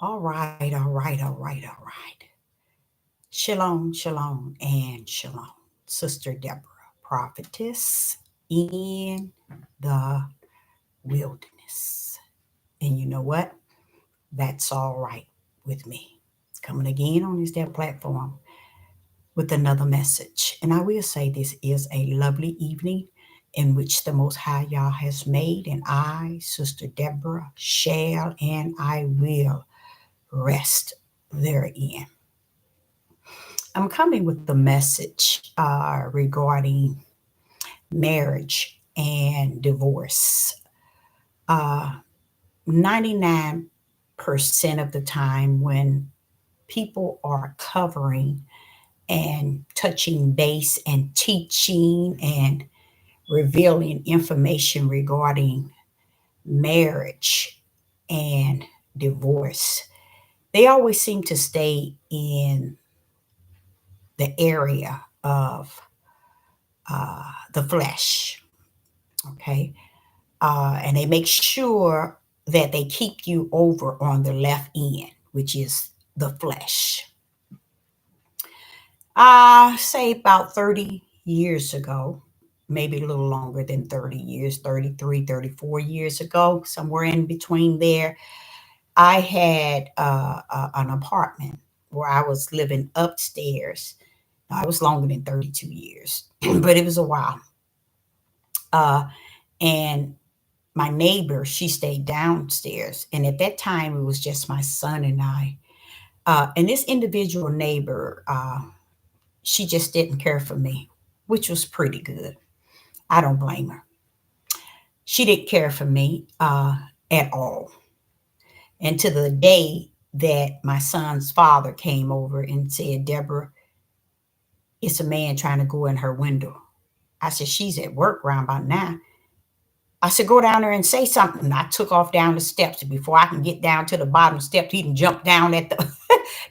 All right, all right, all right, all right. Shalom, shalom, and shalom. Sister Deborah, prophetess in the wilderness. And you know what? That's all right with me. Coming again on this their platform with another message. And I will say this is a lovely evening in which the Most High Yah has made, and I, Sister Deborah, shall and I will rest therein. I'm coming with the message regarding marriage and divorce. Uh, 99% of the time, when people are covering and touching base and teaching and revealing information regarding marriage and divorce, they always seem to stay in the area of the flesh. Okay. And they make sure that they keep you over on the left end, which is the flesh. Say about 30 years ago, maybe a little longer than 30 years, 33, 34 years ago, somewhere in between there, I had an apartment where I was living upstairs. I was longer than 32 years, but it was a while. Uh, and my neighbor, she stayed downstairs. And at that time, it was just my son and I. And this individual neighbor, she just didn't care for me, which was pretty good. I don't blame her. She didn't care for me at all. And to the day that my son's father came over and said, Deborah, it's a man trying to go in her window. I said, she's at work around about now. I said, go down there and say something. I took off down the steps. And before I can get down to the bottom step, he can jump down at the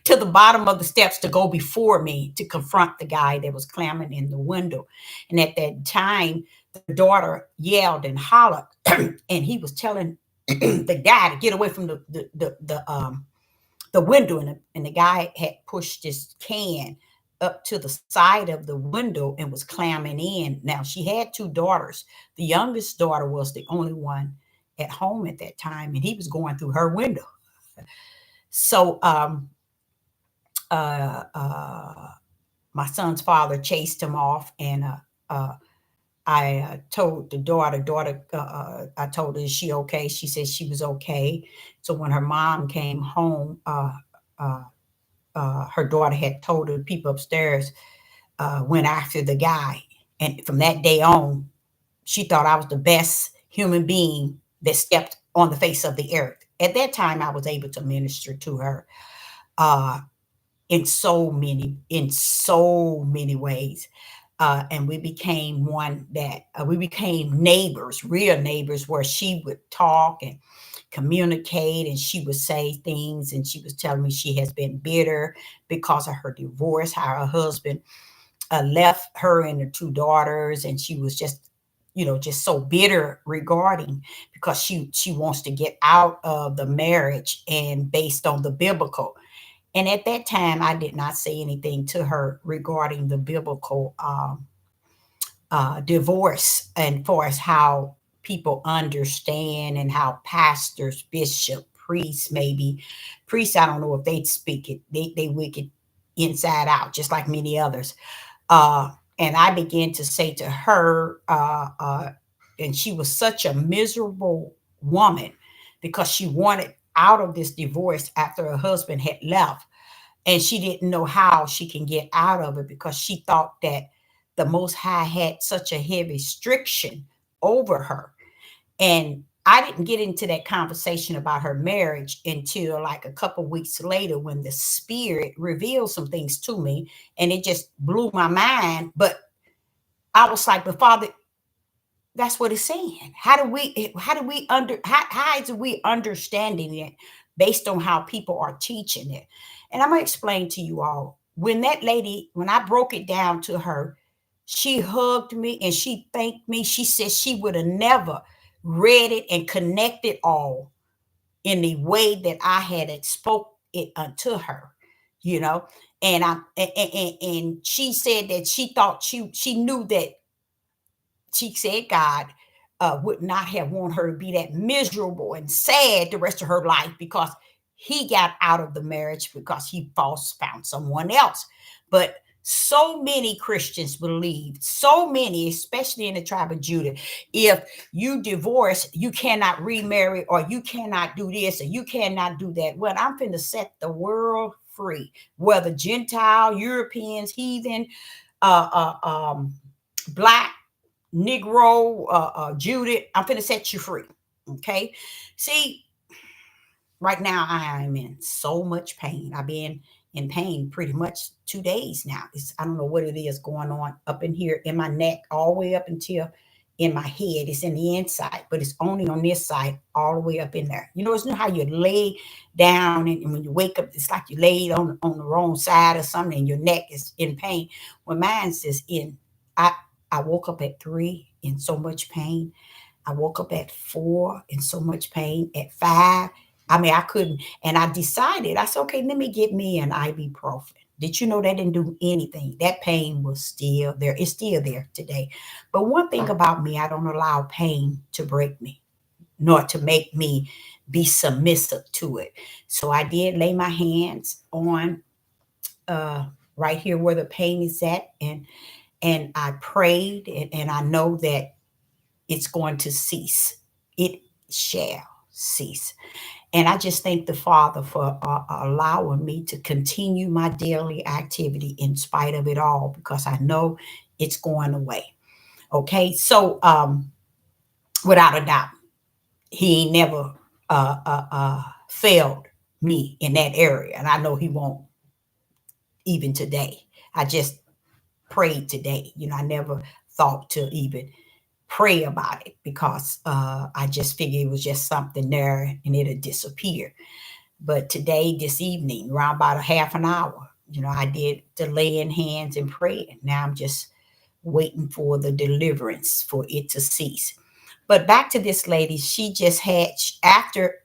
to the bottom of the steps to go before me to confront the guy that was clambering in the window. And at that time, the daughter yelled and hollered, and he was telling the guy to get away from the window. And the guy had pushed his can up to the side of the window and was climbing in. Now, she had two daughters. The youngest daughter was the only one at home at that time, and he was going through her window. So uh, uh, my son's father chased him off, and I told the daughter, I told her, is she okay? She said she was okay. So when her mom came home, uh, her daughter had told the people upstairs, went after the guy. And from that day on, she thought I was the best human being that stepped on the face of the earth. At that time, I was able to minister to her uh, in so many ways. And we became one that we became neighbors, real neighbors, where she would talk and communicate, and she would say things, and she was telling me she has been bitter because of her divorce, how her husband left her and her two daughters, and she was just so bitter regarding, because she wants to get out of the marriage and based on the biblical. And at that time, I did not say anything to her regarding the biblical divorce, and far as how people understand, and how pastors, bishop, priests, maybe priests, I don't know if they'd speak it. They wicked inside out, just like many others. Uh, and I began to say to her, and she was such a miserable woman because she wanted out of this divorce after her husband had left, and she didn't know how she can get out of it because she thought that the Most High had such a heavy restriction over her. And I didn't get into that conversation about her marriage until like a couple weeks later, when the spirit revealed some things to me, and it just blew my mind. But I was like, but Father, that's what it's saying. How is we understanding it based on how people are teaching it? And I'm gonna explain to you all. When I broke it down to her, she hugged me and she thanked me. She said she would have never read it and connected all in the way that I had spoke it unto her, you know. And and she said that she thought she knew that she said God would not have wanted her to be that miserable and sad the rest of her life because he got out of the marriage because he false found someone else. But so many Christians believe, so many, especially in the tribe of Judah, if you divorce, you cannot remarry, or you cannot do this, or you cannot do that. Well, I'm finna set the world free, whether Gentile, Europeans, heathen, black, Negro, Judith, I'm finna set you free. Okay. See, right now I am in so much pain. I've been in pain pretty much 2 days now. I don't know what it is going on up in here in my neck, all the way up until in my head. It's in the inside, but it's only on this side, all the way up in there. You know, it's not how you lay down and when you wake up, it's like you laid on the wrong side or something and your neck is in pain. When mine's is in, I, I woke up at 3 in so much pain. I woke up at 4 in so much pain. At 5, I mean, I couldn't. And I decided, I said, okay, let me get me an ibuprofen. Did you know that didn't do anything? That pain was still there. It's still there today. But one thing about me, I don't allow pain to break me, nor to make me be submissive to it. So I did lay my hands on uh, right here where the pain is at, and I prayed, and I know that it's going to cease. It shall cease. And I just thank the Father for allowing me to continue my daily activity in spite of it all, because I know it's going away. Okay. So, without a doubt, he ain't never failed me in that area. And I know he won't even today. I just prayed today. You know, I never thought to even pray about it because I just figured it was just something there and it'll disappear. But today, this evening, around about a half an hour, you know, I did the laying hands and praying. Now I'm just waiting for the deliverance for it to cease. But back to this lady, she just had after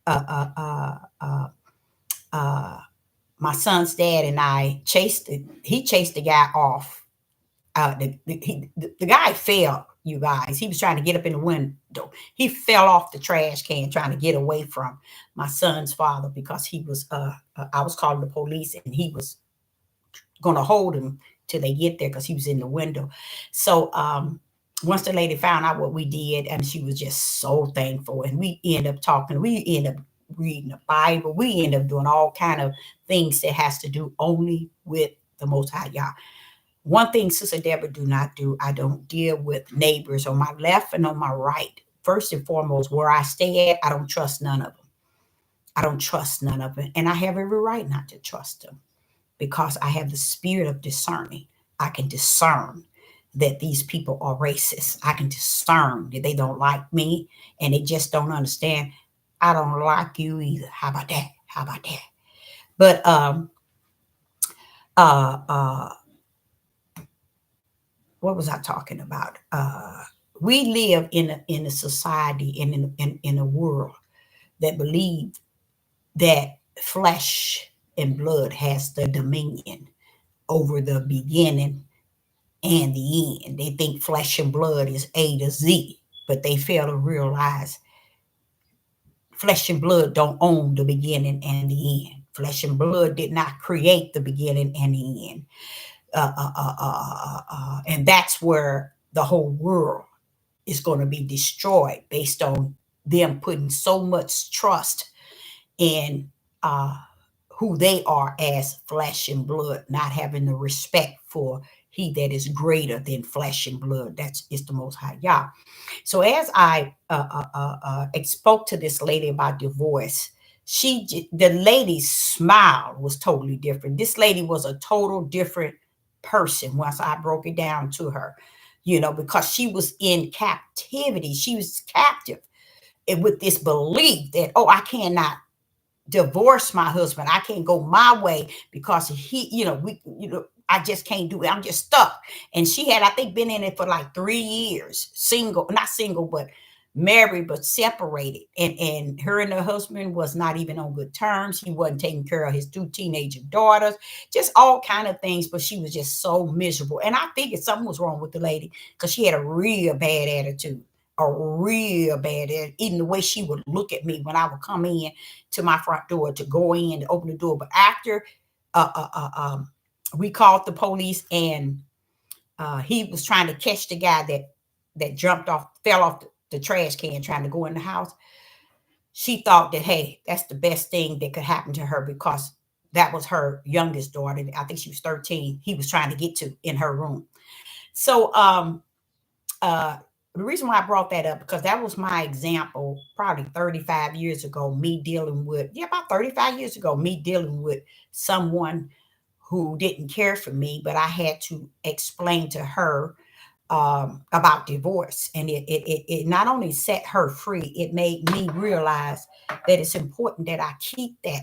uh, uh, uh, uh, uh, my son's dad and I chased it. He chased the guy off. The guy fell, you guys. He was trying to get up in the window. He fell off the trash can trying to get away from my son's father because he was, I was calling the police and he was going to hold him till they get there because he was in the window. So, once the lady found out what we did, and she was just so thankful, and we end up talking, we end up reading the Bible, we end up doing all kind of things that has to do only with the Most High Yah. One thing Sister Deborah do not do, I don't deal with neighbors on my left and on my right. First and foremost, where I stay at, I don't trust none of them. I don't trust none of them. And I have every right not to trust them because I have the spirit of discerning. I can discern that these people are racist. I can discern that they don't like me and they just don't understand. I don't like you either. How about that? How about that? But uh uh what was I talking about? We live in a society and in a world that believe that flesh and blood has the dominion over the beginning and the end. They think flesh and blood is A to Z, but they fail to realize flesh and blood don't own the beginning and the end. Flesh and blood did not create the beginning and the end. And that's where the whole world is going to be destroyed based on them putting so much trust in who they are as flesh and blood, not having the respect for he that is greater than flesh and blood. That's is the Most High Yah. So as I spoke to this lady about divorce, the lady's smile was totally different. This lady was a total different person once I broke it down to her, you know, because she was in captivity. She was captive with this belief that, oh, I cannot divorce my husband. I can't go my way because he, I just can't do it. I'm just stuck. And she had, I think, been in it for like 3 years, single, not single, but married but separated, and her and her husband was not even on good terms. He wasn't taking care of his 2 teenager daughters, just all kind of things. But she was just so miserable, and I figured something was wrong with the lady because she had a real bad attitude, even the way she would look at me when I would come in to my front door to go in to open the door. But after uh, uh, uh, um, we called the police, and he was trying to catch the guy that fell off the trash can trying to go in the house. She thought that, hey, that's the best thing that could happen to her because that was her youngest daughter. I think she was 13. He was trying to get to in her room. So uh, the reason why I brought that up because that was my example probably 35 years ago, about 35 years ago, me dealing with someone who didn't care for me, but I had to explain to her about divorce. And it not only set her free, it made me realize that it's important that I keep that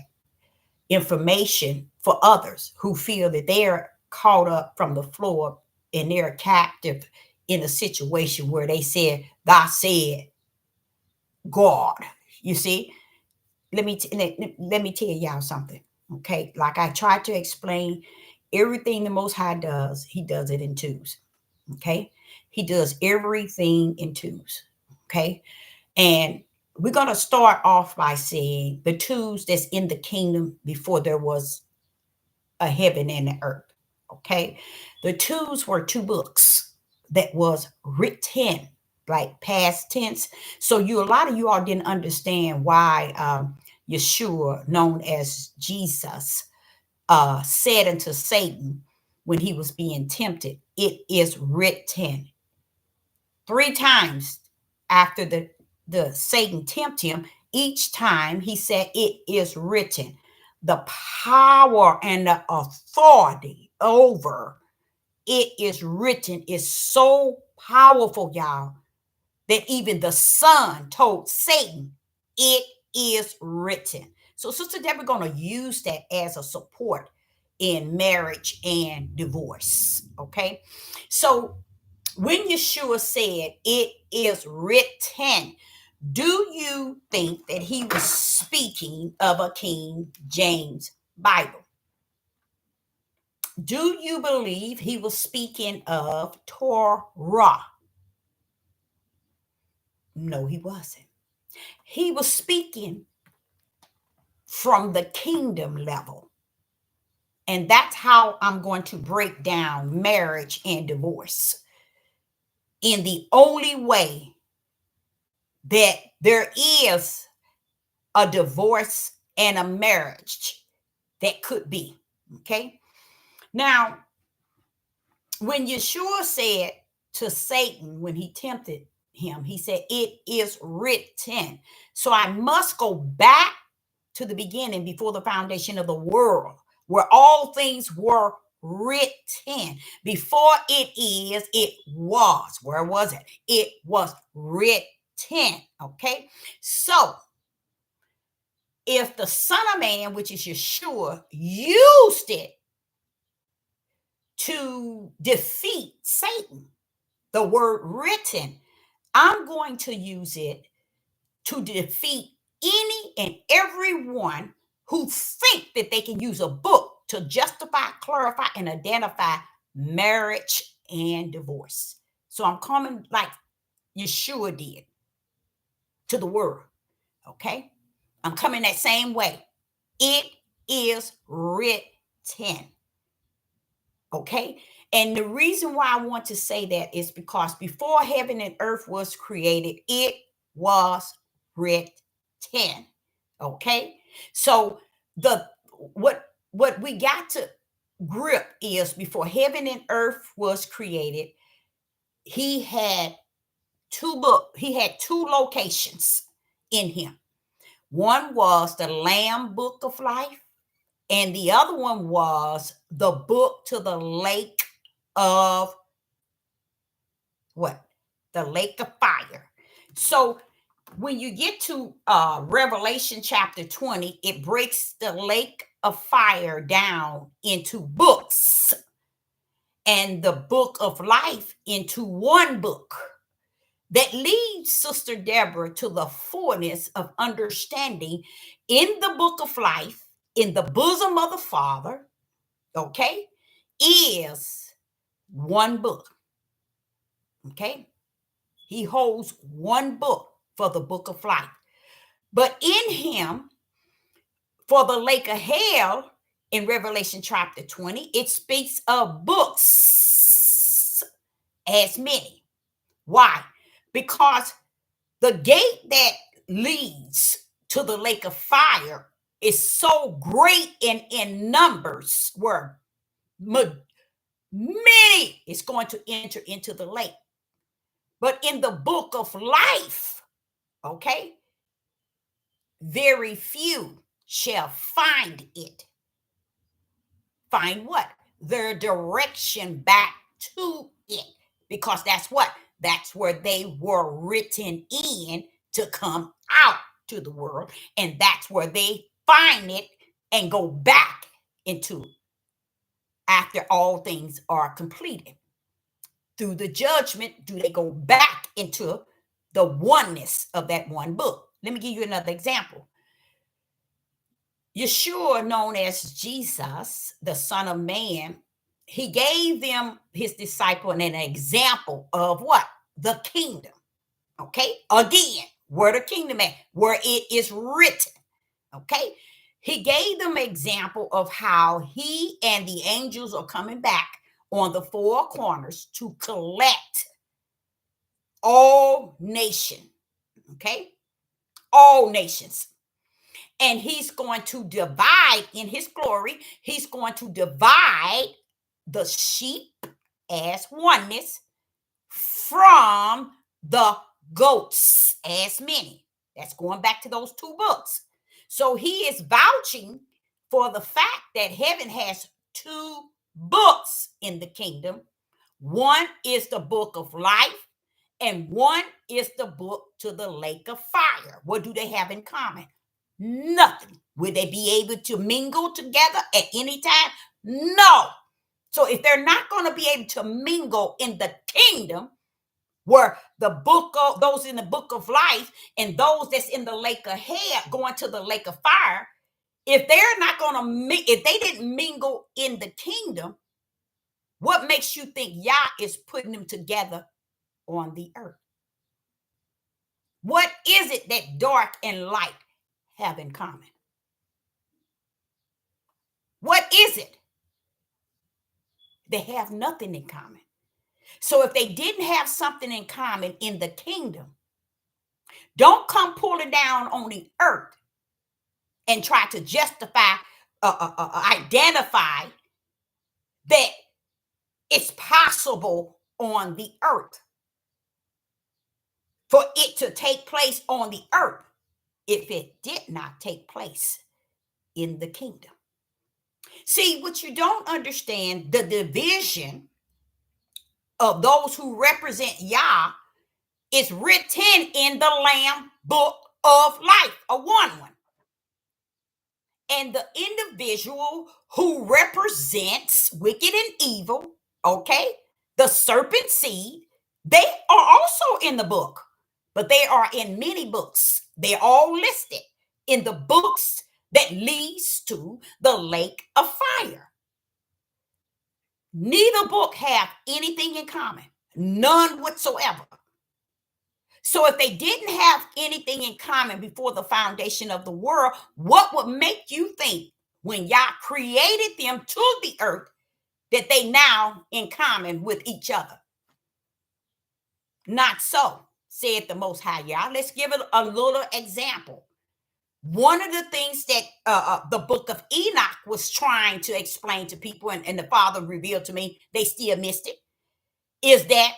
information for others who feel that they're caught up from the floor and they're captive in a situation where they said, God said, God, you see, let me tell y'all something. Okay. Like I tried to explain, everything the Most High does, he does it in twos. Okay. He does everything in twos. Okay. And we're going to start off by saying the twos that's in the kingdom before there was a heaven and an earth. Okay. The twos were 2 books that was written like past tense. So a lot of you all didn't understand why Yeshua, known as Jesus, said unto Satan when he was being tempted, it is written. 3 times after the Satan tempted him, each time he said, it is written. The power and the authority over it is written is so powerful, y'all, that even the Son told Satan, it is written. So Sister Deborah going to use that as a support in marriage and divorce. Okay. So when Yeshua said, it is written, do you think that he was speaking of a King James Bible? Do you believe he was speaking of Torah? No, he wasn't. He was speaking from the kingdom level. And that's how I'm going to break down marriage and divorce in the only way that there is a divorce and a marriage that could be. Okay. Now, when Yeshua said to Satan, when he tempted him, he said, it is written. So I must go back to the beginning before the foundation of the world, where all things were written. Before it is, it was. Where was it? It was written. Okay. So if the Son of Man, which is Yeshua, used it to defeat Satan, the word written, I'm going to use it to defeat any and everyone who think that they can use a book to justify, clarify, and identify marriage and divorce. So I'm coming like Yeshua did to the world. Okay. I'm coming that same way. It is written. Okay. And the reason why I want to say that is because before heaven and earth was created, it was written. Okay. So the what we got to grip is before heaven and earth was created, he had he had 2 locations in him. One was the Lamb Book of Life, and the other one was the book to the lake of what? The lake of fire. So when you get to Revelation chapter 20, it breaks the lake of fire down into books and the book of life into one book. that leads Sister Deborah to the fullness of understanding in the book of life, in the bosom of the Father, okay, is one book. Okay? He holds one book for the book of life. But in him, for the lake of hell, in Revelation chapter 20, it speaks of books as many. Why? Because the gate that leads to the lake of fire is so great in numbers, where many is going to enter into the lake. But in the book of life, okay, very few shall find it. Find what? Their direction back to it. Because that's what? That's where they were written in to come out to the world. And that's where they find it and go back into it after all things are completed. Through the judgment, do they go back into the oneness of that one book? Let me give you another example. Yeshua, known as Jesus, the Son of Man, he gave them, his disciple, an example of what? The kingdom. Okay? Again, where the kingdom at? Where it is written. Okay? He gave them an example of how he and the angels are coming back on the four corners to collect all nations. Okay? All nations. And he's going to divide in his glory, he's going to divide the sheep as oneness from the goats as many. That's going back to those two books. So he is vouching for the fact that heaven has two books in the kingdom. One is the book of life, and one is the book to the lake of fire. What do they have in common? Nothing. Will they be able to mingle together at any time? No. So if they're not going to be able to mingle in the kingdom, where the book of those in the book of life and those that's in the lake of hell going to the lake of fire, if they're not going to, if they didn't mingle in the kingdom, what makes you think Yah is putting them together on the earth? What is it that dark and light have in common? What is it? They have nothing in common. So if they didn't have something in common in the kingdom, don't come pulling down on the earth and try to justify, identify that it's possible on the earth for it to take place on the earth if it did not take place in the kingdom. See, what you don't understand, the division of those who represent Yah is written in the Lamb book of life, a one. And the individual who represents wicked and evil, okay, the serpent seed, they are also in the book, but they are in many books. They're all listed in the books that leads to the lake of fire. Neither book have anything in common, none whatsoever. So if they didn't have anything in common before the foundation of the world, what would make you think when Yah created them to the earth that they now in common with each other? Not so, said the Most High Yah. Let's give it a little example. One of the things that the book of Enoch was trying to explain to people, and the Father revealed to me, they still missed it, is that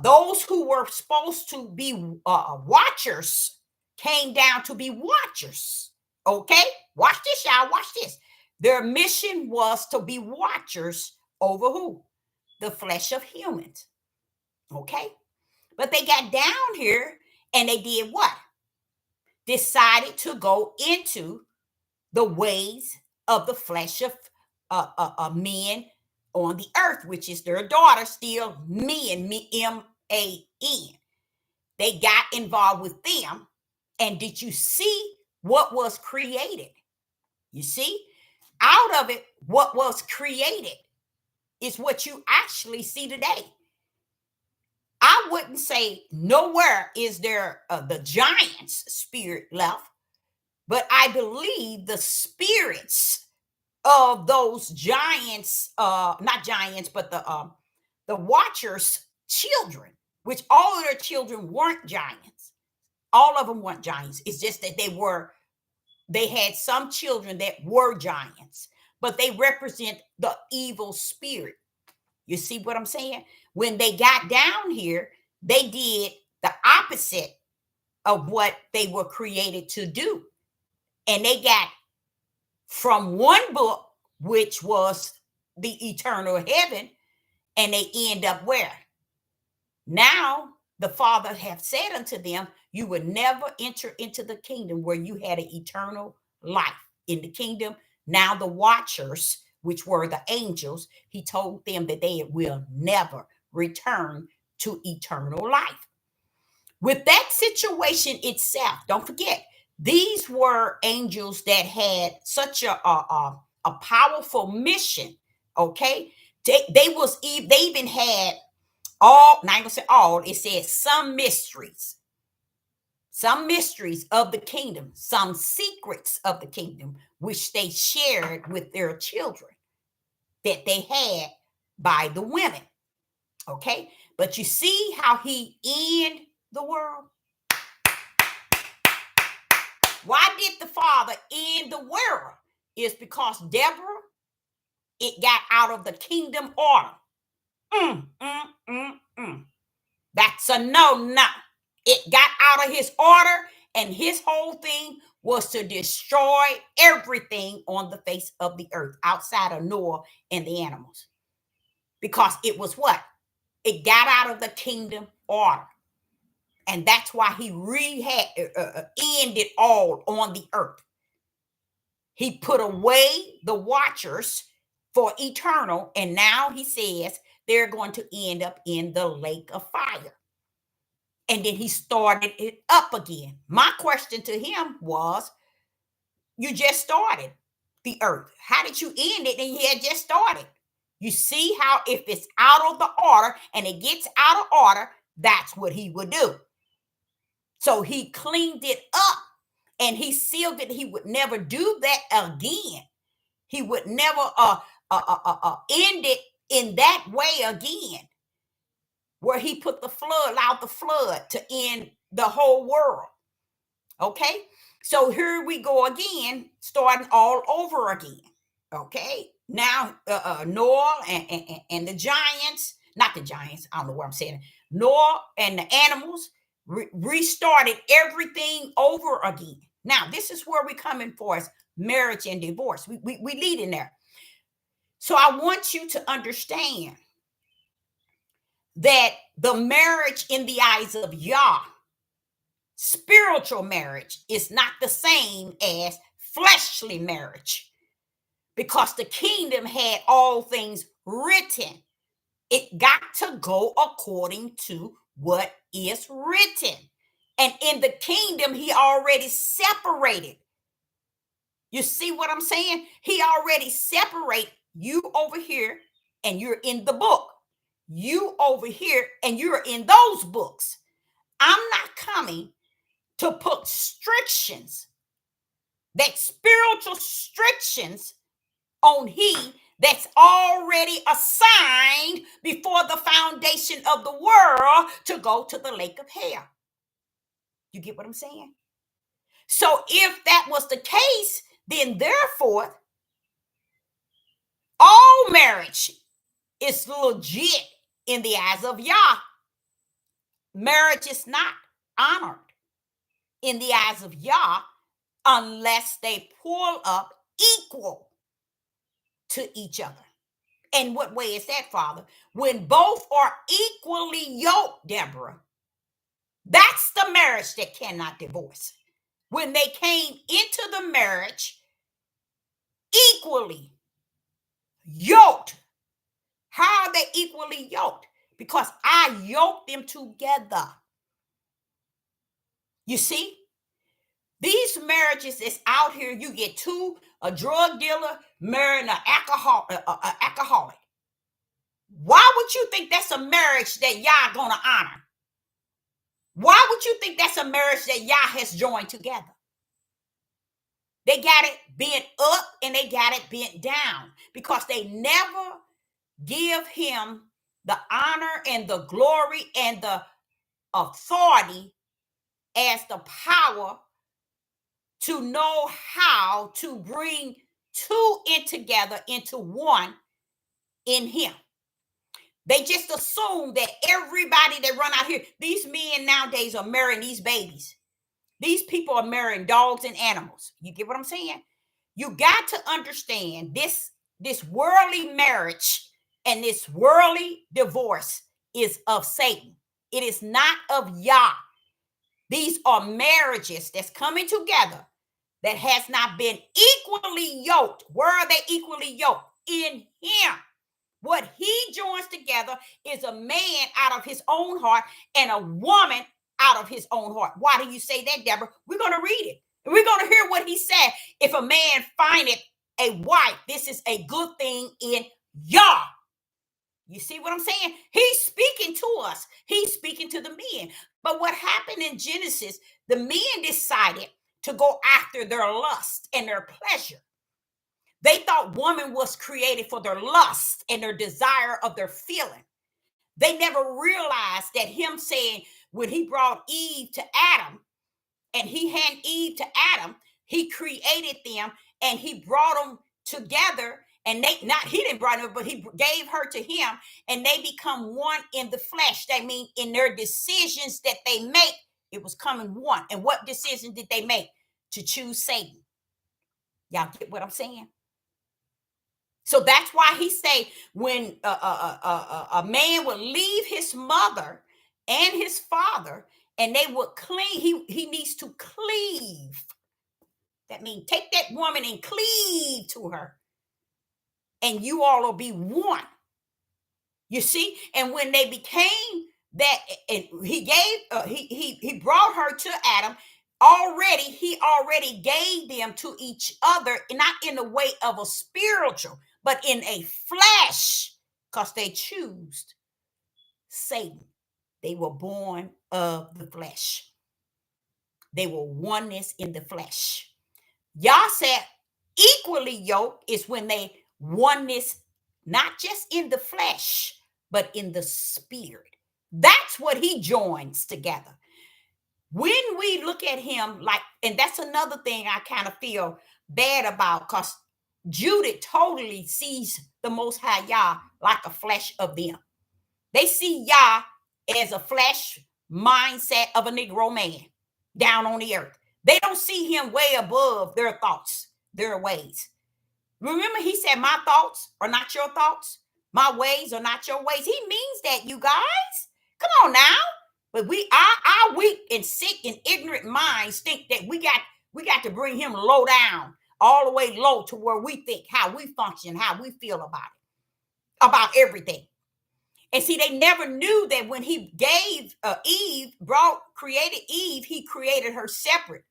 those who were supposed to be watchers came down to be watchers. Okay, watch this, y'all. Watch this. Their mission was to be watchers over who? The flesh of humans. Okay, but they got down here and they did what? Decided to go into the ways of the flesh of men on the earth, which is their daughter, still me and me, They got involved with them. And did you see what was created? You see, out of it, what was created is what you actually see today. I wouldn't say nowhere is there the giants' spirit left, but I believe the spirits of those giants, not giants, but the watchers' children, which all of their children weren't giants. All of them weren't giants. It's just that they had some children that were giants, but they represent the evil spirit. You see what I'm saying? When they got down here, they did the opposite of what they were created to do. And they got from one book, which was the eternal heaven, and they end up where? Now the Father hath said unto them, you would never enter into the kingdom where you had an eternal life. In the kingdom, now the watchers, which were the angels, he told them that they will never return to eternal life. With that situation itself, don't forget, these were angels that had such a powerful mission. Okay, they even had all, not gonna say all, it says some mysteries of the kingdom, some secrets of the kingdom, which they shared with their children that they had by the women. Okay, but you see how he ended the world? Why did the Father end the world? It's because Deborah, it got out of the kingdom order. That's a no. It got out of his order, and his whole thing was to destroy everything on the face of the earth outside of Noah and the animals. Because it was what? It got out of the kingdom order. And that's why he ended all on the earth. He put away the watchers for eternal, and now he says they're going to end up in the lake of fire. And then he started it up again. My question to him was, you just started the earth. How did you end it? And he had just started. You see how if it's out of the order and it gets out of order, that's what he would do. So he cleaned it up and he sealed it. He would never do that again. He would never end it in that way again, where he put the flood, allowed the flood to end the whole world. Okay, so here we go again, starting all over again. Okay, now Noah and the giants, not the giants, I don't know what I'm saying. Noah and the animals restarted everything over again. Now, this is where we come in for us, marriage and divorce. We lead in there. So I want you to understand that the marriage in the eyes of Yah, spiritual marriage, is not the same as fleshly marriage, because the kingdom had all things written. It got to go according to what is written. And in the kingdom, he already separated. You see what I'm saying? He already separated you over here, and you're in the book. You over here, and you're in those books. I'm not coming to put restrictions, that spiritual restrictions on he that's already assigned before the foundation of the world to go to the lake of hell. You get what I'm saying? So if that was the case, then therefore, all marriage is legit in the eyes of Yah. Marriage is not honored in the eyes of Yah unless they pull up equal to each other. And what way is that, Father? When both are equally yoked, Deborah, that's the marriage that cannot divorce. When they came into the marriage equally yoked. How are they equally yoked? because I yoked them together. You see, these marriages is out here. You get a drug dealer marrying an alcoholic. Why would you think that's a marriage that y'all gonna honor? Why would you think that's a marriage that y'all has joined together? They got it bent up and they got it bent down because they never give him the honor and the glory and the authority as the power to know how to bring two in together into one in him. They just assume that everybody that run out here, these men nowadays are marrying these babies. These people are marrying dogs and animals. You get what I'm saying? You got to understand this worldly marriage and this worldly divorce is of Satan. It is not of Yah. These are marriages that's coming together that has not been equally yoked. Where are they equally yoked? In him. What he joins together is a man out of his own heart and a woman out of his own heart. Why do you say that, Deborah? We're going to read it. And we're going to hear what he said. If a man findeth a wife, this is a good thing in Yah. You see what I'm saying? He's speaking to us. He's speaking to the men. But what happened in Genesis, the men decided to go after their lust and their pleasure. They thought woman was created for their lust and their desire of their feeling. They never realized that him saying when he brought Eve to Adam and he handed Eve to Adam, he created them and he brought them together. And he didn't bring her, but he gave her to him and they become one in the flesh. That means in their decisions that they make, it was coming one. And what decision did they make? To choose Satan. Y'all get what I'm saying? So that's why he say when a man would leave his mother and his father and they would cleave, he needs to cleave. That means take that woman and cleave to her. And you all will be one. You see? And when they became that, and he gave, he brought her to Adam. He already gave them to each other, not in the way of a spiritual, but in a flesh, because they choose Satan. They were born of the flesh. They were oneness in the flesh. Yah said equally yoked is when they oneness, not just in the flesh, but in the spirit. That's what he joins together. When we look at him like, and that's another thing I kind of feel bad about, because Judith totally sees the Most High Yah like a flesh of them. They see Yah as a flesh mindset of a Negro man down on the earth. They don't see him way above their thoughts, their ways. Remember, he said, my thoughts are not your thoughts. My ways are not your ways. He means that, you guys. Come on now. But our weak and sick and ignorant minds think that we got to bring him low down, all the way low to where we think, how we function, how we feel about everything. And see, they never knew that when he gave created Eve, he created her separate.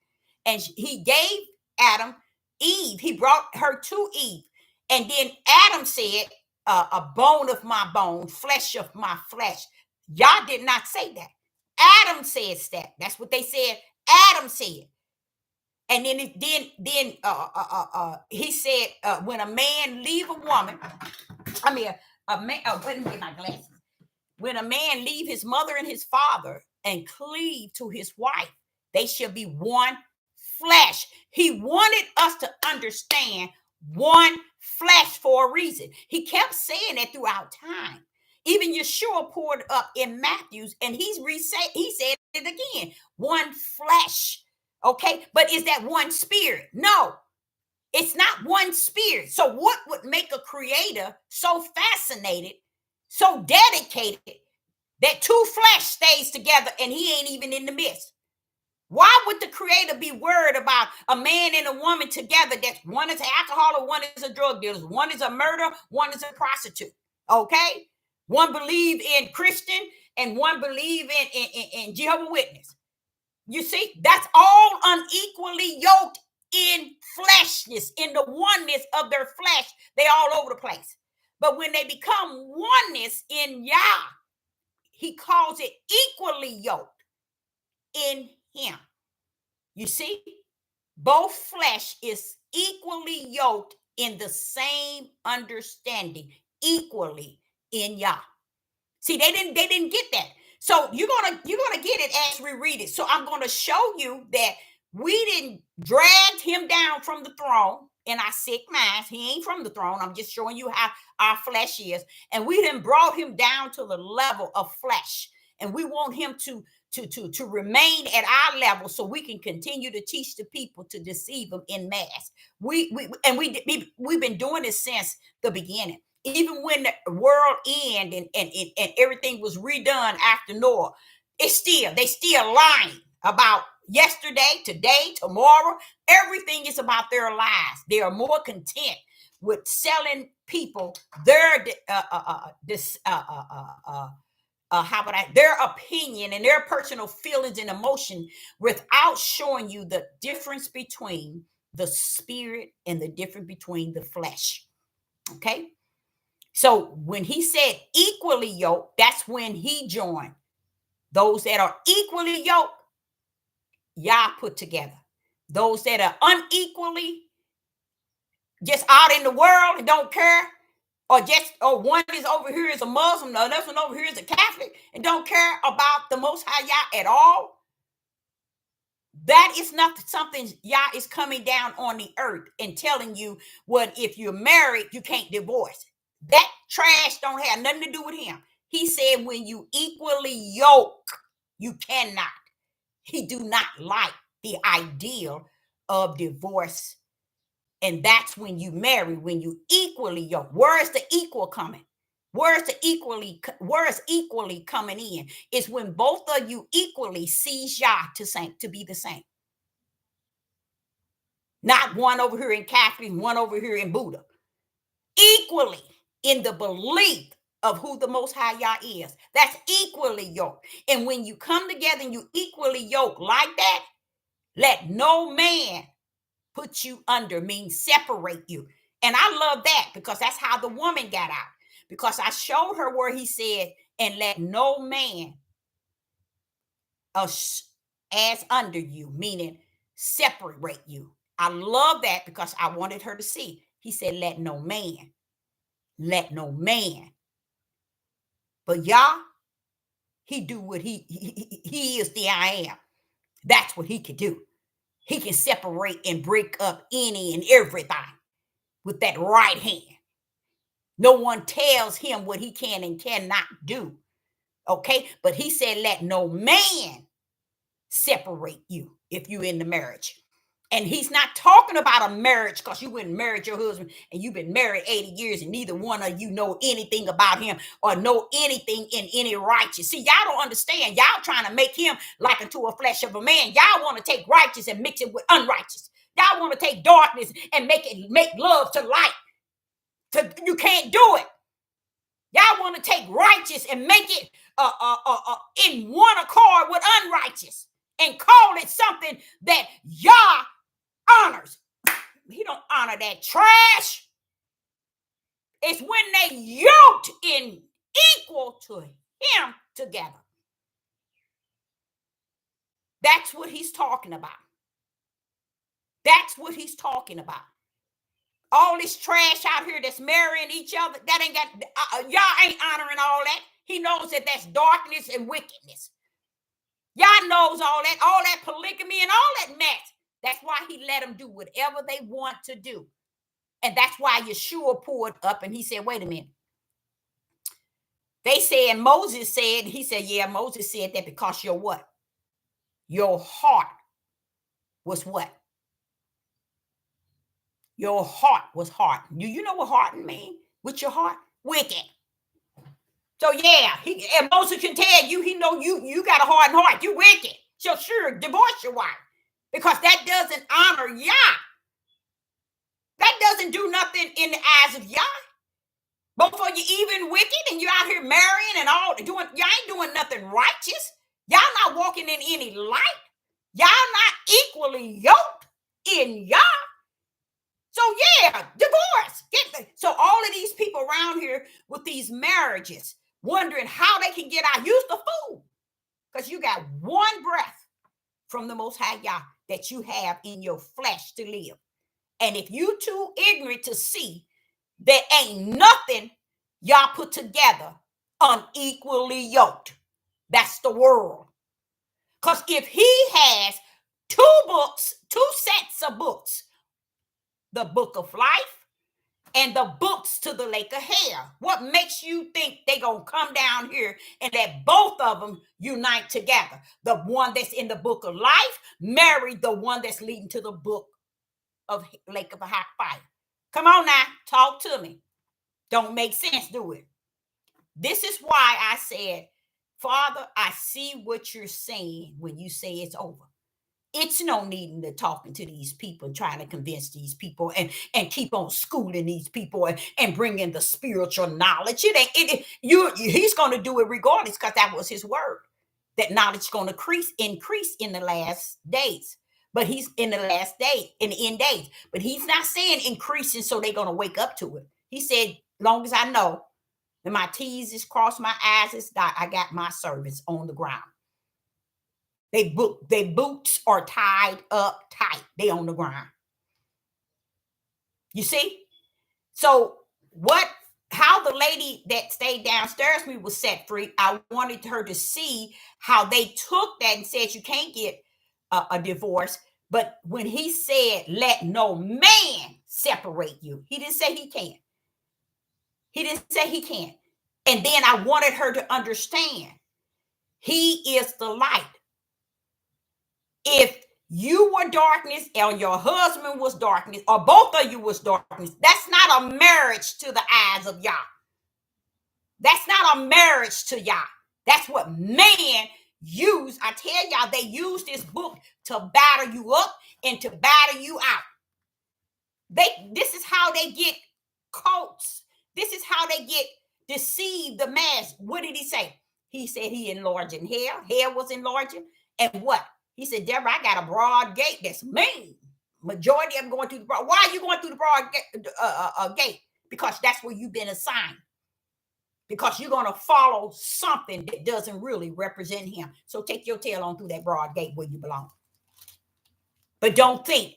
And he gave Adam Eve. He brought her to Eve. And then Adam said, a bone of my bone, flesh of my flesh. Yah did not say that. Adam says that. That's what they said. Adam said. And then he said, when a man leave a woman, a man, let me get my glasses. When a man leave his mother and his father and cleave to his wife, they shall be one flesh. He wanted us to understand one flesh for a reason. He kept saying that throughout time. Even Yeshua poured up in Matthew's, and he said it again. One flesh. Okay, but is that one spirit? No, it's not one spirit. So what would make a creator so fascinated, so dedicated, that two flesh stays together and he ain't even in the midst? Why would the creator be worried about a man and a woman together that one is an alcoholic, one is a drug dealer, one is a murderer, one is a prostitute? Okay, One believe in Christian and one believe in Jehovah's Witness. You see, that's all unequally yoked in fleshness, in the oneness of their flesh. They all over the place. But when they become oneness in Yah, he calls it equally yoked in him. You see, both flesh is equally yoked in the same understanding, equally in Yah. See, they didn't get that. So you're gonna get it as we read it. So I'm gonna show you that we didn't drag him down from the throne in our sick minds. He ain't from the throne. I'm just showing you how our flesh is, and we didn't brought him down to the level of flesh, and we want him to remain at our level so we can continue to teach the people to deceive them in mass. We've been doing this since the beginning. Even when the world ended and everything was redone after Noah, they still lying about yesterday, today, tomorrow. Everything is about their lives. They are more content with selling people their their opinion and their personal feelings and emotion without showing you the difference between the spirit and the difference between the flesh. Okay. So when he said equally yoked, that's when he joined those that are equally yoked, Yah put together. Those that are unequally just out in the world and don't care, or one is over here is a Muslim, the other one over here is a Catholic and don't care about the Most High Yah at all. That is not something Yah is coming down on the earth and telling you what, if you're married, you can't divorce. That trash don't have nothing to do with him. He said when you equally yoke, you cannot. He do not like the ideal of divorce. And that's when you marry, when you equally yoke. Where is the equal coming? Where is equally coming in? It's when both of you equally sees Yah to be the same. Not one over here in Catholic, one over here in Buddha. Equally in the belief of who the Most High Yah is. That's equally yoked. And when you come together and you equally yoke like that, let no man put you under, means separate you. And I love that because that's how the woman got out. Because I showed her where he said, and let no man as under you, meaning separate you. I love that because I wanted her to see. He said, let no man. Let no man. But Yah, he do what he is the I am. That's what he can do. He can separate and break up any and everything with that right hand. No one tells him what he can and cannot do. Okay? But he said, let no man separate you if you're in the marriage. And he's not talking about a marriage because you went and married your husband and you've been married 80 years and neither one of you know anything about him or know anything in any righteous. See, y'all don't understand. Y'all trying to make him like unto a flesh of a man. Y'all want to take righteous and mix it with unrighteous. Y'all want to take darkness and make love to light. You can't do it. Y'all want to take righteous and make it in one accord with unrighteous and call it something that Yah honors. He don't honor that trash. It's when they yoked in equal to him together. That's what he's talking about. That's what he's talking about. All this trash out here that's marrying each other, that ain't got, Yah ain't honoring all that. He knows that that's darkness and wickedness. Yah knows all that polygamy and all that mess. That's why he let them do whatever they want to do. And that's why Yeshua pulled up and he said, wait a minute. They said, Moses said, he said, yeah, Moses said that because your what? Your heart was what? Your heart was hardened. Do you know what hardened means? With your heart? Wicked. So yeah, and Moses can tell you, he know you got a hardened heart. You wicked. So sure, divorce your wife. Because that doesn't honor Yah. That doesn't do nothing in the eyes of Yah. Both of you even wicked, and you out here marrying and all doing. Y'all ain't doing nothing righteous. Y'all not walking in any light. Y'all not equally yoked in y'all. So yeah, divorce. So all of these people around here with these marriages, wondering how they can get out. Use the fool, because you got one breath from the Most High Yah that you have in your flesh to live. And if you too ignorant to see that ain't nothing y'all put together unequally yoked, that's the world. Because if he has two sets of books, the book of life and the books to the lake of hell, what makes you think they gonna come down here and let both of them unite together? The one that's in the book of life marry the one that's leading to the book of lake of hot fire. Come on now, talk to me. Don't make sense, do it? This is why I said, Father, I see what you're saying when you say it's over. It's no needing to talking to these people and trying to convince these people and keep on schooling these people and bringing the spiritual knowledge. He's going to do it regardless, because that was his word. That knowledge is going to increase in the last days. But he's in the last day, in the end days. But he's not saying increasing so they're going to wake up to it. He said, long as I know, and my T's is crossed, my I's is dot, I got my servants on the ground. They boots are tied up tight. They on the ground. You see? So how the lady that stayed downstairs with me was set free, I wanted her to see how they took that and said you can't get a divorce. But when he said, let no man separate you, he didn't say he can't. He didn't say he can't. And then I wanted her to understand, he is the light. If you were darkness or your husband was darkness or both of you was darkness, that's not a marriage to the eyes of Yah. That's not a marriage to Yah. That's what man use. I tell y'all, they use this book to batter you up and to batter you out. This is how they get cults. This is how they get deceived the mass. What did he say? He said he enlarging hell. Hell was enlarging. And what? He said, Deborah, I got a broad gate that's mean. Majority of them going through the broad. Why are you going through the broad gate? Because that's where you've been assigned. Because you're going to follow something that doesn't really represent him. So take your tail on through that broad gate where you belong. But don't think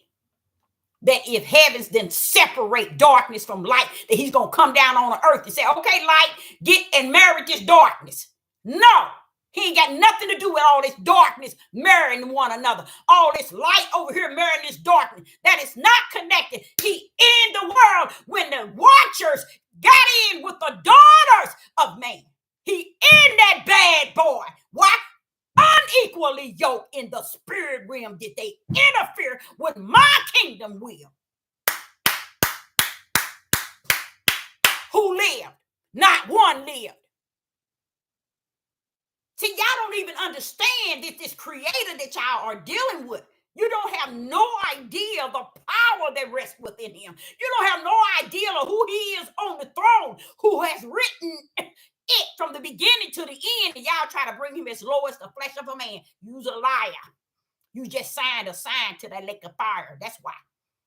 that if heavens then separate darkness from light, that he's going to come down on the earth and say, okay, light, get and marry this darkness. No, he ain't got nothing to do with all this darkness marrying one another. All this light over here marrying this darkness. That is not connected. He in the world when the watchers got in with the daughters of man. He in that bad boy. Why? Unequally yoked in the spirit realm. Did they interfere with my kingdom will? Who lived? Not one lived. See, y'all don't even understand that this creator that y'all are dealing with. You don't have no idea the power that rests within him. You don't have no idea of who he is on the throne, who has written it from the beginning to the end. And y'all try to bring him as low as the flesh of a man. You's a liar. You just signed a sign to that lake of fire. That's why.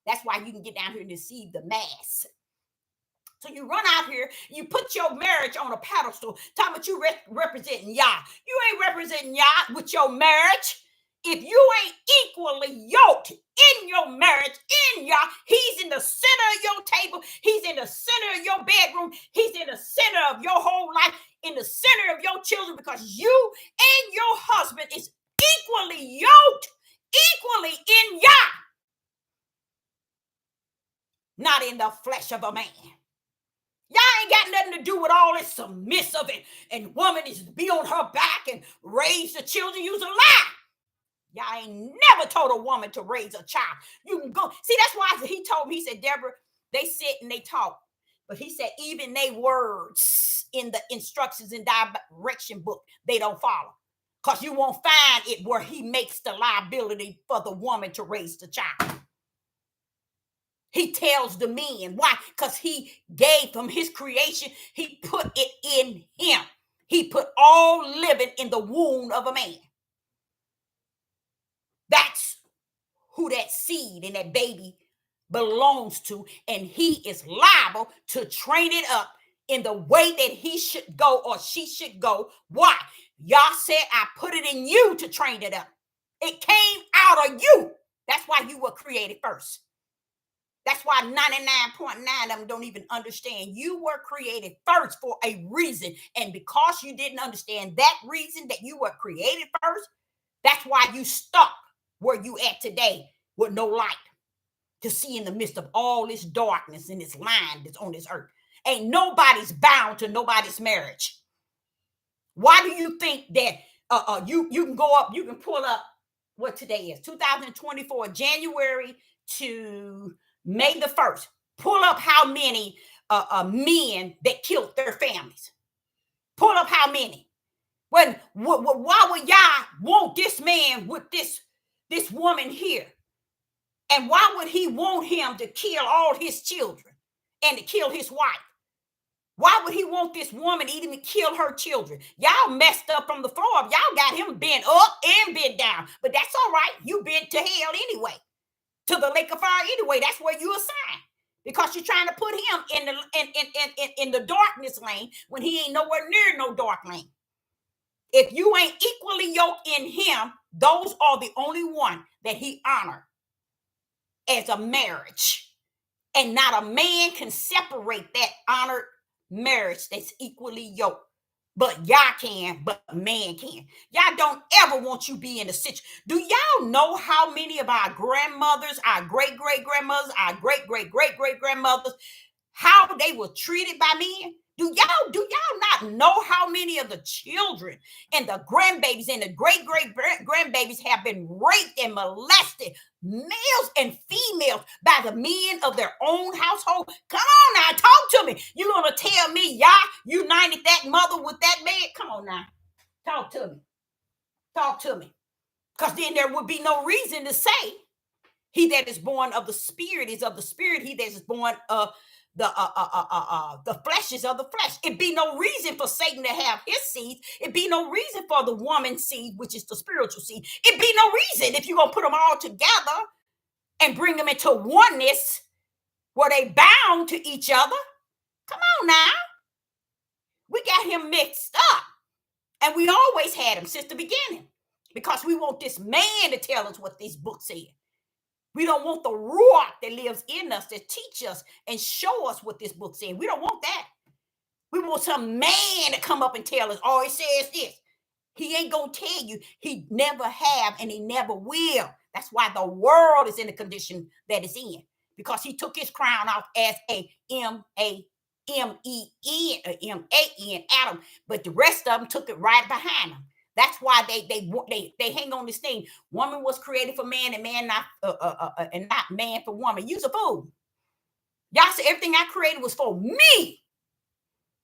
That's why you can get down here and deceive the mass. So you run out here, you put your marriage on a pedestal, talking about you representing Yah. You ain't representing Yah with your marriage. If you ain't equally yoked in your marriage, in Yah, he's in the center of your table. He's in the center of your bedroom. He's in the center of your whole life, in the center of your children, because you and your husband is equally yoked, equally in Yah. Not in the flesh of a man. Y'all ain't got nothing to do with all this submissive and woman is to be on her back and raise the children. You's a lie. Y'all ain't never told a woman to raise a child. You can go. See, that's why he told me, he said, Deborah, they sit and they talk. But he said, even they words in the instructions and direction book, they don't follow. Because you won't find it where he makes the liability for the woman to raise the child. He tells the men. Why? Because he gave from his creation, he put it in him. He put all living in the womb of a man. That's who that seed and that baby belongs to, and he is liable to train it up in the way that he should go or she should go. Why? Yah said, I put it in you to train it up. It came out of you. That's why you were created first. That's why 99.9 of them don't even understand. You were created first for a reason. And because you didn't understand that reason that you were created first, that's why you stuck where you at today with no light to see in the midst of all this darkness and this line that's on this earth. Ain't nobody's bound to nobody's marriage. Why do you think that you can go up, you can pull up what today is, 2024, January to May the 1st. Pull up how many men that killed their families. Pull up how many. Why would y'all want this man with this woman here? And why would he want him to kill all his children and to kill his wife? Why would he want this woman to even kill her children? Y'all messed up from the floor. Y'all got him bent up and bent down. But that's all right. You bent to hell anyway. To the lake of fire anyway. That's where you assigned. Because you're trying to put him in the darkness lane when he ain't nowhere near no dark lane. If you ain't equally yoked in him, those are the only one that he honored as a marriage. And not a man can separate that honored marriage that's equally yoked. But y'all can, but man can. Y'all don't ever want you be in a situation. Do y'all know how many of our grandmothers, our great-great-grandmothers, our great-great-great-great-grandmothers, how they were treated by men? Do y'all not know how many of the children and the grandbabies and the great-great-grandbabies have been raped and molested, males and females, by the men of their own household? Come on now, talk to me. You gonna tell me y'all united that mother with that man? Come on now, talk to me. Talk to me. Because then there would be no reason to say, he that is born of the Spirit is of the Spirit. He that is born of the flesh is of the flesh. It'd be no reason for Satan to have his seed. It'd be no reason for the woman's seed, which is the spiritual seed. It'd be no reason if you're gonna put them all together and bring them into oneness where they bound to each other. Come on now. We got him mixed up. And we always had him since the beginning. Because we want this man to tell us what this book said. We don't want the ruach that lives in us to teach us and show us what this book said. We don't want that. We want some man to come up and tell us, oh, it says this. He ain't going to tell you. He never have and he never will. That's why the world is in the condition that it's in. Because he took his crown off as a M-A-M-E-N, Adam. But the rest of them took it right behind him. That's why they hang on this thing. Woman was created for man, and man and not man for woman. You's a fool. Y'all said everything I created was for me,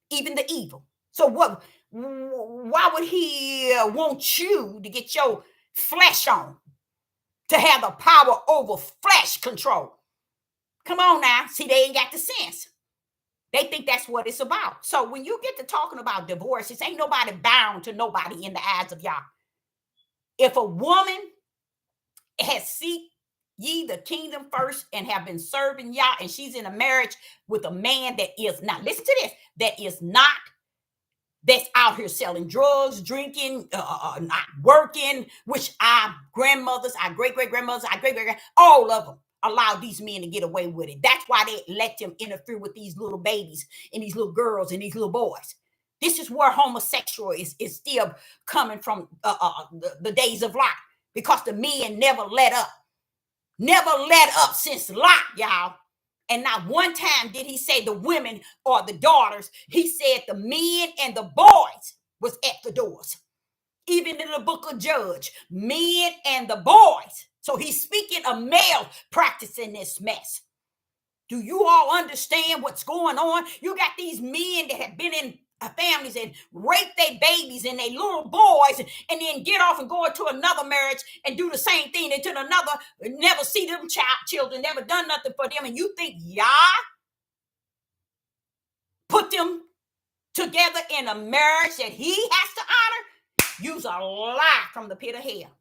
even the evil. So what? Why would he want you to get your flesh on, to have the power over flesh control? Come on now. See, they ain't got the sense. They think that's what it's about. So when you get to talking about divorces, ain't nobody bound to nobody in the eyes of y'all. If a woman has seek ye the kingdom first and have been serving y'all, and she's in a marriage with a man that is not, listen to this, that is not, that's out here selling drugs, drinking, not working, which our grandmothers, our great-great-grandmothers, our great-great-grand, all of them allowed these men to get away with it. That's why they let them interfere with these little babies and these little girls and these little boys. This is where homosexual is still coming from, the days of Lot, because the men never let up. Never let up since Lot, y'all. And not one time did he say the women or the daughters. He said the men and the boys was at the doors. Even in the book of Judge, men and the boys. So he's speaking of male practicing this mess. Do you all understand what's going on? You got these men that have been in families and rape their babies and their little boys, and then get off and go into another marriage and do the same thing into another, never see them children, never done nothing for them. And you think Yah put them together in a marriage that he has to honor? You's a lie from the pit of hell.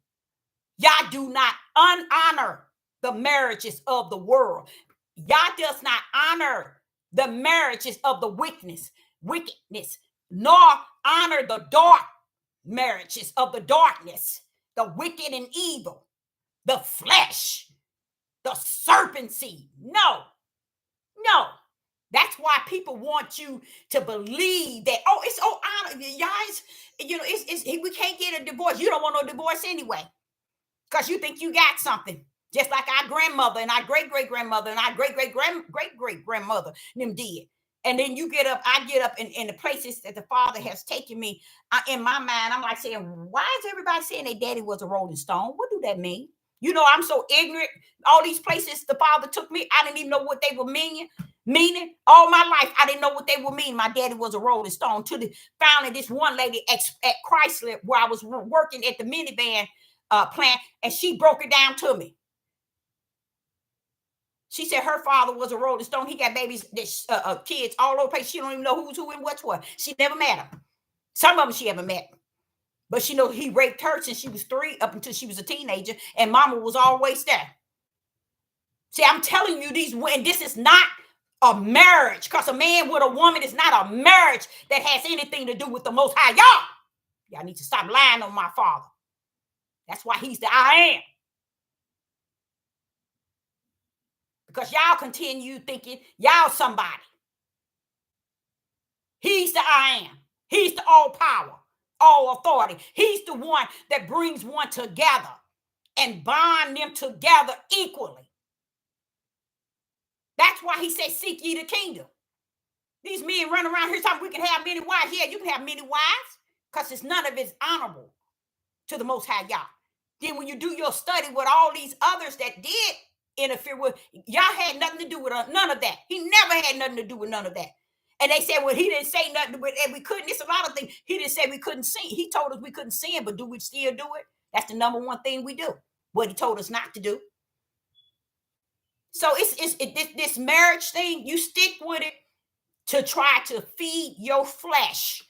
Yah do not honor the marriages of the world. Yah does not honor the marriages of the wickedness, nor honor the dark marriages of the darkness, the wicked and evil, the flesh, the serpent seed. No. That's why people want you to believe that, oh, it's honor, guys. We can't get a divorce. You don't want no divorce anyway, because you think you got something. Just like our grandmother and our great-great-grandmother and our great-great-grandmother them did. And then I get up in the places that the Father has taken me. In my mind, I'm like saying, why is everybody saying their daddy was a Rolling Stone? What do that mean? I'm so ignorant. All these places the Father took me, I didn't even know what they were meaning. All my life, I didn't know what they were meaning. My daddy was a Rolling Stone. Finally, this one lady at Chrysler, where I was working at the minivan plant, and she broke it down to me. She said her father was a Rolling Stone. He got babies, kids all over the place. She don't even know who's who and what's what. She never met him. Some of them she ever met. But she knows he raped her since she was 3 up until she was a teenager. And mama was always there. See, I'm telling you, this is not a marriage. Because a man with a woman is not a marriage that has anything to do with the Most High. Y'all need to stop lying on my Father. That's why he's the I am. Because y'all continue thinking y'all somebody. He's the I am. He's the all power, all authority. He's the one that brings one together and bind them together equally. That's why he said, seek ye the kingdom. These men run around here talking we can have many wives. Yeah, you can have many wives, because it's none of it's honorable to the Most High Yah. Then when you do your study with all these others that did interfere with, Yah had nothing to do with none of that. He never had nothing to do with none of that. And they said, well, he didn't say nothing, and we couldn't. It's a lot of things. He didn't say we couldn't sin. He told us we couldn't sin, but do we still do it? That's the number one thing we do. What he told us not to do. So this marriage thing, you stick with it to try to feed your flesh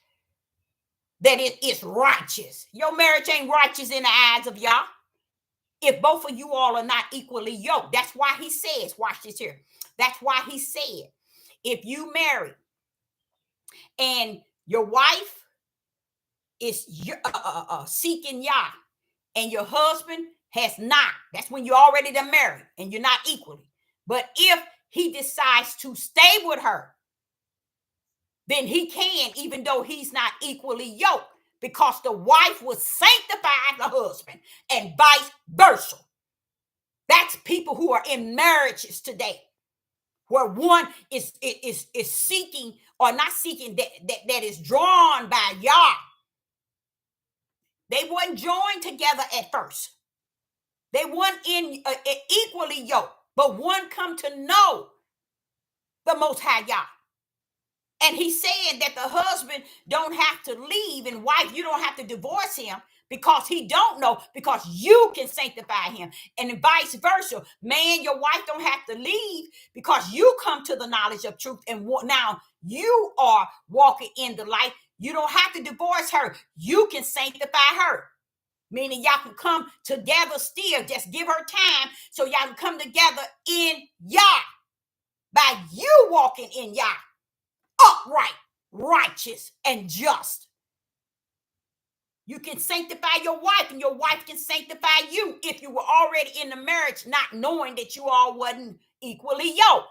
that it is righteous. Your marriage ain't righteous in the eyes of Yah. If both of you all are not equally yoked. That's why he says, watch this here. That's why he said, if you marry and your wife is seeking Yah and your husband has not, that's when you're already done married and you're not equally. But if he decides to stay with her, then he can, even though he's not equally yoked, because the wife will sanctify the husband and vice versa. That's people who are in marriages today, where one is seeking or not seeking, that is drawn by Yah. They weren't joined together at first. They weren't in equally yoked, but one come to know the Most High Yah. And he said that the husband don't have to leave, and wife, you don't have to divorce him because he don't know, because you can sanctify him. And vice versa. Man, your wife don't have to leave because you come to the knowledge of truth, and now you are walking in the light. You don't have to divorce her. You can sanctify her. Meaning y'all can come together still. Just give her time so y'all can come together in Yah. By you walking in Yah. Upright, righteous, and just. You can sanctify your wife, and your wife can sanctify you if you were already in the marriage, not knowing that you all wasn't equally yoked.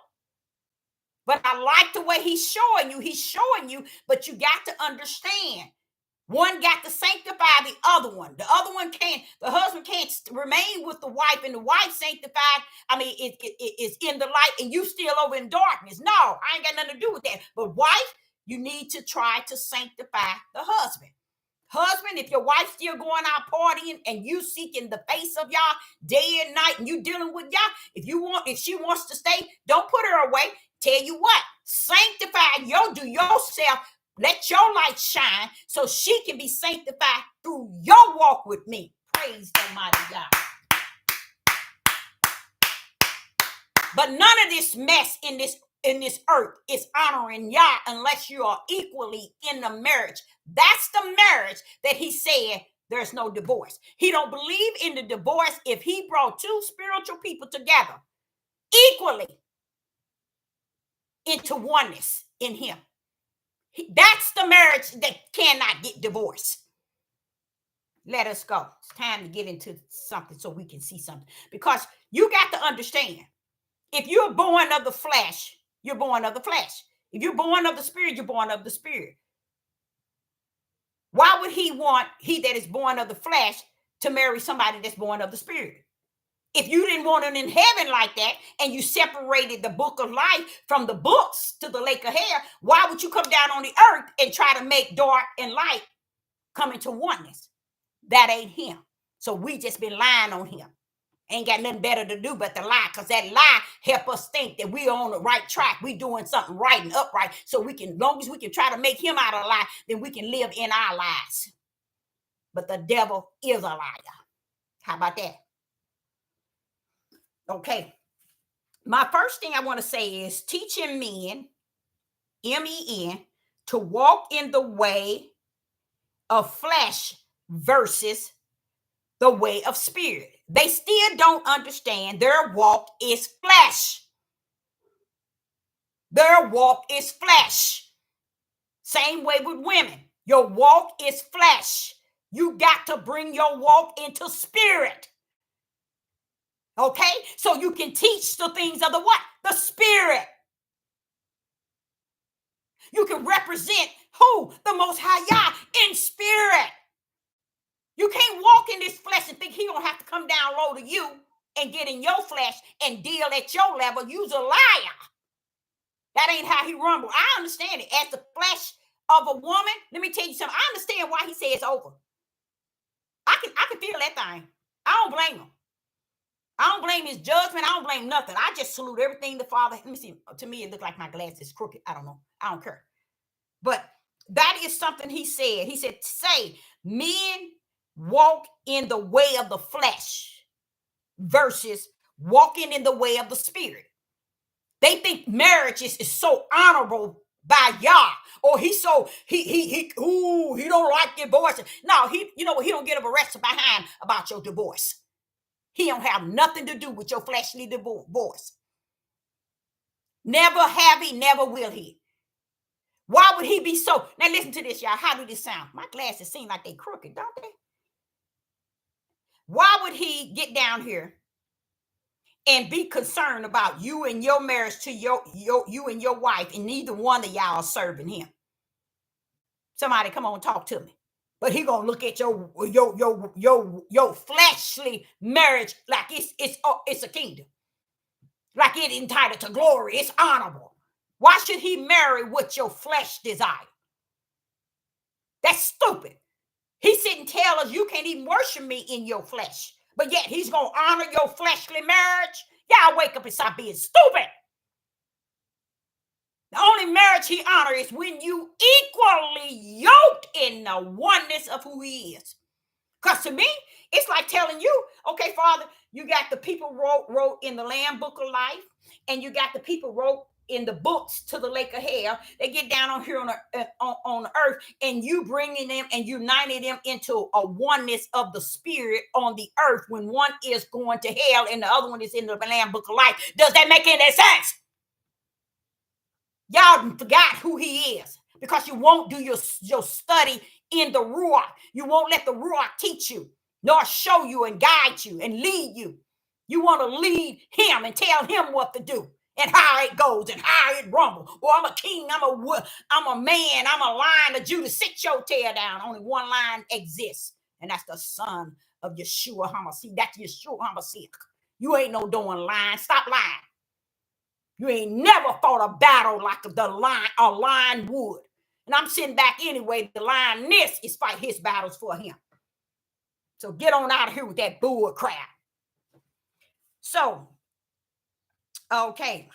But I like the way he's showing you. He's showing you, but you got to understand. One got to sanctify the other one. The other one can't, the husband can't remain with the wife, and the wife sanctified. I mean, it's in the light and you still over in darkness. No, I ain't got nothing to do with that. But wife, you need to try to sanctify the husband. Husband, if your wife's still going out partying and you seeking the face of Yah day and night, and you dealing with Yah, if she wants to stay, don't put her away. Tell you what, sanctify do yourself Let your light shine so she can be sanctified through your walk with me. Praise the mighty God. But none of this mess in this earth is honoring Yah unless you are equally in the marriage. That's the marriage that he said there's no divorce. He don't believe in the divorce if he brought two spiritual people together equally into oneness in him. That's the marriage that cannot get divorced. Let us go. It's time to get into something so we can see something. Because you got to understand, if you're born of the flesh, you're born of the flesh. If you're born of the spirit, you're born of the spirit. Why would he want he that is born of the flesh to marry somebody that's born of the spirit? If you didn't want it in heaven like that, and you separated the book of life from the books to the lake of hell, why would you come down on the earth and try to make dark and light come into oneness? That ain't him. So we just been lying on him. Ain't got nothing better to do but to lie, because that lie help us think that we're on the right track. We doing something right and upright. So we can, long as we can try to make him out of lie, then we can live in our lies. But the devil is a liar. How about that? Okay. My first thing I want to say is teaching men, MEN, to walk in the way of flesh versus the way of spirit. They still don't understand their walk is flesh. Their walk is flesh. Same way with women. Your walk is flesh. You got to bring your walk into spirit. Okay? So you can teach the things of the what? The spirit. You can represent who? The Most High Yah in spirit. You can't walk in this flesh and think he don't have to come down low to you and get in your flesh and deal at your level. You's a liar. That ain't how he rumble. I understand it. As the flesh of a woman, let me tell you something. I understand why he says it's over. I can feel that thing. I don't blame him. I don't blame his judgment. I don't blame nothing. I just salute everything the Father. Let me see. To me, it looked like my glass is crooked. I don't know. I don't care. But that is something he said. He said, say, men walk in the way of the flesh versus walking in the way of the spirit. They think marriage is so honorable by Yah, or he don't like divorce. No, he don't get arrested behind about your divorce. He don't have nothing to do with your fleshly divorce. Never have he, never will he. Why would he be so? Now listen to this, y'all. How do this sound? My glasses seem like they crooked, don't they? Why would he get down here and be concerned about you and your marriage to you and your wife, and neither one of y'all are serving him? Somebody come on, talk to me. But he gonna look at your fleshly marriage like it's a kingdom, like it's entitled to glory, it's honorable. Why should he marry what your flesh desire? That's stupid. He sit and tell us you can't even worship me in your flesh, but yet he's gonna honor your fleshly marriage. Y'all wake up and stop being stupid. The only marriage he honors is when you equally yoked in the oneness of who he is. Because to me, it's like telling you, okay, Father, you got the people wrote in the Lamb Book of Life, and you got the people wrote in the books to the lake of hell. They get down on here on the earth, and you bringing them and uniting them into a oneness of the spirit on the earth, when one is going to hell and the other one is in the Lamb Book of Life. Does that make any sense? Y'all forgot who he is because you won't do your study in the Ruach. You won't let the Ruach teach you, nor show you and guide you and lead you. You want to lead him and tell him what to do and how it goes and how it rumbles. Or I'm a king, I'm a man, I'm a lion of Judah. Sit your tail down. Only one lion exists, and that's the son of Yeshua HaMashiach. That's Yeshua HaMashiach. You ain't no doing lion. Stop lying. You ain't never fought a battle like a lion would. And I'm sitting back anyway. The lioness is fight his battles for him. So get on out of here with that bull crap. So, okay.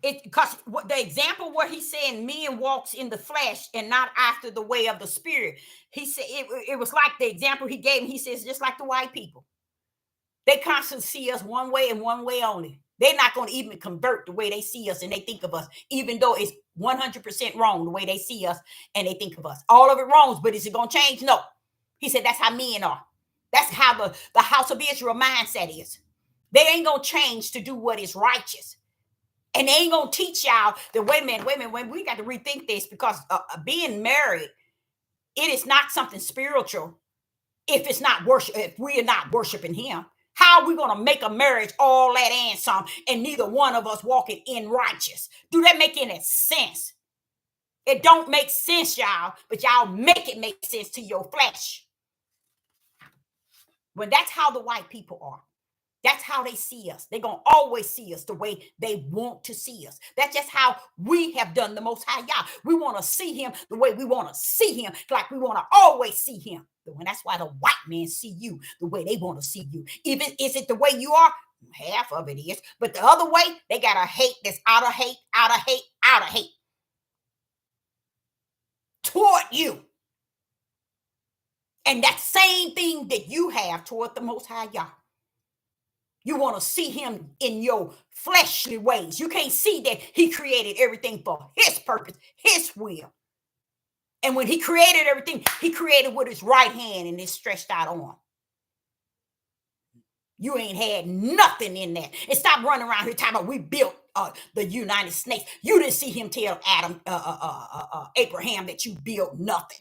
It because the example where he's saying men walks in the flesh and not after the way of the spirit. He said it was like the example he gave. He says just like the white people, they constantly see us one way and one way only. They're not going to even convert the way they see us and they think of us, even though it's 100% wrong the way they see us and they think of us. All of it wrong, but is it going to change? No. He said that's how men are. That's how the house of Israel mindset is. They ain't going to change to do what is righteous. And they ain't going to teach y'all that, wait a minute, when we got to rethink this, because being married, it is not something spiritual if it's not worship, if we are not worshiping him. How are we going to make a marriage all that and some, and neither one of us walking in righteous? Do that make any sense? It don't make sense, y'all, but y'all make it make sense to your flesh. When that's how the white people are. That's how they see us. They're going to always see us the way they want to see us. That's just how we have done the Most High Yah. We want to see him the way we want to see him, like we want to always see him. And that's why the white men see you the way they want to see you. Even is it the way you are? Half of it is. But the other way, they got a hate that's out of hate, out of hate, out of hate toward you. And that same thing that you have toward the Most High Yah. You want to see him in your fleshly ways. You can't see that he created everything for his purpose, his will. And when he created everything, he created with his right hand and his stretched out arm. You ain't had nothing in that. And stop running around here talking about we built the United States. You didn't see him tell Abraham that you built nothing.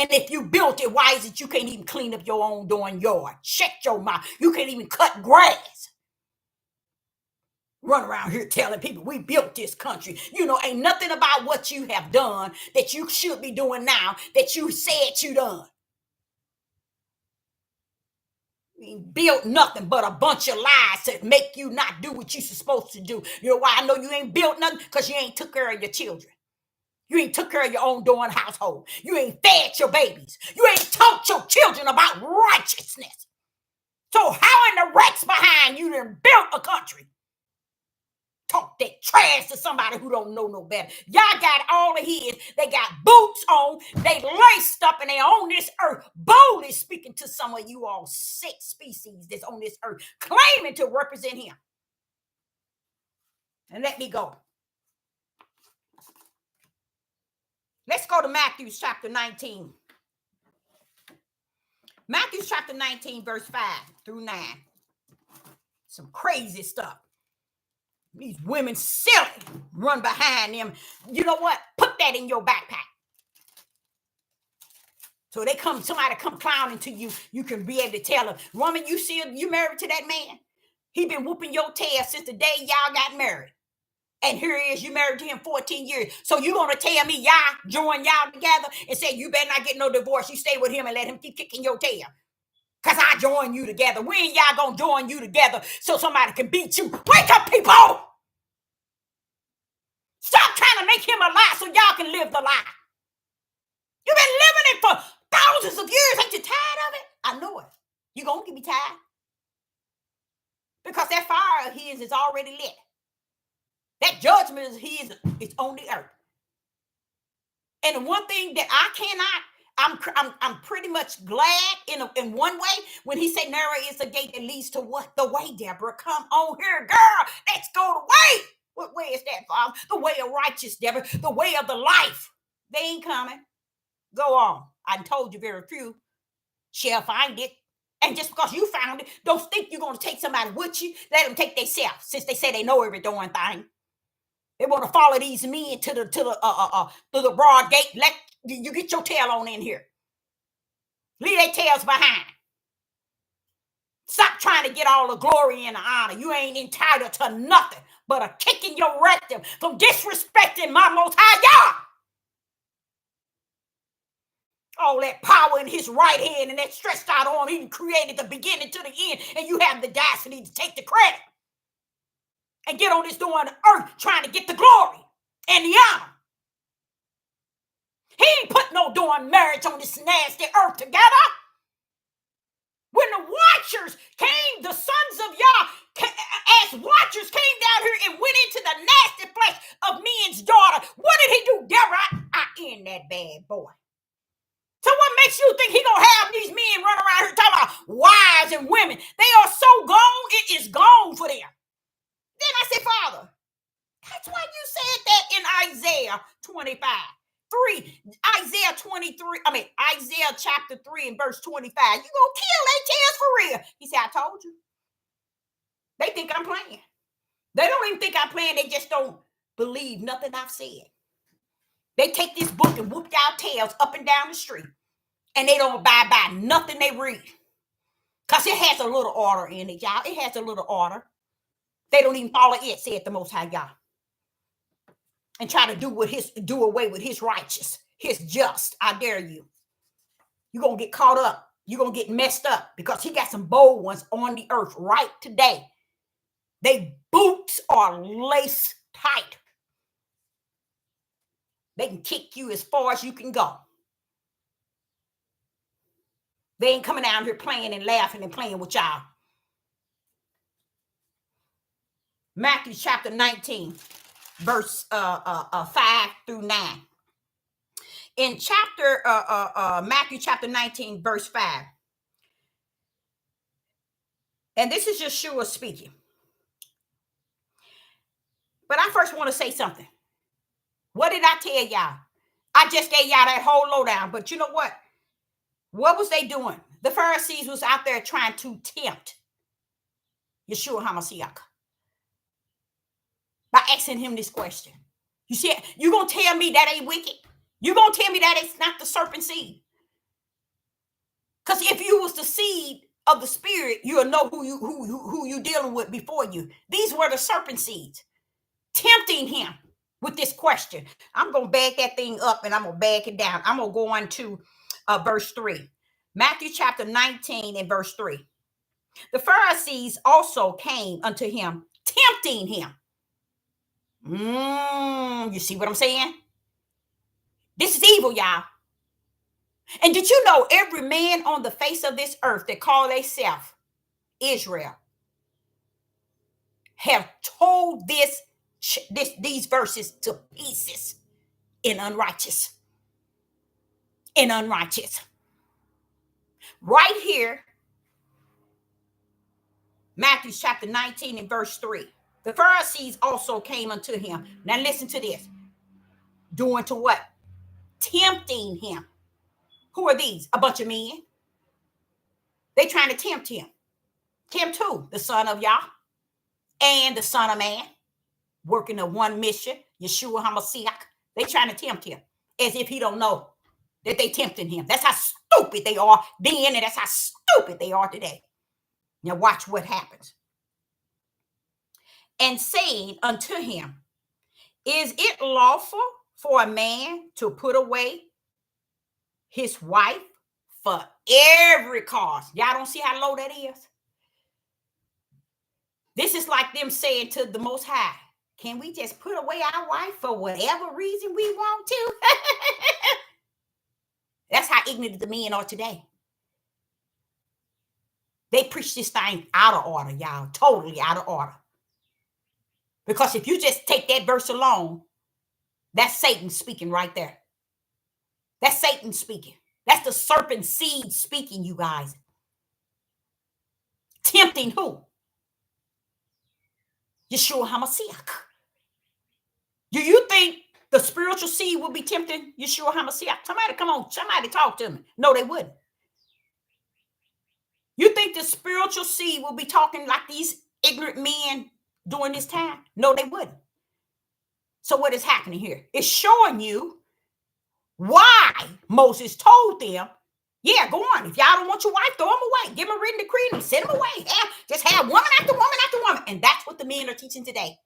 And if you built it, why is it you can't even clean up your own darn yard? Shut your mouth. You can't even cut grass. Run around here telling people we built this country. You know, ain't nothing about what you have done that you should be doing now that you said you done. You ain't built nothing but a bunch of lies to make you not do what you're supposed to do. You know why I know you ain't built nothing? Because you ain't took care of your children. You ain't took care of your own darn household. You ain't fed your babies. You ain't taught your children about righteousness. So how in the rats behind you done built a country? Talk that trash to somebody who don't know no better. Y'all got all of his. They got boots on. They laced up and they on this earth. Boldly speaking to some of you all sick species that's on this earth, claiming to represent him. And let me go. Let's go to Matthew chapter 19. Matthew chapter 19, verse 5 through 9. Some crazy stuff. These women silly, run behind them. You know what? Put that in your backpack. So somebody come clowning to you, you can be able to tell them, woman, you married to that man? He been whooping your tail since the day y'all got married. And here he is, you married to him 14 years. So you gonna tell me y'all join y'all together and say you better not get no divorce. You stay with him and let him keep kicking your tail. Because I join you together. When y'all gonna join you together so somebody can beat you? Wake up, people! Stop trying to make him a lie so y'all can live the lie. You've been living it for thousands of years. Ain't you tired of it? I know it. You gonna get me tired? Because that fire of his is already lit. That judgment of his is on the earth. And the one thing that I cannot, I'm pretty much glad in one way when he said narrow is the gate that leads to what? The way, Deborah. Come on here, girl. Let's go the way. What way is that, Father? The way of righteous, Deborah. The way of the life. They ain't coming. Go on. I told you very few shall find it. And just because you found it, don't think you're going to take somebody with you. Let them take themselves, since they say they know every darn thing. They want to follow these men to the broad gate. Let you get your tail on in here. Leave their tails behind. Stop trying to get all the glory and the honor. You ain't entitled to nothing but a kick in your rectum from disrespecting my Most High Yah. All that power in his right hand and that stretched out arm, he created the beginning to the end, and you have the audacity to take the credit and get on this door on the earth trying to get the glory and the honor. He ain't put no darn marriage on this nasty earth together. When the watchers came, the sons of Yah, as watchers came down here and went into the nasty flesh of men's daughter. What did he do? Deborah, I end that bad boy. So what makes you think he gonna have these men run around here talking about wives and women? They are so gone, it is gone for them. Then I said, Father, that's why you said that in Isaiah 25. Isaiah chapter 3 and verse 25. You gonna kill their tails for real. He said, I told you. They think I'm playing. They don't even think I'm playing. They just don't believe nothing I've said. They take this book and whoop y'all tails up and down the street. And they don't abide by nothing they read. Because it has a little order in it, y'all. It has a little order. They don't even follow it, said the Most High God. And try to do away with his righteous, his just. I dare you. You're going to get caught up. You're going to get messed up because he got some bold ones on the earth right today. They boots are laced tight. They can kick you as far as you can go. They ain't coming down here playing and laughing and playing with y'all. Matthew chapter 19, verse 5 through 9. In Matthew chapter 19, verse 5. And this is Yeshua speaking. But I first want to say something. What did I tell y'all? I just gave y'all that whole lowdown. But you know what? What was they doing? The Pharisees was out there trying to tempt Yeshua HaMashiach by asking him this question. You see, you gonna tell me that ain't wicked? You gonna tell me that it's not the serpent seed? Because if you was the seed of the spirit, you'll know who you dealing with before you. These were the serpent seeds, tempting him with this question. I'm gonna bag that thing up and I'm gonna bag it down. I'm gonna go on to verse 3. Matthew chapter 19 and verse 3. The Pharisees also came unto him, tempting him. You see what I'm saying? This is evil, y'all. And did you know every man on the face of this earth that call themselves Israel have told these verses to pieces in unrighteous. Right here, Matthew chapter 19 and verse 3. The Pharisees also came unto him. Now listen to this. Doing to what? Tempting him. Who are these? A bunch of men. They trying to tempt him. Tempt who? The Son of Yah and the Son of Man. Working on one mission, Yeshua HaMashiach. They trying to tempt him as if he don't know that they tempting him. That's how stupid they are then, and that's how stupid they are today. Now watch what happens. And saying unto him, is it lawful for a man to put away his wife for every cause? Y'all don't see how low that is? This is like them saying to the Most High, can we just put away our wife for whatever reason we want to? That's how ignorant the men are today. They preach this thing out of order, y'all. Totally out of order. Because if you just take that verse alone, that's Satan speaking right there. That's Satan speaking. That's the serpent seed speaking, you guys. Tempting who? Yeshua HaMashiach. Do you think the spiritual seed will be tempting Yeshua HaMashiach? Somebody come on, somebody talk to me. No, they wouldn't. You think the spiritual seed will be talking like these ignorant men during this time? No, they wouldn't. So what is happening here? It's showing you why Moses told them, yeah, go on. If y'all don't want your wife, throw them away. Give them a written decree and send them away. Just have woman after woman after woman. And that's what the men are teaching today.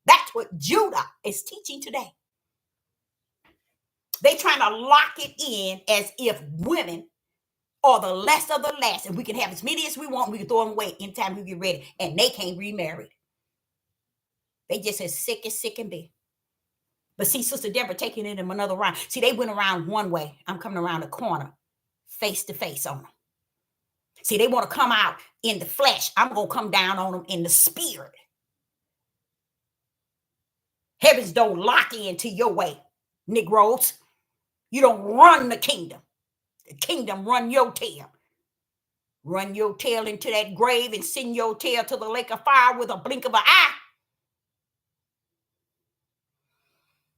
That's what Judah is teaching today. They trying to lock it in as if women are the less of the less, and we can have as many as we want. We can throw them away anytime we get ready, and they can't remarry. They just as sick can be. But see, Sister Deborah taking it in another round. See, they went around one way. I'm coming around the corner, face to face on them. See, they want to come out in the flesh. I'm going to come down on them in the spirit. Heavens don't lock into your way, Negroes. You don't run the kingdom. The kingdom run your tail. Run your tail into that grave and send your tail to the lake of fire with a blink of an eye.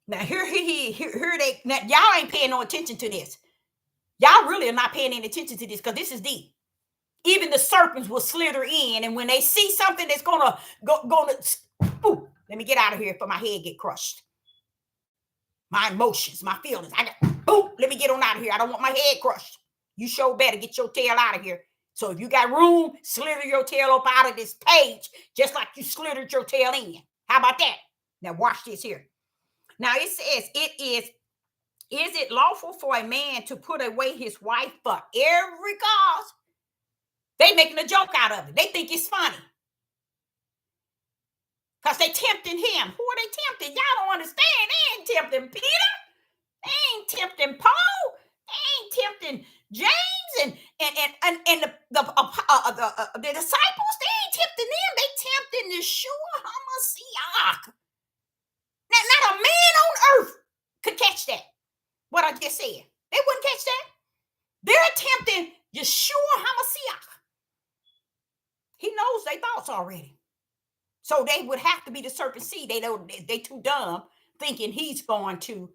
Now here they now y'all ain't paying no attention to this. Y'all really are not paying any attention to this because this is deep. Even the serpents will slither in, and when they see something that's gonna ooh, let me get out of here before my head get crushed. My emotions, my feelings. Let me get on out of here. I don't want my head crushed. You sure better get your tail out of here. So if you got room, slither your tail up out of this page, just like you slithered your tail in. How about that? Now watch this here. Now it says is it lawful for a man to put away his wife for every cause? They making a joke out of it. They think it's funny. Because they tempting him. Who are they tempting? Y'all don't understand. They ain't tempting Peter. They ain't tempting Paul. They ain't tempting James and the disciples. They ain't tempting them. They tempting Yeshua HaMashiach. Now, not a man on earth could catch that. What I just said. They wouldn't catch that. They're tempting Yeshua HaMashiach. He knows their thoughts already. So they would have to be the serpent seed. They too dumb thinking he's going to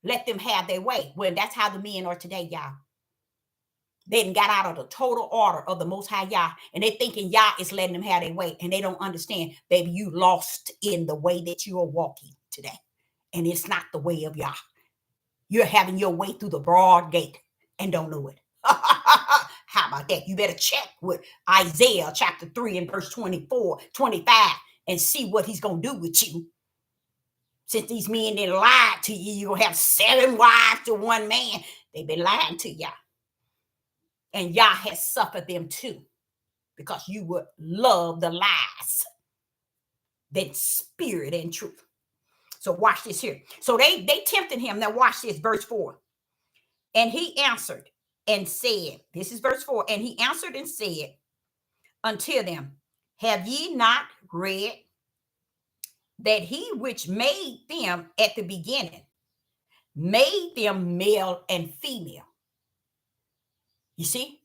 let them have their way. Well, that's how the men are today, y'all. They done got out of the total order of the Most High Yah, and they thinking Yah is letting them have their way, and they don't understand, baby, you lost in the way that you are walking today, and it's not the way of Yah. You're having your way through the broad gate and don't know it. How about that? You better check with Isaiah chapter 3 and verse 24, 25, and see what he's going to do with you. Since these men didn't lie to you, you're going to have 7 wives to one man. They've been lying to Yah. And Yah has suffered them too, because you would love the lies than spirit and truth. So watch this here. So they tempted him. Now watch this, verse 4. And he answered and said, this is verse 4. And he answered and said unto them, have ye not read that he which made them at the beginning made them male and female? You see?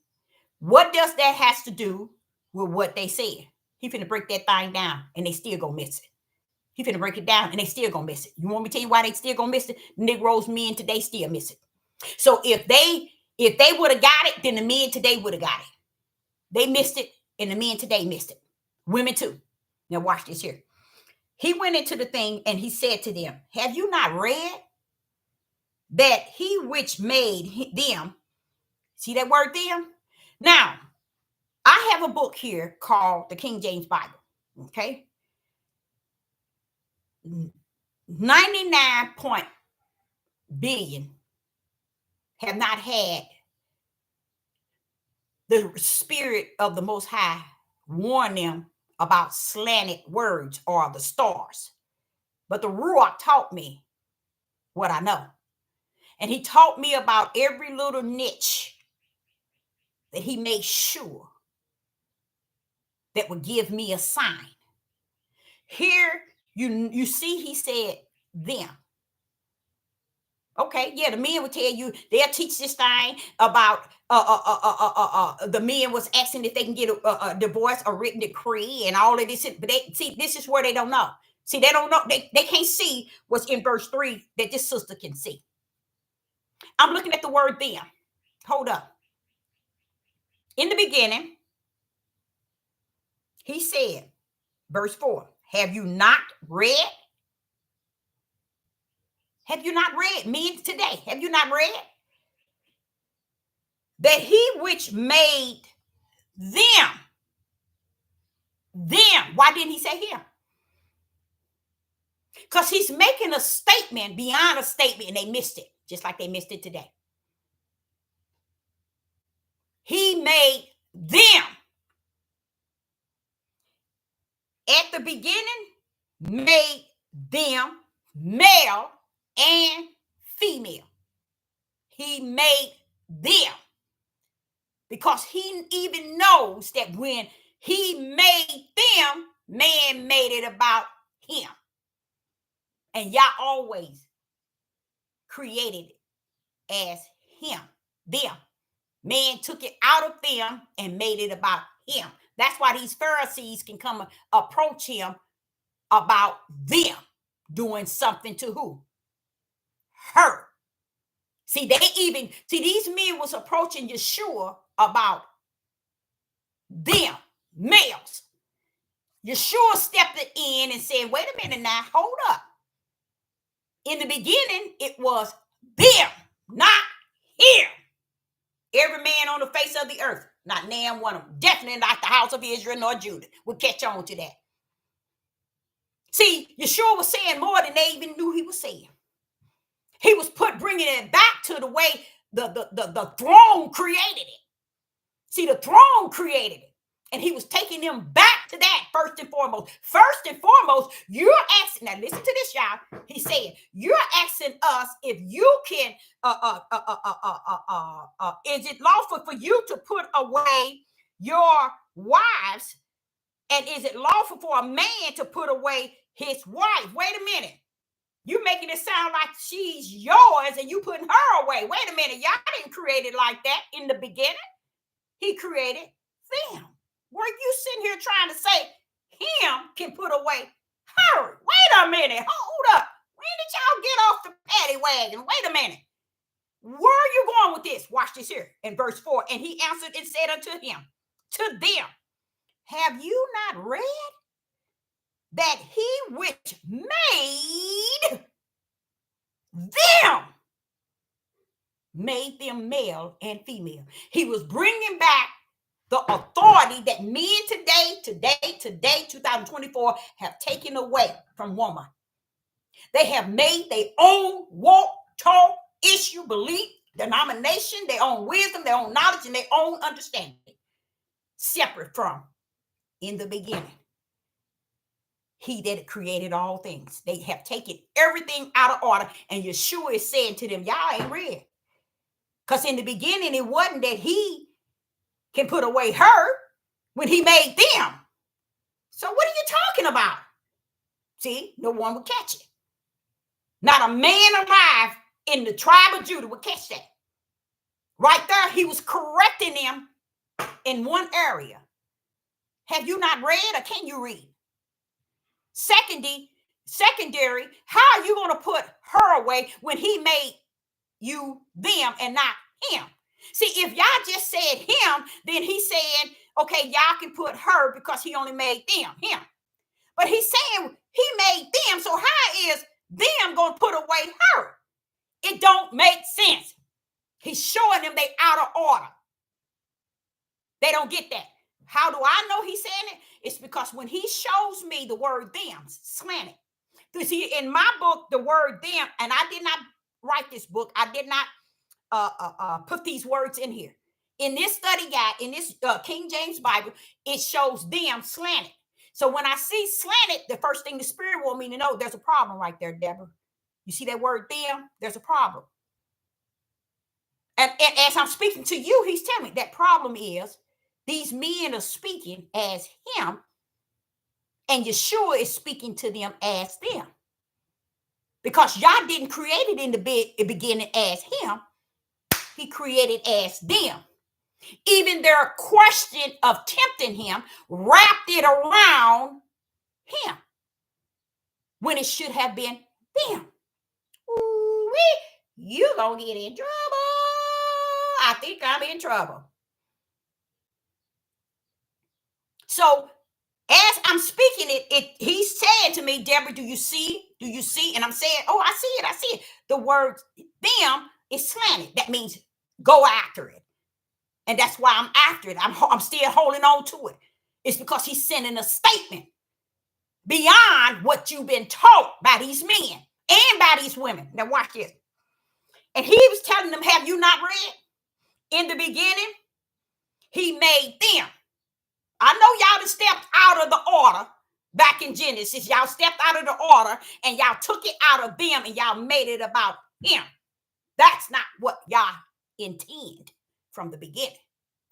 What does that has to do with what they said? He finna break that thing down and they still gonna miss it. He finna break it down and they still gonna miss it. You want me to tell you why they still gonna miss it? Negroes, men today still miss it. So if they would have got it, then the men today would have got it. They missed it and the men today missed it. Women too. Now watch this here. He went into the thing and he said to them, have you not read that he which made them, see that word them? Now, I have a book here called the King James Bible, okay? 99 billion have not had the spirit of the Most High warn them about slanted words or the stars. But the Ruach taught me what I know. And he taught me about every little niche that he made sure that would give me a sign. Here, you see, he said them. Okay, yeah, the men will tell you, they'll teach this thing about the men was asking if they can get a divorce, a written decree, and all of this. But they see, this is where they don't know. See, they don't know, they can't see what's in verse 3 that this sister can see. I'm looking at the word them. Hold up. In the beginning, he said, verse 4, have you not read? Have you not read? Men today, have you not read that he which made them, why didn't he say him? Because he's making a statement beyond a statement and they missed it, just like they missed it today. He made them. At the beginning, made them male and female. He made them. Because he even knows that when he made them, man made it about him. And Yah always created it as him, them. Man took it out of them and made it about him. That's why these Pharisees can come approach him about them doing something to who? Her. See, these men was approaching Yeshua about them, males. Yeshua stepped in and said, wait a minute now, hold up. In the beginning, it was them, not him. Every man on the face of the earth, not nan one of them, definitely not the house of Israel nor Judah, would catch on to that. See, Yeshua was saying more than they even knew he was saying. He was bringing it back to the way the throne created it. See, the throne created it. And he was taking them back to that first and foremost. First and foremost, you're asking, now listen to this, y'all. He said, you're asking us if you can, is it lawful for you to put away your wives? And is it lawful for a man to put away his wife? Wait a minute. You making it sound like she's yours and you putting her away. Wait a minute. Y'all didn't create it like that in the beginning. He created them. Were you sitting here trying to say him can put away her? Wait a minute. Hold up. When did y'all get off the paddy wagon? Wait a minute. Where are you going with this? Watch this here in verse 4. And he answered and said unto him, to them, have you not read that he which made them male and female? He was bringing back the authority that men today, 2024, have taken away from woman. They have made their own walk, talk, issue, belief, denomination, their own wisdom, their own knowledge, and their own understanding, separate from in the beginning. He that created all things. They have taken everything out of order, and Yeshua is saying to them, y'all ain't read. Because in the beginning, it wasn't that he can put away her when he made them. So what are you talking about? See, no one would catch it. Not a man alive in the tribe of Judah would catch that. Right there, he was correcting them in one area. Have you not read, or can you read? Secondary, how are you going to put her away when he made you them and not him? See, if y'all just said him, then he's saying, okay, y'all can put her because he only made them, him. But he's saying he made them, so how is them going to put away her? It don't make sense. He's showing them they out of order. They don't get that. How do I know he's saying it? It's because when he shows me the word them, slanted. You see, in my book, the word them, and I did not write this book. I did not put these words in here. In this study guide, in this King James Bible, it shows them slanted. So when I see slanted, the first thing the Spirit wants me to know, there's a problem right there, Deborah. You see that word them? There's a problem. And as I'm speaking to you, he's telling me that problem is these men are speaking as him, and Yeshua is speaking to them as them. Because Yah didn't create it in the beginning as him. He created as them. Even their question of tempting him wrapped it around him when it should have been them. Ooh-wee, you're going to get in trouble. I think I'm in trouble. So as I'm speaking he's saying to me, Deborah, do you see? Do you see? And I'm saying, oh, I see it. The word them is slanted. That means go after it. And that's why I'm after it. I'm still holding on to it. It's because he's sending a statement beyond what you've been taught by these men and by these women. Now watch this. And he was telling them, have you not read? In the beginning, he made them. I know y'all have stepped out of the order back in Genesis. Y'all stepped out of the order and y'all took it out of them and y'all made it about him. That's not what y'all intend from the beginning.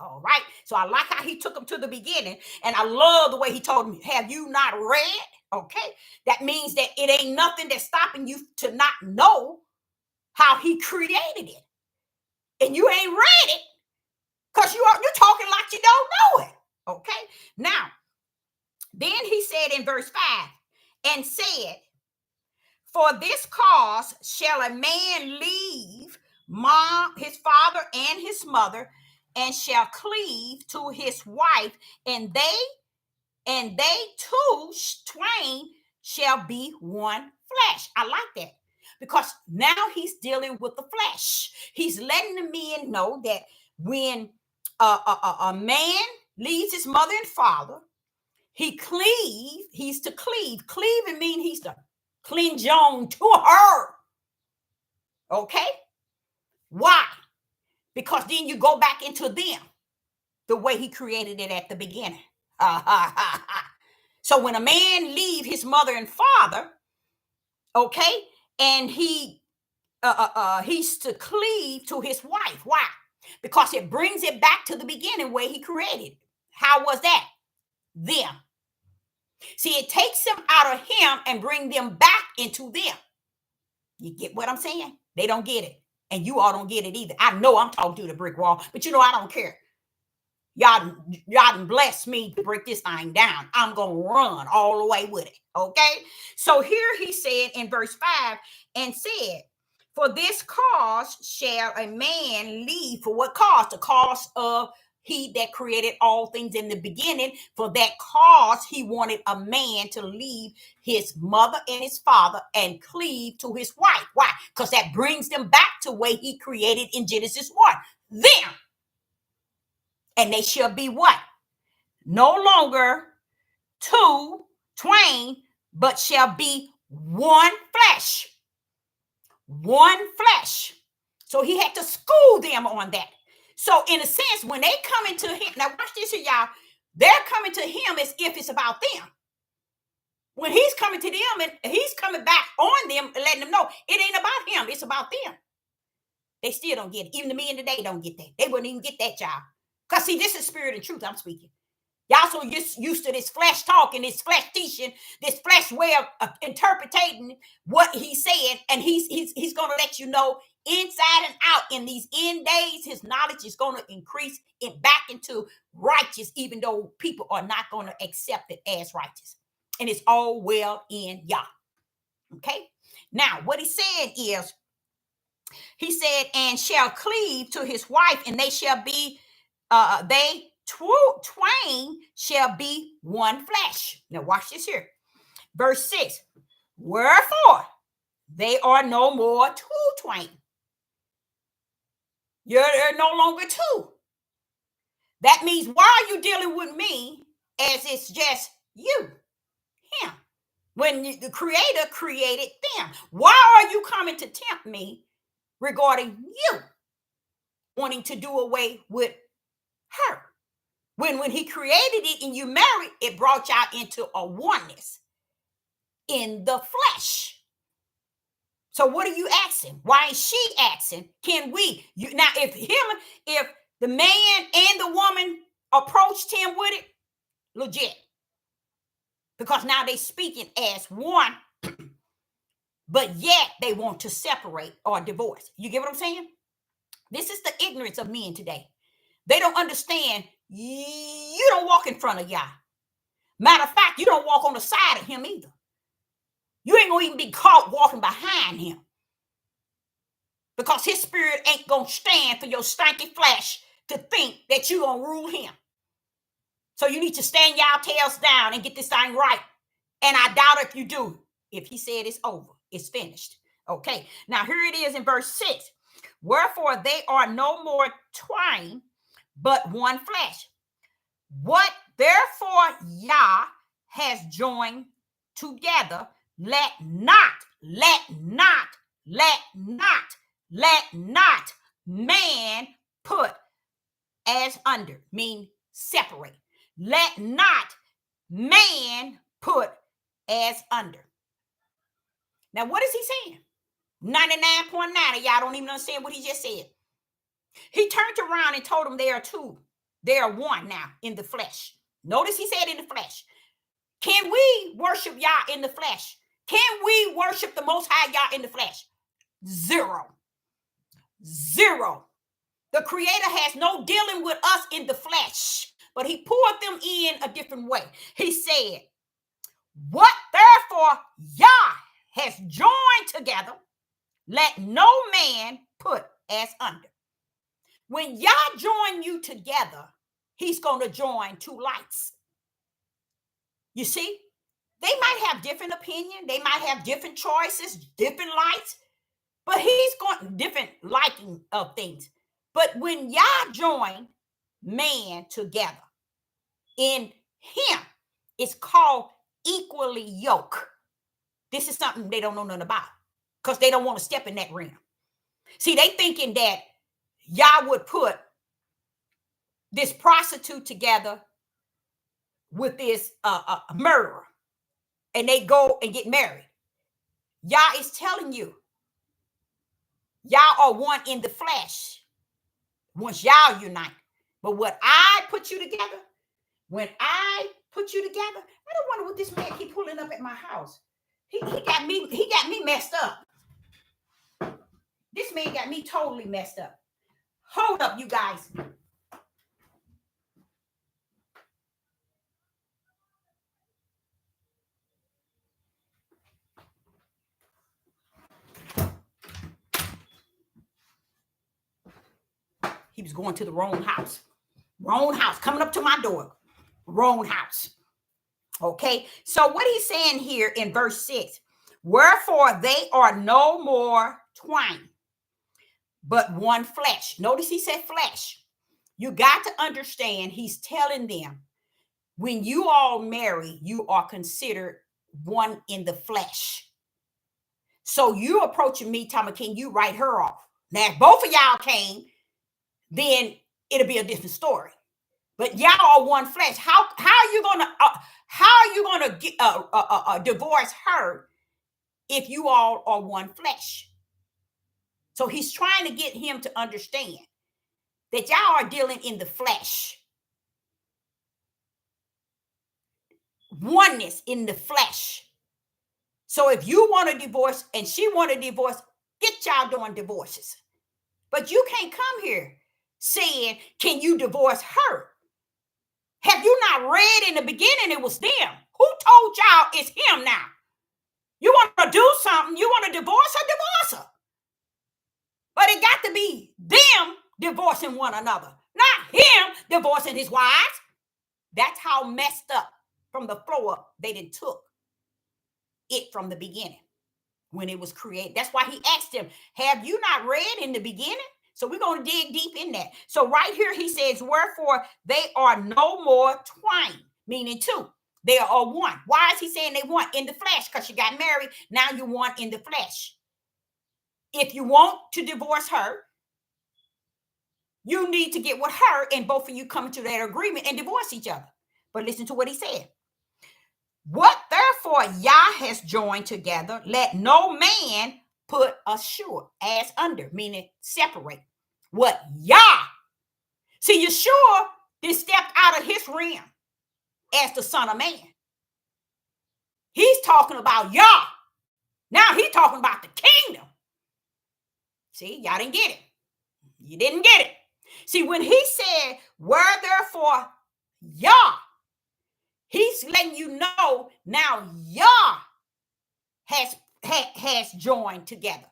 All right. So I like how he took them to the beginning. And I love the way he told them, have you not read? Okay? That means that it ain't nothing that's stopping you to not know how he created it. And you ain't read it because you're talking like you don't know it. Okay? Now, then he said in verse 5, and said, for this cause shall a man leave his father and his mother, and shall cleave to his wife, and they two twain shall be one flesh. I like that because now he's dealing with the flesh. He's letting the men know that when a man leaves his mother and father, he's to cleave. Cleaving means he's to cling on to her. Okay? Why? Because then you go back into them the way he created it at the beginning. So when a man leave his mother and father, okay, and he's to cleave to his wife. Why? Because it brings it back to the beginning where he created. How was that? Them. See, it takes them out of him and bring them back into them. You get what I'm saying? They don't get it. And you all don't get it either. I know I'm talking to the brick wall, but you know, I don't care. Y'all done blessed me to break this thing down. I'm going to run all the way with it. Okay. So here he said in verse 5, and said, for this cause shall a man leave. For what cause? The cause of he that created all things in the beginning. For that cause, he wanted a man to leave his mother and his father and cleave to his wife. Why? Because that brings them back to way he created in Genesis 1. Them. And they shall be what? No longer two twain, but shall be one flesh. One flesh. So he had to school them on that. So in a sense, when they come into him, now watch this here, y'all. They're coming to him as if it's about them. When he's coming to them and he's coming back on them and letting them know it ain't about him, it's about them. They still don't get it. Even the men today don't get that. They wouldn't even get that, y'all. Because see, this is spirit and truth I'm speaking. Y'all so used to this flesh talking, this flesh teaching, this flesh way of interpreting what he's saying, and he's going to let you know inside and out in these end days, his knowledge is going to increase it back into righteous, even though people are not going to accept it as righteous. And it's all well in y'all. Okay? Now, what he said is, he said, and shall cleave to his wife, and they shall be, they twain shall be one flesh. Now watch this here. Verse 6. Wherefore they are no more two twain. You're no longer two. That means why are you dealing with me as it's just you, him? When the creator created them. Why are you coming to tempt me regarding you wanting to do away with her? When he created it and you married, it brought y'all into a oneness in the flesh. So what are you asking? Why is she asking? Can we? Now, if the man and the woman approached him with it, legit. Because now they speaking as one, but yet they want to separate or divorce. You get what I'm saying? This is the ignorance of men today. They don't understand. You don't walk in front of y'all. Matter of fact, you don't walk on the side of him either. You ain't gonna even be caught walking behind him. Because his spirit ain't gonna stand for your stanky flesh to think that you gonna rule him. So you need to stand y'all tails down and get this thing right. And I doubt if you do. If he said it's over, it's finished. Okay, now here it is in verse 6. Wherefore they are no more twain, but one flesh. What therefore Yah has joined together, let not man put as under, mean separate. Let not man put as under. Now, what is he saying? 99.9 of y'all don't even understand what he just said. He turned around and told them they are two. They are one now in the flesh. Notice he said in the flesh. Can we worship Yah in the flesh? Can we worship the Most High Yah in the flesh? Zero. Zero. The Creator has no dealing with us in the flesh, but he poured them in a different way. He said, what therefore Yah has joined together, let no man put as under. When Yah join you together, he's going to join two lights. You see, they might have different opinion. They might have different choices, different lights, but he's going different liking of things. But when Yah join man together in him, it's called equally yoke. This is something they don't know nothing about because they don't want to step in that realm. See, they thinking that Yah would put this prostitute together with this murderer, and they go and get married. Yah is telling you, y'all are one in the flesh once y'all unite. But what I put you together, when I put you together, I don't wonder what this man keep pulling up at my house. He got me messed up. This man got me totally messed up. Hold up, you guys. He was going to the wrong house. Wrong house. Coming up to my door. Wrong house. Okay. So what he's saying here in verse 6, wherefore they are no more twain, but one flesh. Notice he said flesh. You got to understand, he's telling them, when you all marry, you are considered one in the flesh. So you approaching me, Thomas, can you write her off? Now, if both of y'all came, then it'll be a different story. But y'all are one flesh. How are you gonna divorce her if you all are one flesh? So he's trying to get him to understand that y'all are dealing in the flesh. Oneness in the flesh. So if you want a divorce and she want a divorce, get y'all doing divorces. But you can't come here saying, can you divorce her? Have you not read in the beginning it was them? Who told y'all it's him now? You want to do something, you want to divorce her? But it got to be them divorcing one another, not him divorcing his wives. That's how messed up from the floor up they didn't took it from the beginning when it was created. That's why he asked them, have you not read in the beginning? So we're going to dig deep in that. So right here he says, wherefore they are no more twain, meaning two. They are all one. Why is he saying they one? In the flesh, because you got married. Now you one in the flesh. If you want to divorce her, you need to get with her and both of you come to that agreement and divorce each other. But listen to what he said. What therefore Yah has joined together, let no man put ashore, as under, meaning separate. What Yah? See, Yeshua then stepped out of his realm as the Son of Man. He's talking about Yah. Now he's talking about the kingdom. See, y'all didn't get it. You didn't get it. See, when he said, where therefore Yah, he's letting you know now Yah has joined together.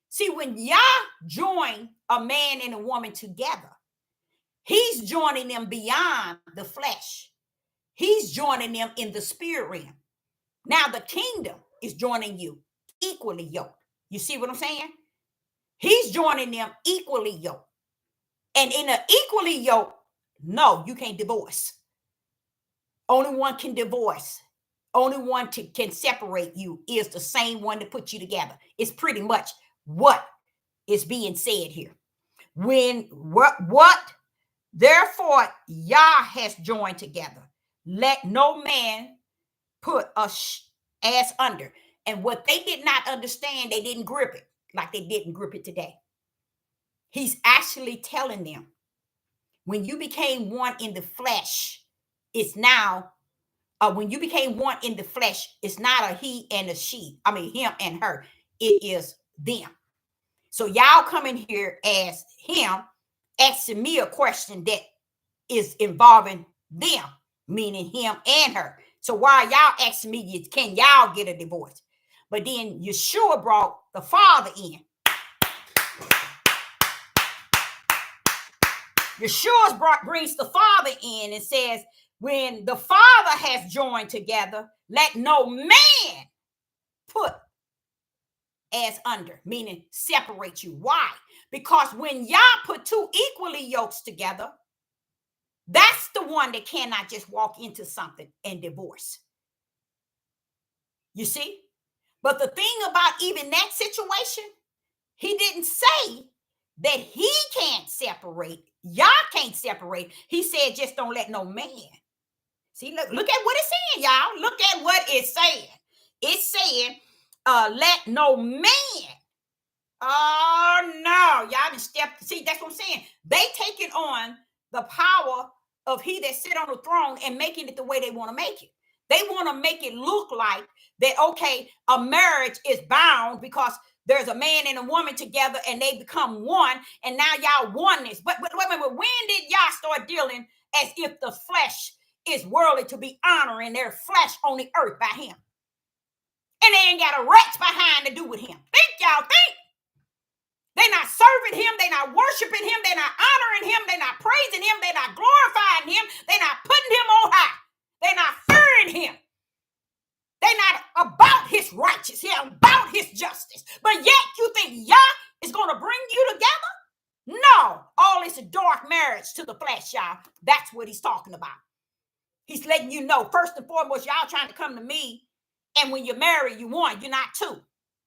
See, when Yah joined a man and a woman together, he's joining them beyond the flesh. He's joining them in the spirit realm. Now the kingdom is joining you equally yoked. You see what I'm saying? He's joining them equally yoked. And in an equally yoked, no, you can't divorce. Only one can divorce. Only one can separate you is the same one that put you together. It's pretty much what is being said here. When what therefore Yah has joined together, let no man put us as under. And what they did not understand, they didn't grip it like they didn't grip it today. He's actually telling them, when you became one in the flesh, it's now when you became one in the flesh, it's not a he and a she. I mean, him and her. It is them. So y'all come in here as him asking me a question that is involving them, meaning him and her. So why y'all asking me, can y'all get a divorce? But then Yeshua brought the Father in. Yeshua brings the Father in and says, when the Father has joined together, let no man put as under, meaning separate you. Why? Because when y'all put two equally yokes together, that's the one that cannot just walk into something and divorce. You see? But the thing about even that situation, he didn't say that he can't separate. Y'all can't separate. He said, just don't let no man. See, look at what it's saying, y'all. Look at what it's saying. It's saying, let no man. Oh, no. Y'all just stepped. See, that's what I'm saying. They taking on the power of he that sit on the throne and making it the way they want to make it. They want to make it look like that, okay, a marriage is bound because there's a man and a woman together and they become one, and now y'all oneness. But wait a minute, when did y'all start dealing as if the flesh is worthy to be honoring their flesh on the earth by him? And they ain't got a rat's behind to do with him. Think. They're not serving him. They're not worshiping him. They're not honoring him. They're not praising him. They're not glorifying him. They're not putting him on high. They're not fearing him. They're not about his righteousness, about his justice. But yet you think Yah is going to bring you together? No. All is a dark marriage to the flesh, y'all. That's what he's talking about. He's letting you know, first and foremost, y'all trying to come to me, and when you're married, you one. You're not two.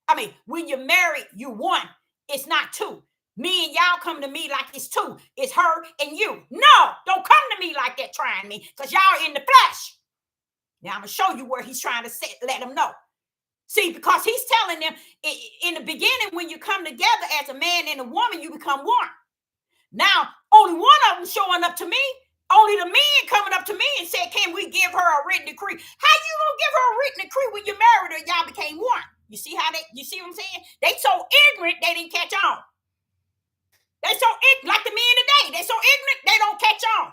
I mean, when you're married, you one. It's not two. Me and y'all come to me like it's two. It's her and you. No, don't come to me like that trying me, because y'all in the flesh. Now I'm going to show you where he's trying to let them know. See, because he's telling them in the beginning, when you come together as a man and a woman, you become one. Now, only one of them showing up to me, only the men coming up to me and said, can we give her a written decree? How you going to give her a written decree when you married her and y'all became one? You see you see what I'm saying? They so ignorant, they didn't catch on. They so ignorant, like the men today. They so ignorant, they don't catch on.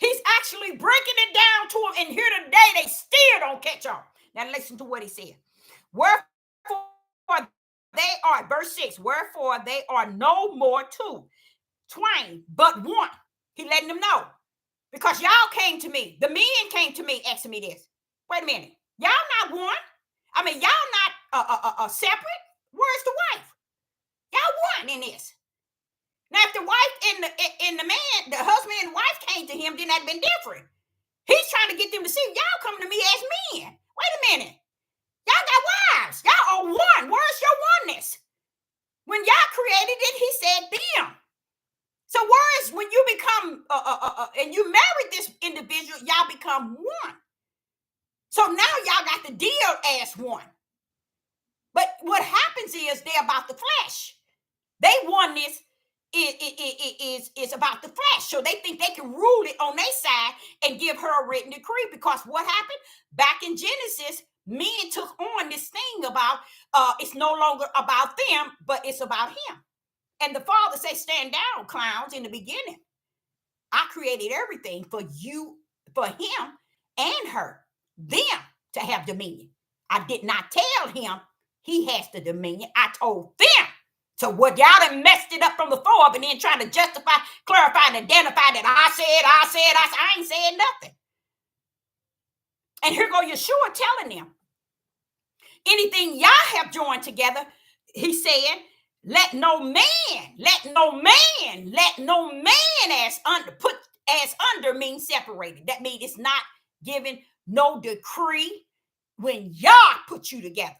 He's actually breaking it down to them, and here today, they still don't catch on. Now listen to what he said. Wherefore they are, verse 6, wherefore they are no more two, twain, but one. He letting them know. Because y'all came to me. The men came to me asking me this. Wait a minute. Y'all not one. I mean, y'all not separate. Where's the wife? Y'all one in this. Now, if the wife and the man, the husband and wife came to him, then that'd been different. He's trying to get them to see, y'all coming to me as men. Wait a minute. Y'all got wives. Y'all are one. Where's your oneness? When y'all created it, he said them. So whereas when you become, and you married this individual, y'all become one. So now y'all got the deal as one. But what happens is they're about the flesh. They oneness is about the flesh. So they think they can rule it on their side and give her a written decree. Because what happened? Back in Genesis, men took on this thing about it's no longer about them, but it's about him. And the Father said, stand down, clowns, in the beginning. I created everything for you, for him and her, them to have dominion. I did not tell him he has the dominion. I told them. So what y'all done messed it up from the floor up and then trying to justify, clarify, and identify that I ain't saying nothing. And here go Yeshua telling them, anything y'all have joined together, he said, let no man as under, put as under means separated. That means it's not given no decree when Yah put you together.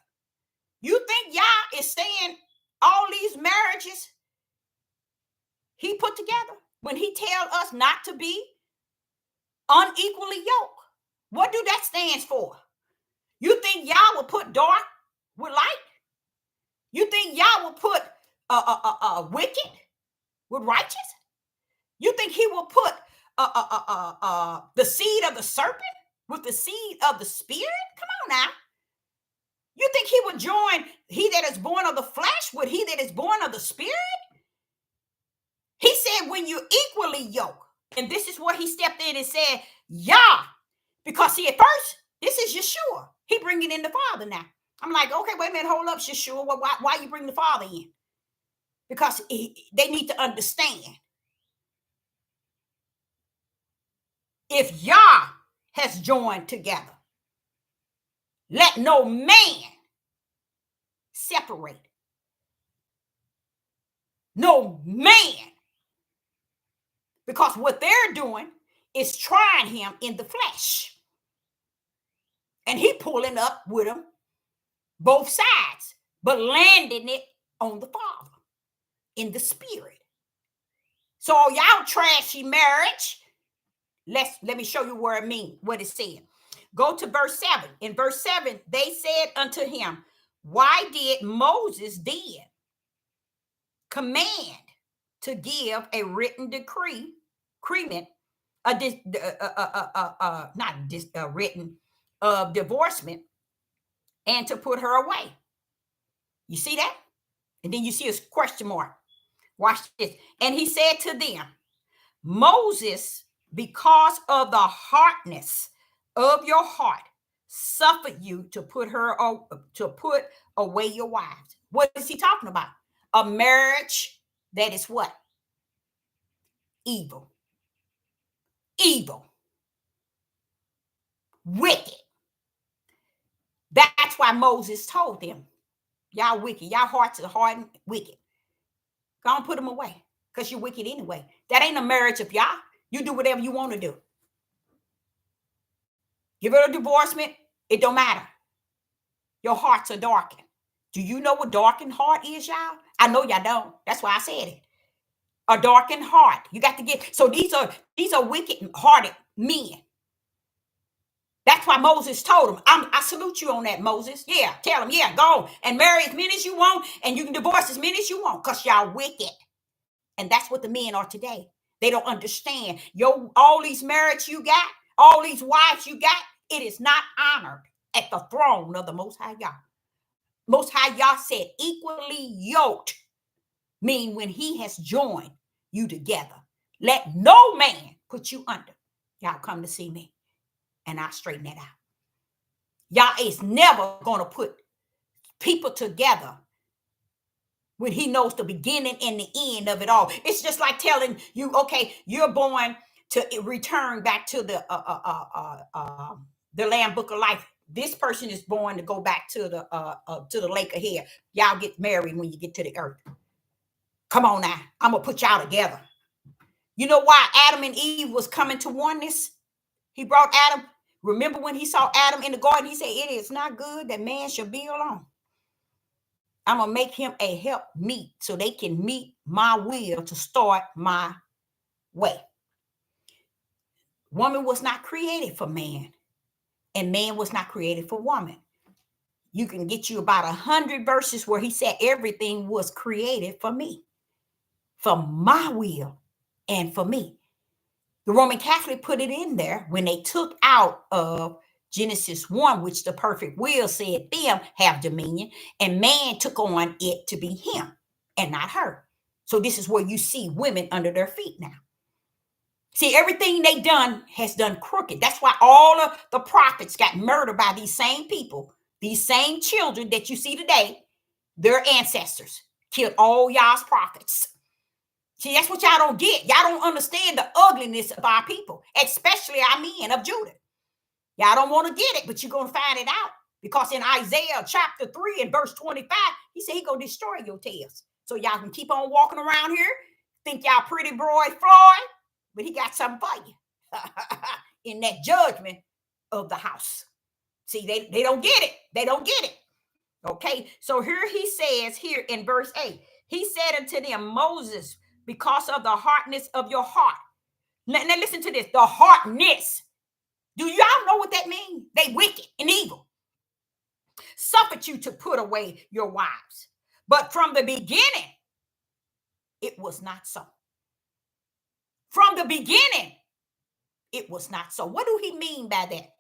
You think Yah is saying all these marriages he put together when he tell us not to be unequally yoked? What do that stands for? You think Yah will put dark with light? You think Yah will put wicked with righteous? You think he will put the seed of the serpent with the seed of the spirit? Come on now. You think he would join he that is born of the flesh with he that is born of the spirit? He said, when you equally yoke, and this is where he stepped in and said, Yah, because see, at first, this is Yeshua. He bringing in the Father now. I'm like, okay, wait a minute, hold up, Yeshua. Why you bring the Father in? Because they need to understand. If Yah has joined together, let no man separate. No man. Because what they're doing is trying him in the flesh. And he pulling up with them both sides, but landing it on the Father in the spirit. So y'all trashy marriage. Let me show you where it means, what it said. Go to verse 7. In verse 7, they said unto him, why did Moses then command to give a written decrement, written divorcement, and to put her away? You see that? And then you see a question mark. Watch this. And he said to them, Moses, because of the hardness of your heart, suffered you to put away your wives. What is he talking about? A marriage that is what? Evil. Evil. Wicked. That's why Moses told them, y'all wicked. Y'all hearts are hard and wicked. Go and put them away, because you're wicked anyway. That ain't a marriage of y'all. You do whatever you want to do. Give her a divorcement. It don't matter. Your hearts are darkened. Do you know what darkened heart is, y'all? I know y'all don't. That's why I said it. A darkened heart. You got to get. So these are wicked-hearted men. That's why Moses told him, I salute you on that, Moses. Yeah, tell him, yeah, go and marry as many as you want, and you can divorce as many as you want, because y'all wicked. And that's what the men are today. They don't understand. All these marriage you got, all these wives you got, it is not honored at the throne of the Most High Yah. Most High Yah said equally yoked, mean when he has joined you together. Let no man put you under. Y'all come to see me, and I'll straighten that out. Yah is never going to put people together when he knows the beginning and the end of it all. It's just like telling you, okay, you're born to return back to the Lamb Book of Life. This person is born to go back to the lake of hell. Y'all get married when you get to the earth. Come on now, I'm gonna put y'all together. You know why Adam and Eve was coming to oneness? He brought Adam. Remember when he saw Adam in the garden, he said, it is not good that man should be alone. I'm going to make him a help meet so they can meet my will to start my way. Woman was not created for man, and man was not created for woman. You can get you about 100 verses where he said everything was created for me, for my will and for me. The Roman Catholic put it in there when they took out of Genesis 1, which the perfect will said them have dominion, and man took on it to be him and not her. So this is where you see women under their feet now. See, everything they done has done crooked. That's why all of the prophets got murdered by these same people, these same children that you see today. Their ancestors killed all y'all's prophets. See, that's what y'all don't get. Y'all don't understand the ugliness of our people, especially our men of Judah. Y'all don't want to get it, but you're going to find it out. Because in Isaiah chapter 3 and verse 25, he said he's going to destroy your tails. So y'all can keep on walking around here, think y'all pretty boy Floyd, but he got something for you in that judgment of the house. See, they don't get it. They don't get it. Okay, so here he says here in verse 8, he said unto them, Moses, because of the hardness of your heart. Now listen to this, the hardness. Do y'all know what that means? They wicked and evil. Suffered you to put away your wives. But from the beginning, it was not so. From the beginning, it was not so. What do he mean by that?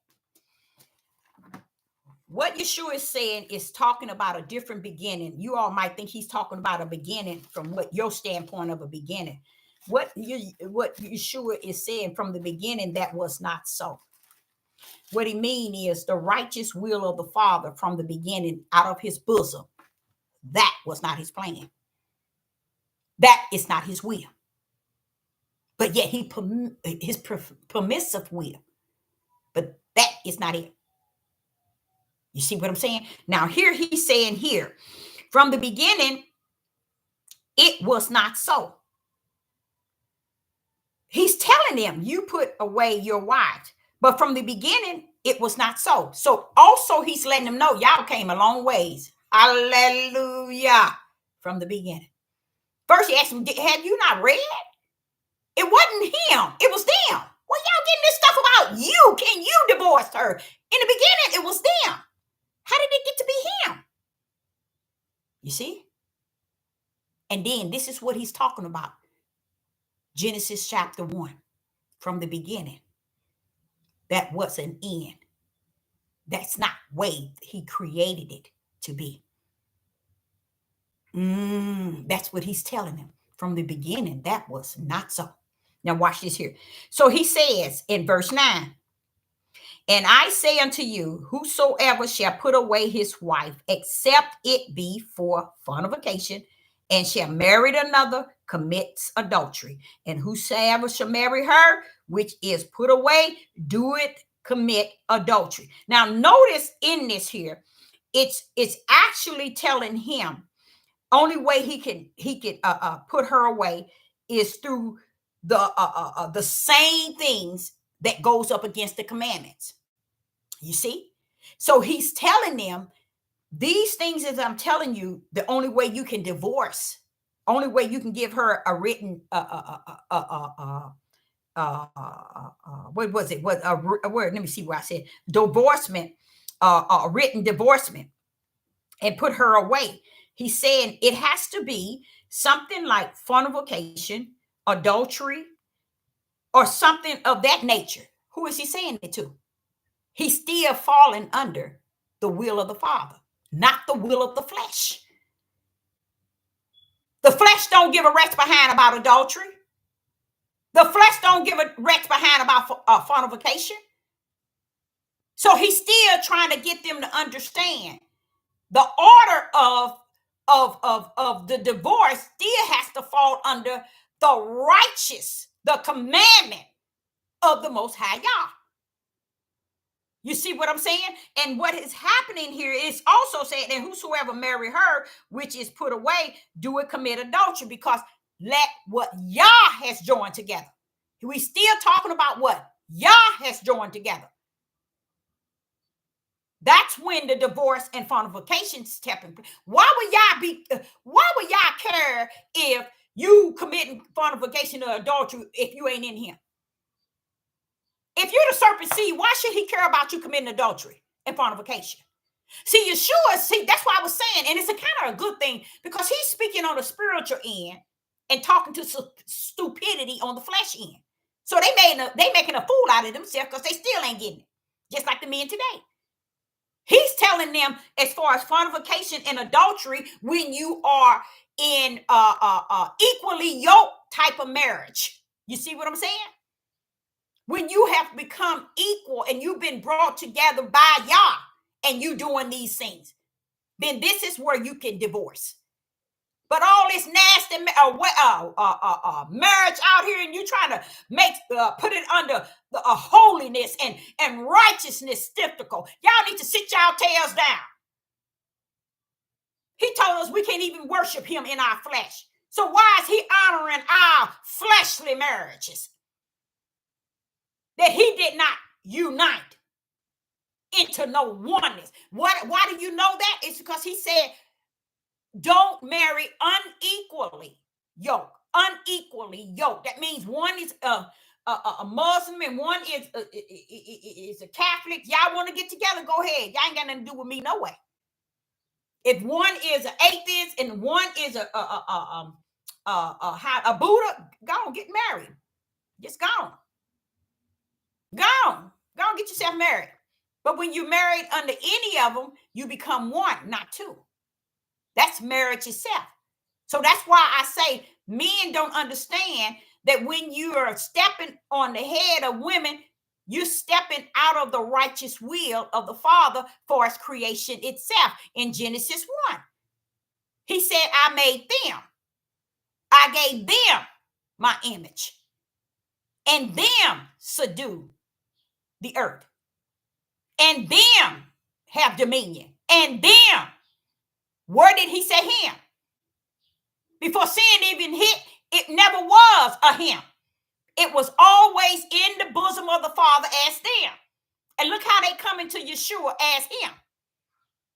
What Yeshua is saying is talking about a different beginning. You all might think he's talking about a beginning from what your standpoint of a beginning. What Yeshua is saying from the beginning, that was not so. What he mean is the righteous will of the Father from the beginning out of his bosom. That was not his plan. That is not his will. But yet his permissive will. But that is not it. You see what I'm saying? Now here he's saying here, from the beginning, it was not so. He's telling them, you put away your wives. But from the beginning, it was not so. So also he's letting them know, y'all came a long ways. Hallelujah. From the beginning. First he asked them, have you not read? It wasn't him. It was them. Well, y'all getting this stuff about you. Can you divorce her? In the beginning, it was them. How did it get to be him? You see? And then this is what he's talking about. Genesis chapter 1. From the beginning. That was an end. That's not the way he created it to be. That's what he's telling them. From the beginning, that was not so. Now watch this here. So he says in verse 9, and I say unto you, whosoever shall put away his wife, except it be for fornication, and shall marry another, commits adultery. And whosoever shall marry her, which is put away, do it, commit adultery. Now notice in this here, it's actually telling him only way he can put her away is through the same things that goes up against the commandments. You see? So he's telling them these things, as I'm telling you, the only way you can divorce, only way you can give her a written what was it? What a word? Let me see what I said. Divorcement, a written divorcement, and put her away. He's saying it has to be something like fornication, adultery, or something of that nature. Who is he saying it to? He's still falling under the will of the Father, not the will of the flesh. The flesh don't give a rat's behind about adultery. The flesh don't give a rat's behind about fornication. So he's still trying to get them to understand the order of the divorce still has to fall under the righteous, the commandment of the Most High Yah. You see what I'm saying? And what is happening here is also saying that whosoever marry her, which is put away, do it, commit adultery, because let what Yah has joined together. We still talking about what Yah has joined together. That's when the divorce and fornication step in. Why would Yah care if you committing fornication or adultery if you ain't in him? If you're the serpent seed, why should he care about you committing adultery and fornication? See, Yeshua, that's why I was saying, and it's a kind of a good thing, because he's speaking on the spiritual end and talking to stupidity on the flesh end. So they making a fool out of themselves because they still ain't getting it, just like the men today. He's telling them, as far as fornication and adultery, when you are in equally yoked type of marriage. You see what I'm saying? When you have become equal and you've been brought together by Yah and you doing these things, then this is where you can divorce. But all this nasty marriage out here, and you trying to put it under the holiness and righteousness stiptical. Y'all need to sit y'all tails down. He told us we can't even worship him in our flesh. So why is he honoring our fleshly marriages that he did not unite into no oneness? Why do you know that? It's because he said, don't marry unequally yoked. Unequally yoked. That means one is a Muslim and one is a Catholic. Y'all want to get together? Go ahead. Y'all ain't got nothing to do with me, no way. If one is an atheist and one is a Buddha, go on, get married. Just go on. get yourself married. But when you're married under any of them, you become one, not two. That's marriage itself. So that's why I say men don't understand that when you are stepping on the head of women, you're stepping out of the righteous will of the Father for his creation itself. In Genesis 1, he said, I made them. I gave them my image. And them subdue the earth. And them have dominion. And them. Where did he say him? Before sin even hit, it never was a him. It was always in the bosom of the Father as them. And look how they come into Yeshua as him.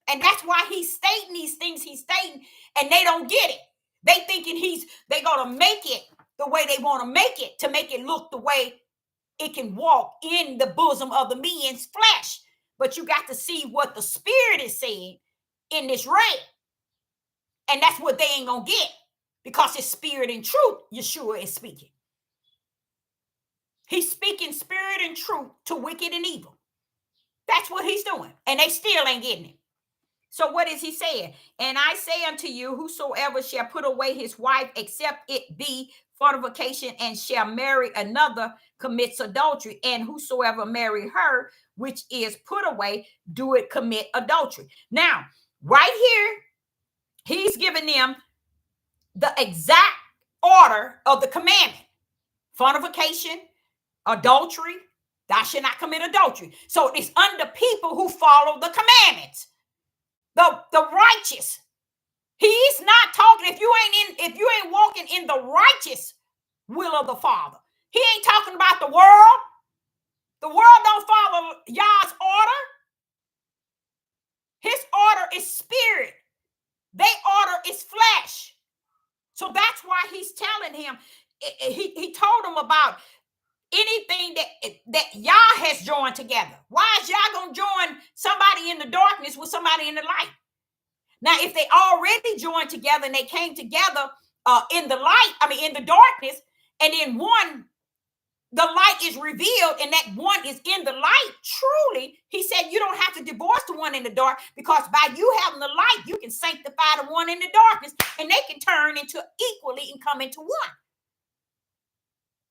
And that's why he's stating these things he's stating, and they don't get it. They thinking they gonna make it the way they want to make it look the way it can walk in the bosom of the men's flesh. But you got to see what the Spirit is saying in this realm. And that's what they ain't gonna get, because it's spirit and truth Yeshua is speaking. He's speaking spirit and truth to wicked and evil. That's what he's doing. And they still ain't getting it. So what is he saying? And I say unto you, whosoever shall put away his wife, except it be fornication, and shall marry another, commits adultery. And whosoever marry her, which is put away, do it commit adultery. Now, right here, he's giving them the exact order of the commandment. Fornication, adultery, thou shalt not commit adultery. So it's under people who follow the commandments. The righteous. He's not talking, if you ain't walking in the righteous will of the Father. He ain't talking about the world. The world don't follow Yah's order. His order is spirit. Their order is flesh. So that's why he's telling him, he told him about anything that Yah has joined together. Why is Yah going to join somebody in the darkness with somebody in the light? Now, if they already joined together and they came together in the light, in the darkness, and then the light is revealed and that one is in the light, truly, he said, you don't have to divorce the one in the dark, because by you having the light, you can sanctify the one in the darkness, and they can turn into equally and come into one.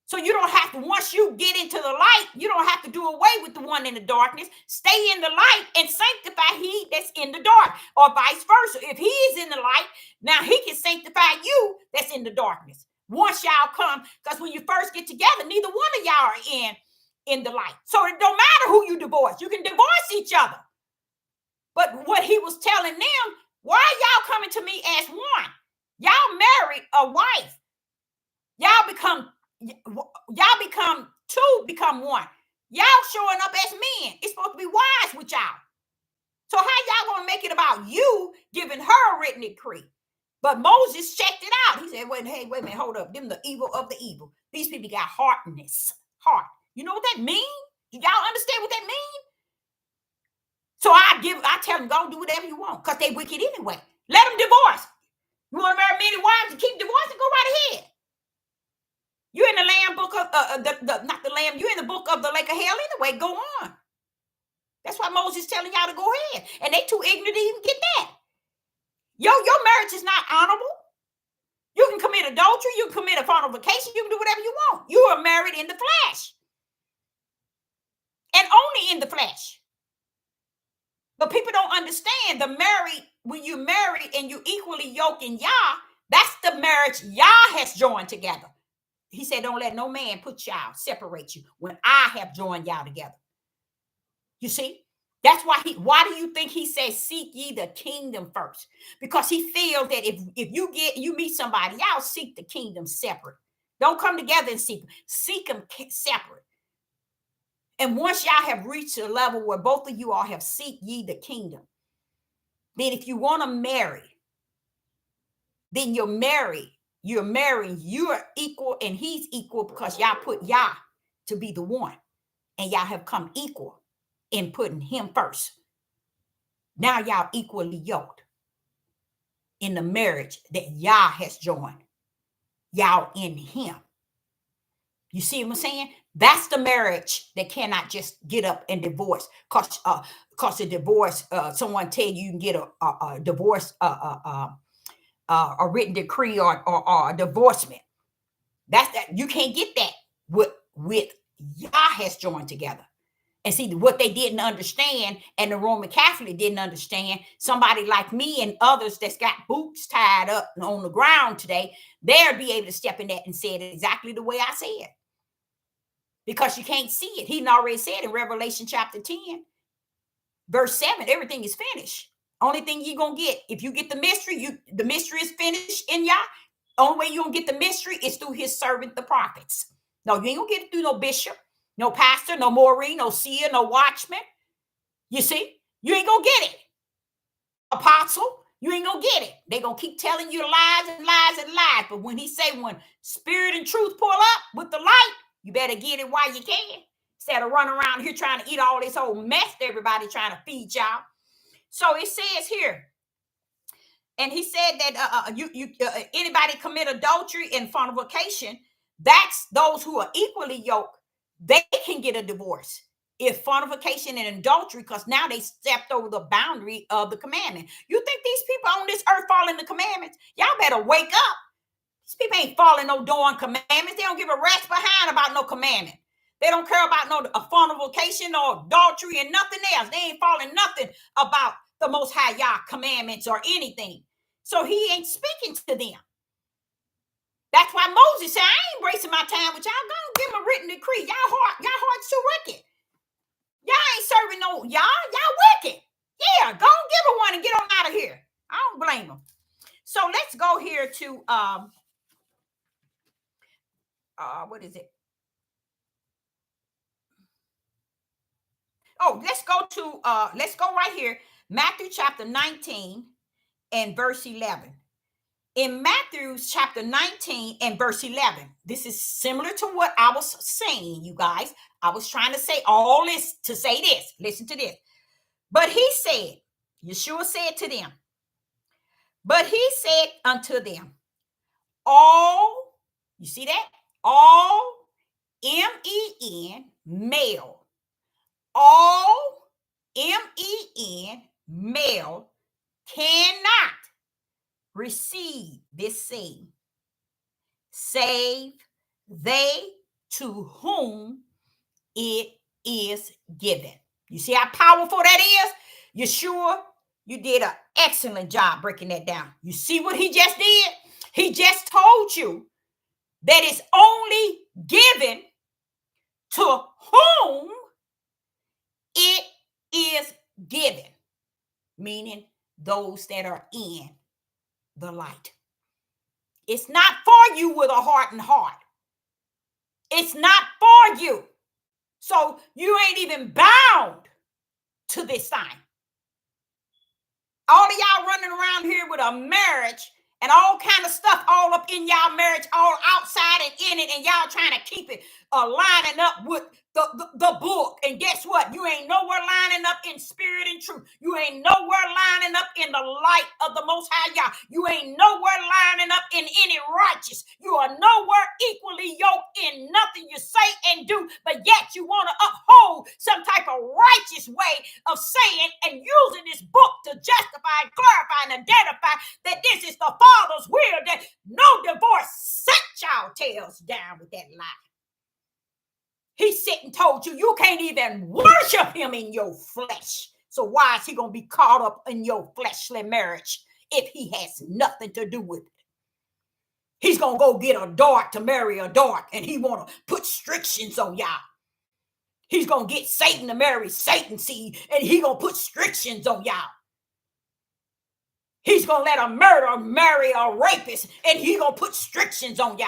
So you don't have to, once you get into the light, you don't have to do away with the one in the darkness. Stay in the light and sanctify he that's in the dark, or vice versa. If he is in the light, now he can sanctify you that's in the darkness. Once y'all come, because when you first get together, neither one of y'all are in the light. So it don't matter who you divorce. You can divorce each other. But what he was telling them, why are y'all coming to me as one? Y'all married a wife. Y'all become two, become one. Y'all showing up as men. It's supposed to be wise with y'all. So how y'all gonna make it about you giving her a written decree? But Moses checked it out. He said, wait a minute, hold up. Them the evil of the evil. These people got heart. You know what that means? Do y'all understand what that means? So I tell them, go do whatever you want, because they wicked anyway. Let them divorce. You want to marry many wives and keep divorcing? Go right ahead. You're in the Lamb book of not the Lamb. You're in the book of the lake of hell anyway. Go on. That's why Moses is telling y'all to go ahead, and they too ignorant to even get that. Your marriage is not honorable. You can commit adultery. You can commit a fornication. You can do whatever you want. You are married in the flesh, and only in the flesh. But people don't understand when you marry and you equally yoke in Yah, that's the marriage Yah has joined together. He said, don't let no man put y'all, separate you, when I have joined y'all together. You see? That's why do you think he says, seek ye the kingdom first? Because he feels that if you meet somebody, y'all seek the kingdom separate. Don't come together and seek them separate. And once y'all have reached a level where both of you all have seek ye the kingdom, then if you want to marry, then you're married. You're marrying, you are equal and he's equal, because y'all put Yah to be the one, and y'all have come equal in putting him first. Now y'all equally yoked in the marriage that Yah has joined. Y'all in him. You see what I'm saying? That's the marriage that cannot just get up and divorce. Cause a divorce, someone tell you can get a divorce, a written decree or a divorcement. That's that. You can't get that with Yah has joined together. And see what they didn't understand, and the Roman Catholic didn't understand. Somebody like me and others that's got boots tied up on the ground today, they'll be able to step in that and say it exactly the way I said. Because you can't see it. He already said in Revelation chapter 10, verse 7, everything is finished. Only thing you're gonna get, if you get the mystery, the mystery is finished in Yah. Only way you're gonna get the mystery is through his servant, the prophets. No, you ain't gonna get it through no bishop, no pastor, no Maureen, no seer, no watchman. You see, you ain't gonna get it. Apostle, you ain't gonna get it. They gonna keep telling you lies and lies and lies. But when he say, when spirit and truth pull up with the light, you better get it while you can. Instead of running around here trying to eat all this whole mess that everybody trying to feed y'all. So it says here, and he said that anybody commit adultery and fornication, that's those who are equally yoked. They can get a divorce if fornication and adultery, because now they stepped over the boundary of the commandment. You think these people on this earth following the commandments? Y'all better wake up. These people ain't following no darn commandments. They don't give a rat's behind about no commandment. They don't care about no fornication or adultery and nothing else. They ain't following nothing about the Most High Yah commandments or anything. So he ain't speaking to them. That's why Moses said, I ain't wasting my time with y'all. Go and give them a written decree. Y'all heart's too wicked. Y'all ain't serving no y'all wicked. Yeah, go and give her one and get on out of here. I don't blame them. So let's go here to what is it? Oh, let's go right here. Matthew chapter 19 and verse 11. In Matthew chapter 19 and verse 11, this is similar to what I was saying, you guys. I was trying to say all this to say this. Listen to this. But he said, Yeshua said to them, but he said unto them, all, you see that? All, M-E-N, male, all, M-E-N, male, cannot receive this seed, save they to whom it is given. You see how powerful that is? Yeshua, you did an excellent job breaking that down. You see what he just did? He just told you that it's only given to whom it is given, meaning those that are in the light. It's not for you with a heart and heart. It's not for you. So you ain't even bound to this sign. All of y'all running around here with a marriage and all kind of stuff all up in y'all marriage, all outside and in it, and y'all trying to keep it lining up with the book. And guess what? You ain't nowhere lining up in spirit and truth. You ain't nowhere lining up in the light of the Most High Yah. You ain't nowhere lining up in any righteous. You are nowhere equally yoked in nothing you say and do, but yet you want to uphold some type of righteous way of saying and using this book to justify and clarify and identify that this is the Father's will, that no divorce. Set y'all tails down with that lie. He said and told you, you can't even worship him in your flesh. So why is he going to be caught up in your fleshly marriage if he has nothing to do with it? He's going to go get a dark to marry a dark, and he want to put restrictions on y'all. He's going to get Satan to marry Satan seed, and he going to put restrictions on y'all. He's going to let a murderer marry a rapist, and he going to put restrictions on y'all.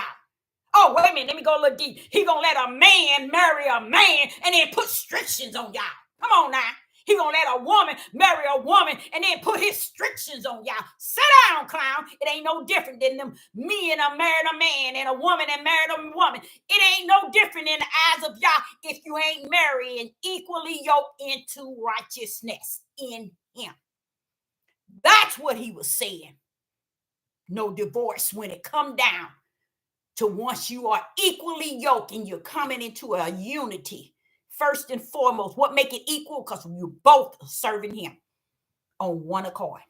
Oh, wait a minute. Let me go a little deep. He going to let a man marry a man and then put restrictions on y'all. Come on now. He going to let a woman marry a woman and then put his restrictions on y'all. Sit down, clown. It ain't no different than them men that married a man and a woman that married a woman. It ain't no different in the eyes of y'all if you ain't marrying equally yoked into righteousness in him. That's what he was saying. No divorce when it come down to once you are equally yoked and you're coming into a unity. First and foremost, what make it equal? Because you both are serving him on one accord.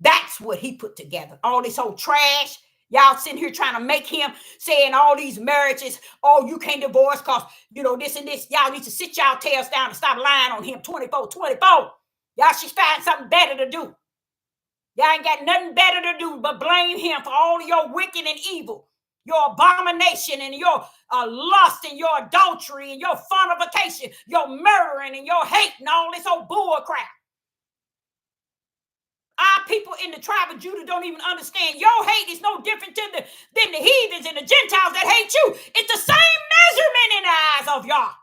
That's what he put together. All this whole trash. Y'all sitting here trying to make him saying all these marriages, oh, you can't divorce because, this and this. Y'all need to sit y'all tails down and stop lying on him 24/24. Y'all should find something better to do. Y'all ain't got nothing better to do but blame him for all of your wicked and evil, your abomination and your lust and your adultery and your fornication, your murdering and your hate and all this old bull crap. Our people in the tribe of Judah don't even understand. Your hate is no different than the heathens and the Gentiles that hate you. It's the same measurement in the eyes of y'all.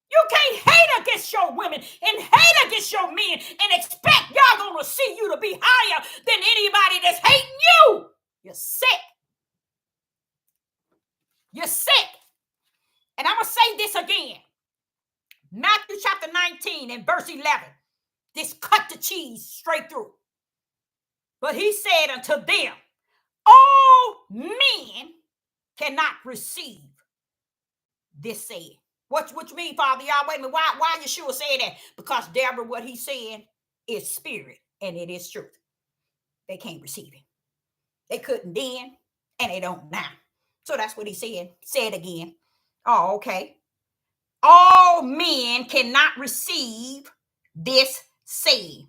You can't hate against your women and hate against your men and expect y'all gonna see you to be higher than anybody that's hating you. You're sick. You're sick. And I'm gonna say this again. Matthew chapter 19 and verse 11. This cut the cheese straight through. But he said unto them, all men cannot receive this saying. What you mean, Father? Y'all, wait a minute. Why Yeshua saying that? Because, Deborah, what he's saying is spirit and it is truth. They can't receive it. They couldn't then and they don't now. So that's what he said. Say it again. Oh, okay. All men cannot receive this saying.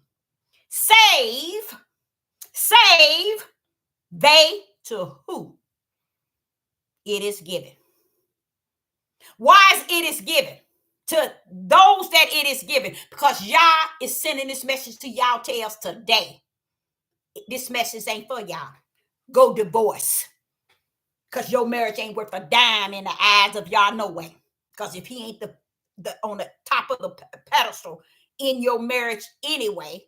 Save they to who it is given. Why is it is given? To those that it is given. Because Yah is sending this message to y'all tails today. This message ain't for y'all. Go divorce. Because your marriage ain't worth a dime in the eyes of y'all no way. Because if he ain't the on the top of the pedestal in your marriage anyway,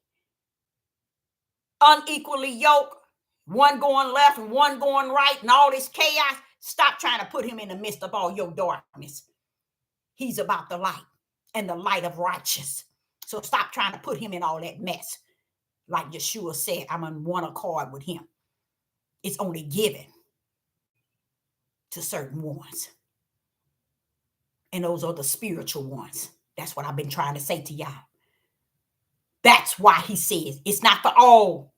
unequally yoked, one going left and one going right and all this chaos, stop trying to put him in the midst of all your darkness. He's about the light and the light of righteousness. So stop trying to put him in all that mess. Like Yeshua said, I'm on one accord with him. It's only given to certain ones. And those are the spiritual ones. That's what I've been trying to say to y'all. That's why he says it's not for all.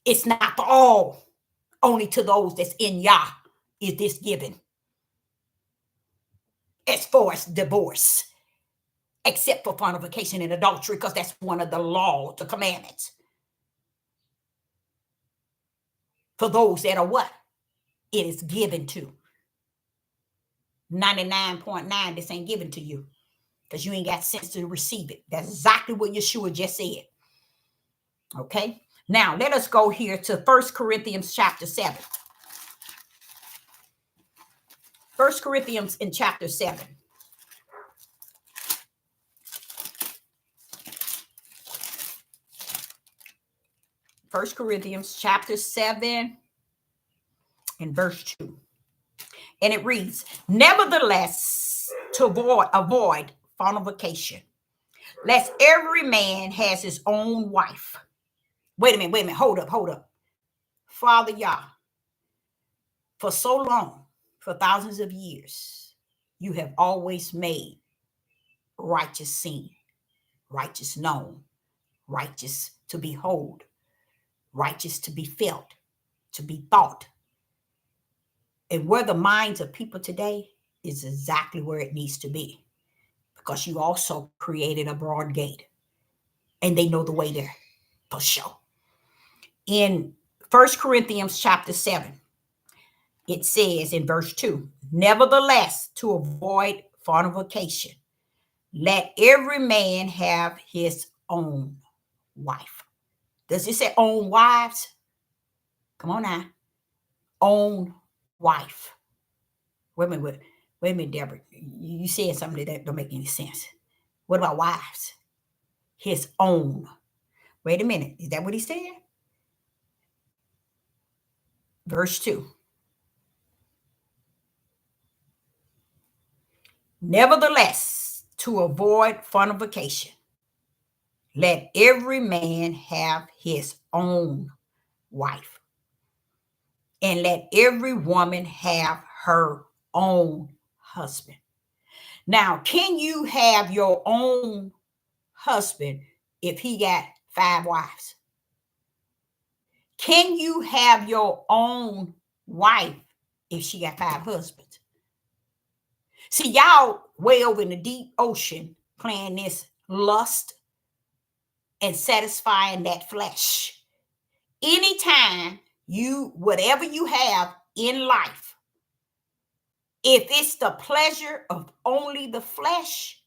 It's not for all. Only to those that's in Yah is this given. As far as divorce, except for fornication and adultery, because that's one of the laws, the commandments. For those that are what? It is given to. 99.9, this ain't given to you. Because you ain't got sense to receive it. That's exactly what Yeshua just said. Okay? Now, let us go here to 1 Corinthians chapter 7. 1 Corinthians in chapter 7. First Corinthians chapter 7 and verse 2. And it reads, nevertheless, to avoid fornication, lest every man has his own wife. Wait a minute, hold up. Father Yah, for so long, for thousands of years, you have always made righteous seen, righteous known, righteous to behold, righteous to be felt, to be thought. And where the minds of people today is exactly where it needs to be. Because you also created a broad gate. And they know the way there for sure. In 1 Corinthians chapter 7, it says in verse 2, nevertheless, to avoid fornication, let every man have his own wife. Does it say own wives? Come on now. Own wife. Wait a minute, Deborah. You said something that don't make any sense. What about wives? His own. Wait a minute. Is that what he said? Verse 2. Nevertheless, to avoid fornication, let every man have his own wife, and let every woman have her own husband. Now, can you have your own husband if he got 5 wives? Can you have your own wife if she got 5 husbands? See, y'all way over in the deep ocean playing this lust and satisfying that flesh. Anytime whatever you have in life, if it's the pleasure of only the flesh,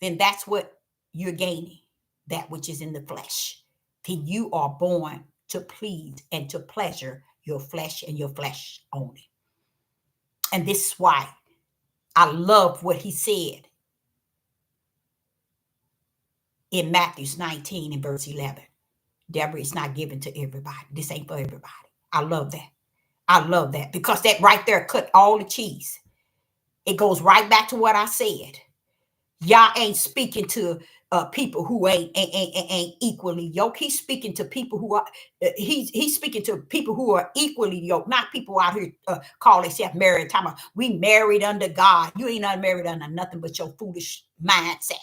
then that's what you're gaining, that which is in the flesh. Then you are born to please and to pleasure your flesh and your flesh only. And this is why I love what he said in Matthew 19 and verse 11. Deborah, it's not given to everybody. This ain't for everybody. I love that. I love that because that right there cut all the cheese. It goes right back to what I said. Y'all ain't speaking to people who ain't equally yoked. He's speaking to people who are he's speaking to people who are equally yoked, not people out here call themselves married. Talking about we married under God. You ain't unmarried under nothing but your foolish mindset.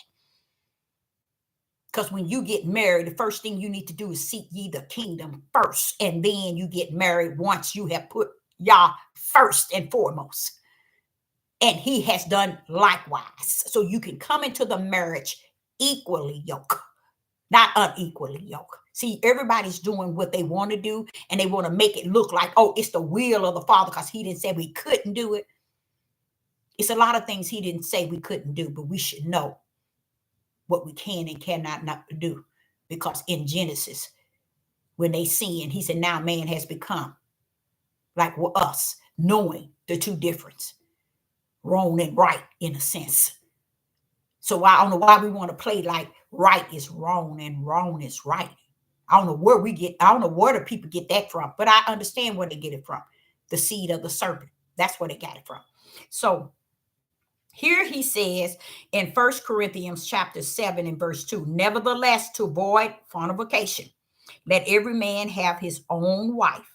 Because when you get married, the first thing you need to do is seek ye the kingdom first. And then you get married once you have put Yah first and foremost. And he has done likewise. So you can come into the marriage equally yoked, not unequally yoked. See, everybody's doing what they want to do, and they want to make it look like, oh, it's the will of the Father because he didn't say we couldn't do it. It's a lot of things he didn't say we couldn't do, but we should know what we can and cannot not do. Because in Genesis, when they sinned, he said, now man has become like us, knowing the two difference, wrong and right in a sense. So I don't know why we want to play like right is wrong and wrong is right. I don't know where the people get that from, but I understand where they get it from. The seed of the serpent. That's where they got it from. So here he says in 1 Corinthians chapter 7 and verse 2, nevertheless, to avoid fornication, let every man have his own wife,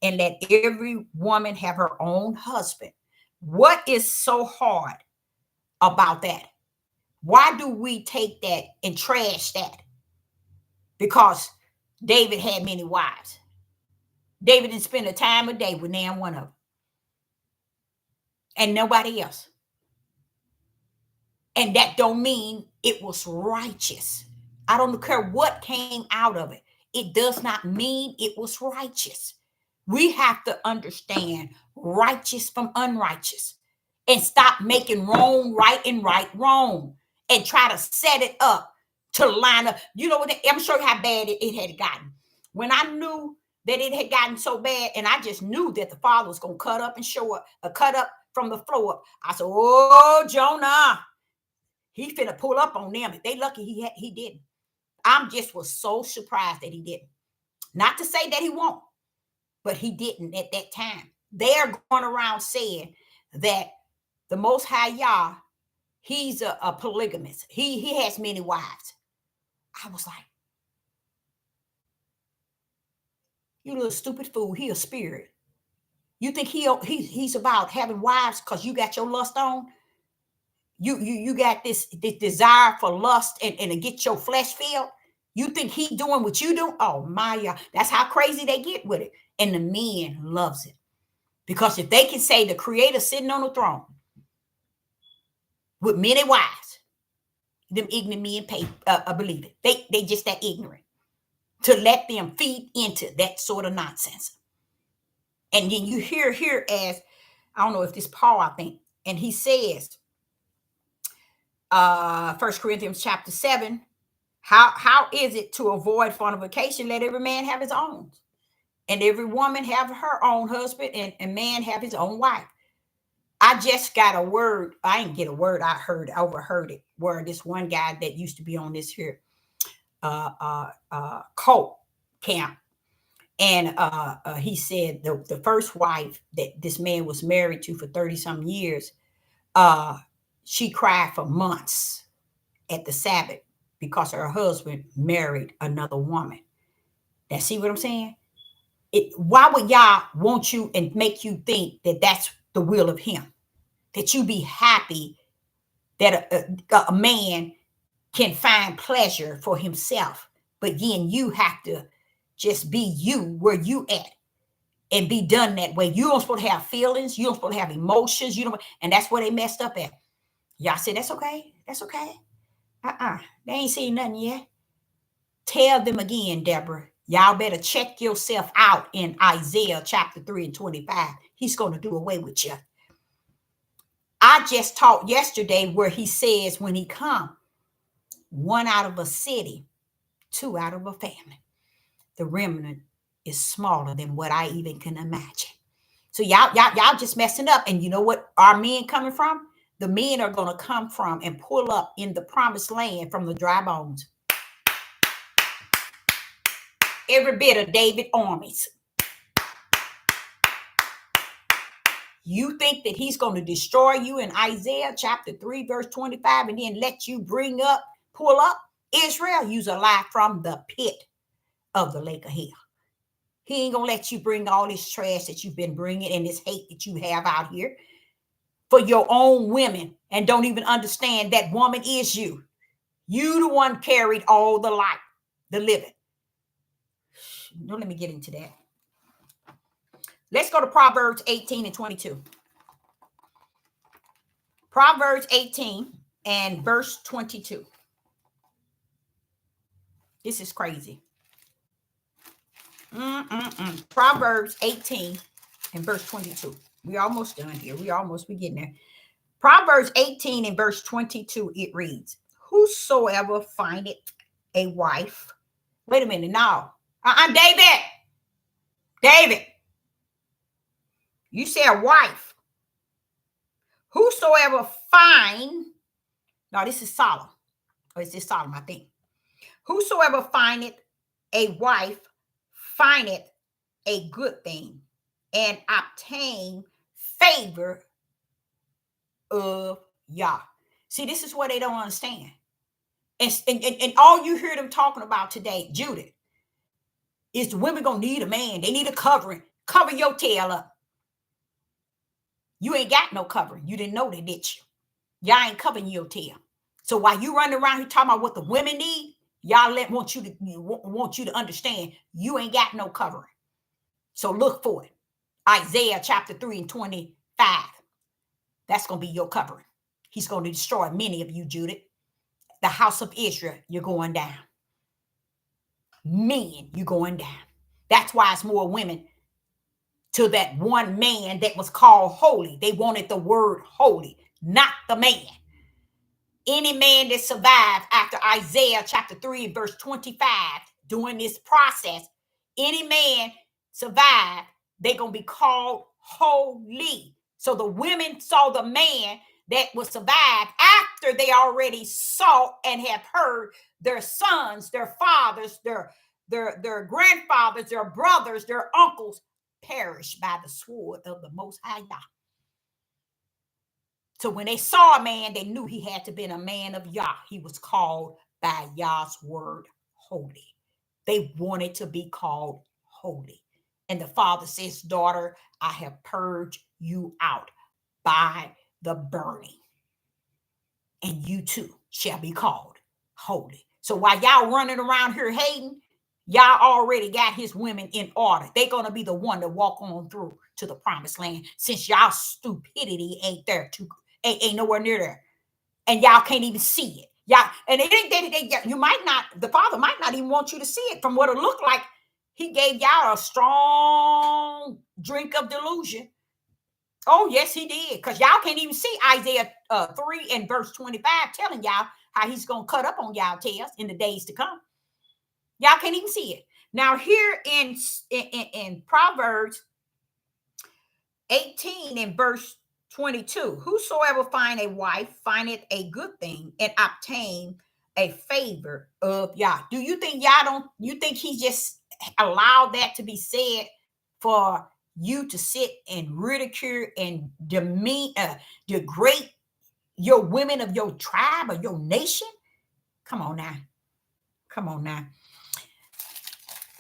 and let every woman have her own husband. What is so hard about that? Why do we take that and trash that? Because David had many wives. David didn't spend a time a day with nan one of them. And nobody else. And that don't mean it was righteous. I don't care what came out of it. It does not mean it was righteous. We have to understand righteous from unrighteous and stop making wrong right and right wrong and try to set it up to line up. You know what? I'm sure how bad it had gotten. When I knew that it had gotten so bad, and I just knew that the Father was going to cut up and show up, cut up from the floor up. I said, oh, Jonah, he finna pull up on them. If they lucky he didn't. I just was so surprised that he didn't. Not to say that he won't, but he didn't at that time. They're going around saying that the Most High Yah, he's a polygamist. He has many wives. I was like, you little stupid fool. He a spirit. You think he's about having wives because you got your lust on? You got this desire for lust and to get your flesh filled? You think he doing what you do? Oh my, that's how crazy they get with it. And the men loves it. Because if they can say the creator sitting on the throne with many wives, them ignorant men believe it. They just that ignorant to let them feed into that sort of nonsense. And then you hear here as, I don't know if this Paul, I think, and he says, 1 Corinthians chapter 7, how is it to avoid fornication? Let every man have his own, and every woman have her own husband, and man have his own wife. I just got a word. I didn't get a word. I overheard it. Where this one guy that used to be on this here cult camp, and he said the first wife that this man was married to for 30-some years, she cried for months at the Sabbath because her husband married another woman. Now, see what I'm saying? Why would Yah want you and make you think that that's the will of him? That you be happy that a man can find pleasure for himself, but then you have to just be you where you at and be done that way. You don't supposed to have feelings. You don't supposed to have emotions. You don't, and that's where they messed up at. Y'all said that's okay. That's okay. They ain't seen nothing yet. Tell them again, Deborah. Y'all better check yourself out in Isaiah chapter 3 and 25. He's going to do away with you. I just taught yesterday where he says when he come, one out of a city, two out of a family. The remnant is smaller than what I even can imagine. So y'all just messing up. And you know what our men coming from? The men are going to come from and pull up in the promised land from the dry bones. Every bit of David armies. You think that he's going to destroy you in Isaiah chapter 3, verse 25, and then let you pull up Israel? You's alive from the pit of the lake of hell. He ain't going to let you bring all this trash that you've been bringing and this hate that you have out here for your own women and don't even understand that woman is you. You the one carried all the light, the living. Don't let me get into that. Let's go to Proverbs 18 and 22. Proverbs 18 and verse 22. This is crazy. Proverbs 18 and verse 22. We're almost done here. We getting there. Proverbs 18 and verse 22, it reads, whosoever findeth a wife. Wait a minute. No. David. You say a wife. Whosoever find. No, this is Solomon. Or is this Solomon, I think. Whosoever findeth a wife findeth a good thing and obtain favor of Yah. See, this is what they don't understand. And all you hear them talking about today, Judith, is the women gonna need a man. They need a covering. Cover your tail up. You ain't got no covering. You didn't know that, did you? Y'all ain't covering your tail. So while you running around here talking about what the women need, y'all want you to understand you ain't got no covering. So look for it. Isaiah chapter 3 and 25. That's going to be your covering. He's going to destroy many of you, Judith. The house of Israel, you're going down. Men, you're going down. That's why it's more women to that one man that was called holy. They wanted the word holy, not the man. Any man that survived after Isaiah chapter 3 verse 25 during this process, any man survived, they're going to be called holy. So the women saw the man that was survived after they already saw and have heard their sons, their fathers, their grandfathers, their brothers, their uncles perish by the sword of the Most High Yah. So when they saw a man, they knew he had to be a man of Yah. He was called by Yah's word holy. They wanted to be called holy. And the father says, daughter, I have purged you out by the burning. And you too shall be called holy. So while y'all running around here hating, y'all already got his women in order. They're going to be the one to walk on through to the promised land, since y'all stupidity ain't there too. Ain't nowhere near there, and y'all can't even see it. Y'all, and you might not. The father might not even want you to see it. From what it looked like, he gave y'all a strong drink of delusion. Oh yes, he did, because y'all can't even see Isaiah 3 and verse 25 telling y'all how he's gonna cut up on y'all tails in the days to come. Y'all can't even see it. Now here in Proverbs 18 and verse 22, whosoever find a wife findeth a good thing and obtain a favor of Yah. Do you think you think he just allowed that to be said for you to sit and ridicule and degrade your women of your tribe or your nation? Come on now.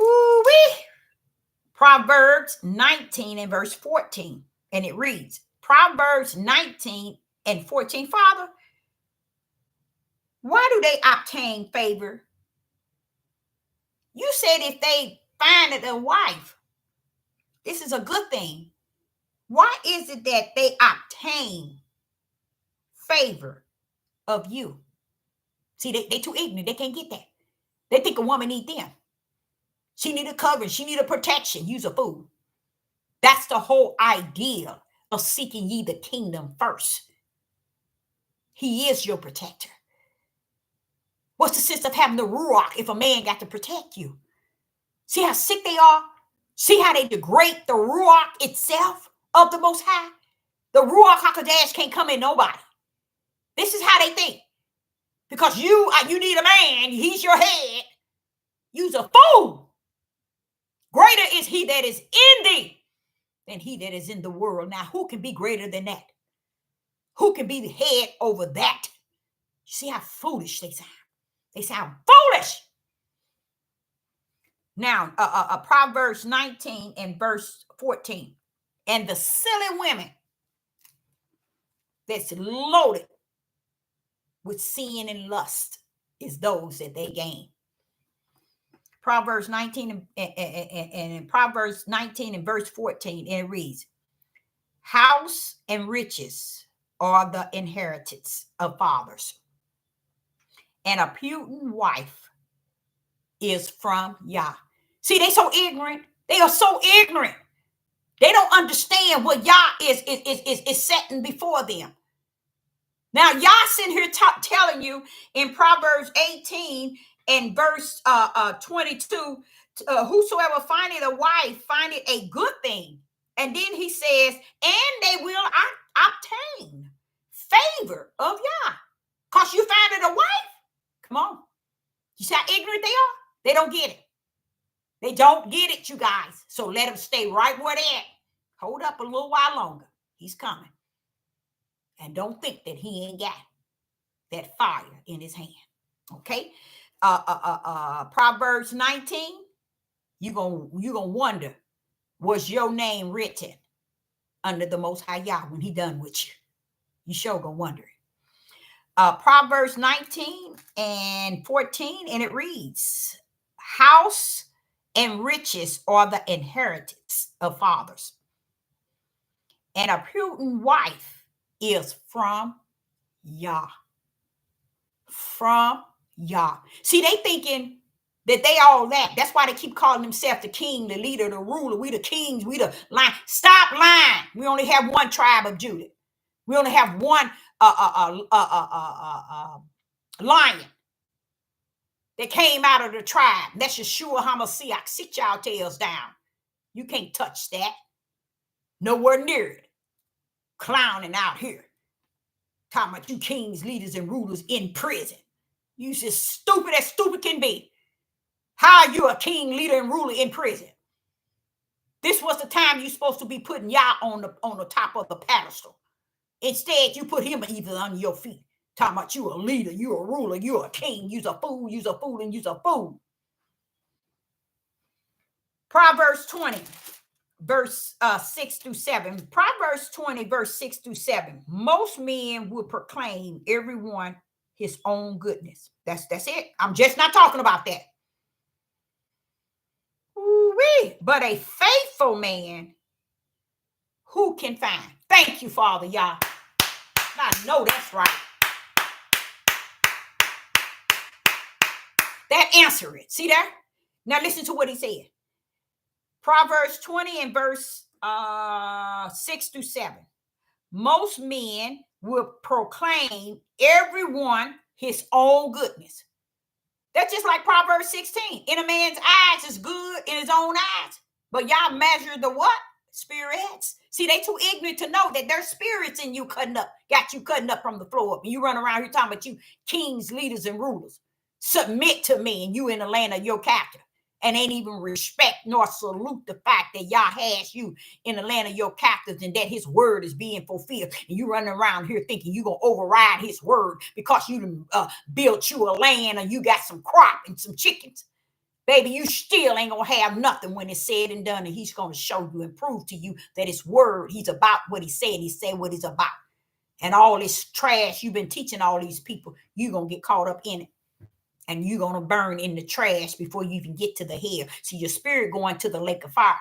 Ooh-wee. Proverbs 19 and verse 14. And it reads, Proverbs 19 and 14. Father, why do they obtain favor? You said if they find a wife, this is a good thing. Why is it that they obtain favor of you? See, they too ignorant. They can't get that. They think a woman need them. She need a covering. She need a protection. Use a fool. That's the whole idea of seeking ye the kingdom first. He is your protector. What's the sense of having the ruach if a man got to protect you? See how sick they are? See how they degrade the ruach itself of the Most High? The ruach HaKodesh can't come in nobody. This is how they think. Because you need a man, he's your head. You's a fool. Greater is he that is in thee than he that is in the world. Now, who can be greater than that? Who can be the head over that? You see how foolish they sound. They sound foolish. Now, Proverbs 19 and verse 14. And the silly women that's loaded with sin and lust is those that they gain. Proverbs 19 and Proverbs 19 and verse 14, and it reads, house and riches are the inheritance of fathers, and a prudent wife is from Yah. See, they so ignorant. They are so ignorant. They don't understand what Yah is setting before them. Now, Yah sitting here telling you in Proverbs 18 and verse 22, whosoever findeth a wife findeth a good thing. And then he says, and they will obtain favor of Yah. Because you findeth a wife? Come on. You see how ignorant they are? They don't get it. They don't get it, you guys. So let them stay right where they're at. Hold up a little while longer. He's coming. And don't think that he ain't got that fire in his hand. Okay? Proverbs 19, you're gonna wonder, was your name written under the Most High Yah when he done with you? You sure gonna wonder it. Proverbs 19 and 14, and it reads, house and riches are the inheritance of fathers, and a prudent wife is from Yah. From Yah. See, they thinking that they all that. That's why they keep calling themselves the king, the leader, the ruler. We the kings, we the line. Stop lying. We only have one tribe of Judah. We only have one lion that came out of the tribe. That's Yeshua HaMashiach. Sit y'all tails down. You can't touch that. Nowhere near it. Clowning out here. Talking about you kings, leaders, and rulers in prison. You just stupid as stupid can be. How are you a king, leader, and ruler in prison? This was the time you're supposed to be putting Yah on the top of the pedestal. Instead, you put him either on your feet. Talking about you a leader, you a ruler, you a king, you's a fool, and you's a fool. Proverbs 20, verse 6 through 7. Proverbs 20, verse 6 through 7. Most men will proclaim everyone his own goodness. That's it. I'm just not talking about that. Ooh-wee. But a faithful man, who can find? Thank you, Father Yah. I know that's right. That answer it. See that? Now listen to what he said. Proverbs 20 and verse 6 through 7. Most men will proclaim everyone his own goodness. That's just like Proverbs 16. In a man's eyes is good in his own eyes. But y'all measure the what? Spirits. See, they too ignorant to know that there's spirits in you cutting up. Got you cutting up from the floor up. And you run around here talking about you kings, leaders, and rulers. Submit to me and you in the land of your captive. And ain't even respect nor salute the fact that Yah has you in the land of your captives and that his word is being fulfilled. And you running around here thinking you're going to override his word because you built you a land and you got some crop and some chickens. baby, you still ain't gonna have nothing when it's said and done. And he's gonna show you and prove to you that his word, he's about what he said what he's about. And all this trash you've been teaching all these people, you're gonna get caught up in it. And you're gonna burn in the trash before you even get to the hell. See, your spirit going to the lake of fire,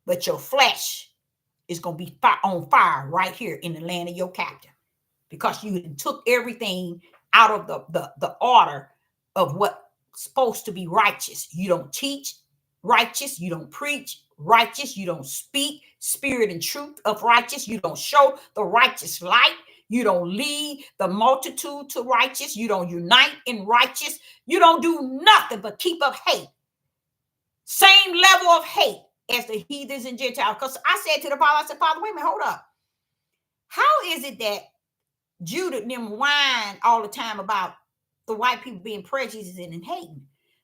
but your flesh is gonna be on fire right here in the land of your captive, because you took everything out of the order of what's supposed to be righteous. You don't teach righteous, you don't preach righteous, you don't speak spirit and truth of righteous, you don't show the righteous light, you don't lead the multitude to righteous, you don't unite in righteous, you don't do nothing but keep up hate. Same level of hate as the heathens and Gentiles. Because I said to the Father, I said, Father, wait a minute, hold up. How is it that Judah and them whine all the time about the white people being prejudiced and hating?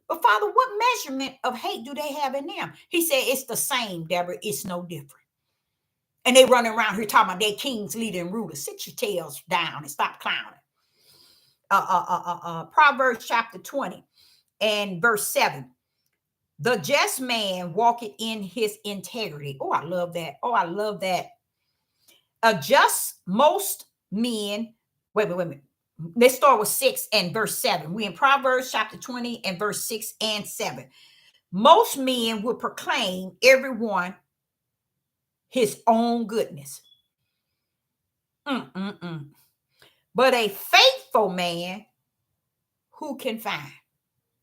But Father, what measurement of hate do they have in them? He said, it's the same, Deborah. It's no different. And they running around here talking about their kings, leader, and ruler. Sit your tails down and stop clowning. Proverbs chapter 20 and verse 7. The just man walketh in his integrity. Oh, I love that. Oh, I love that. Most men, wait a minute. Let's start with 6 and verse 7. We in Proverbs chapter 20 and verse 6 and 7. Most men will proclaim everyone his own goodness. But a faithful man, who can find?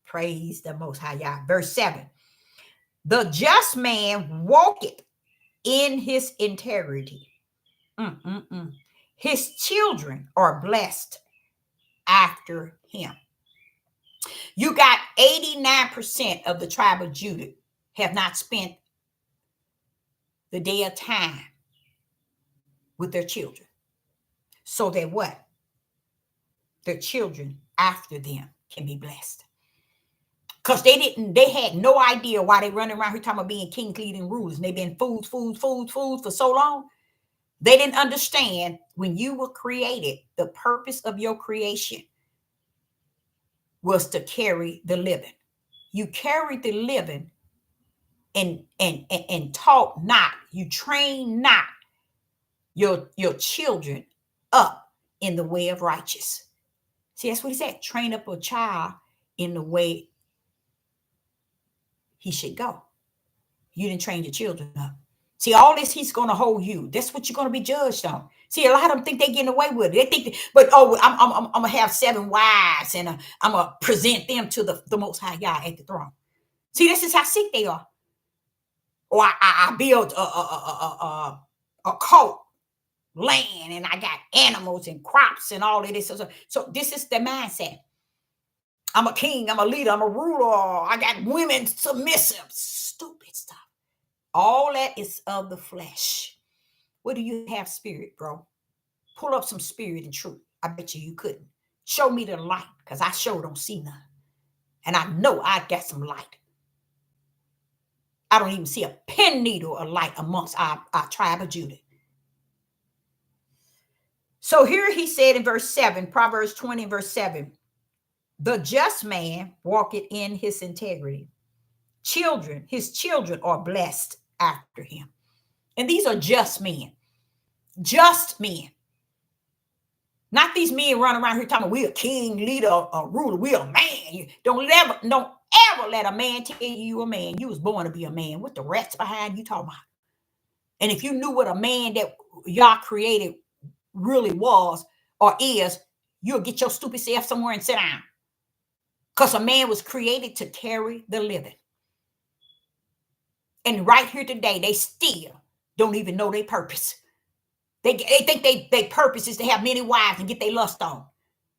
Praise the Most High Yah. Verse 7. The just man walketh in his integrity. His children are blessed after him. You got 89% of the tribe of Judah have not spent the day of time with their children. So that what? Their children after them can be blessed. Because they had no idea why they running around here talking about being king, leading rulers. And they've been fools for so long. They didn't understand when you were created, the purpose of your creation was to carry the living. You carried the living and taught not, you train not your children up in the way of righteous. See, that's what he said. Train up a child in the way he should go. You didn't train your children up. See, all this, he's going to hold you. That's what you're going to be judged on. See, a lot of them think they're getting away with it. They think, I'm going to have 7 wives and I'm going to present them to the Most High God at the throne. See, this is how sick they are. Or I build a cult land and I got animals and crops and all of this. So this is the mindset. I'm a king, I'm a leader, I'm a ruler. I got women submissive. Stupid stuff. All that is of the flesh. What do you have, spirit, bro? Pull up some spirit and truth. I bet you couldn't. Show me the light, because I sure don't see none. And I know I got some light. I don't even see a pin needle of light amongst our tribe of Judah. So here he said in verse 7, Proverbs 20 verse 7, the just man walketh in his integrity. His children are blessed after him. And these are just men. Just men. Not these men running around here talking about we a king, leader, a ruler, we a man. Don't ever let a man tell you a man. You was born to be a man. What the rest behind you talking about? And if you knew what a man that y'all created really was or is, you'll get your stupid self somewhere and sit down. Because a man was created to carry the living. And right here today, they still don't even know their purpose. They think their purpose is to have many wives and get their lust on.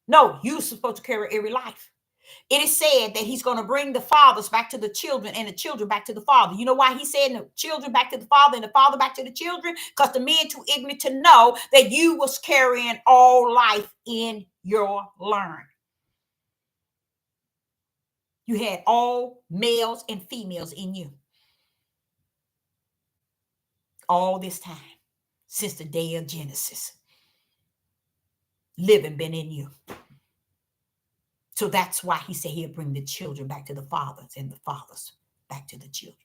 No, you're supposed to carry every life. It is said that he's going to bring the fathers back to the children and the children back to the father. You know why he said the children back to the father and the father back to the children? Because the men too ignorant to know that you was carrying all life in your learn. You had all males and females in you. All this time, since the day of Genesis. Living been in you. So that's why he said he'll bring the children back to the fathers and the fathers back to the children.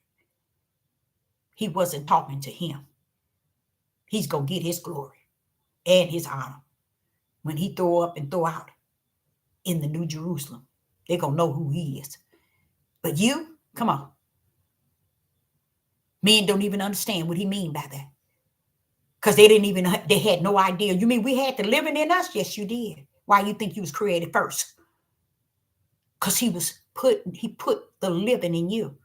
He wasn't talking to him. He's going to get his glory and his honor when he throw up and throw out in the New Jerusalem. They're going to know who he is. But you, come on. Men don't even understand what he mean by that. Because they had no idea. You mean we had the living in us? Yes, you did. Why you think you was created first? Because he put the living in you.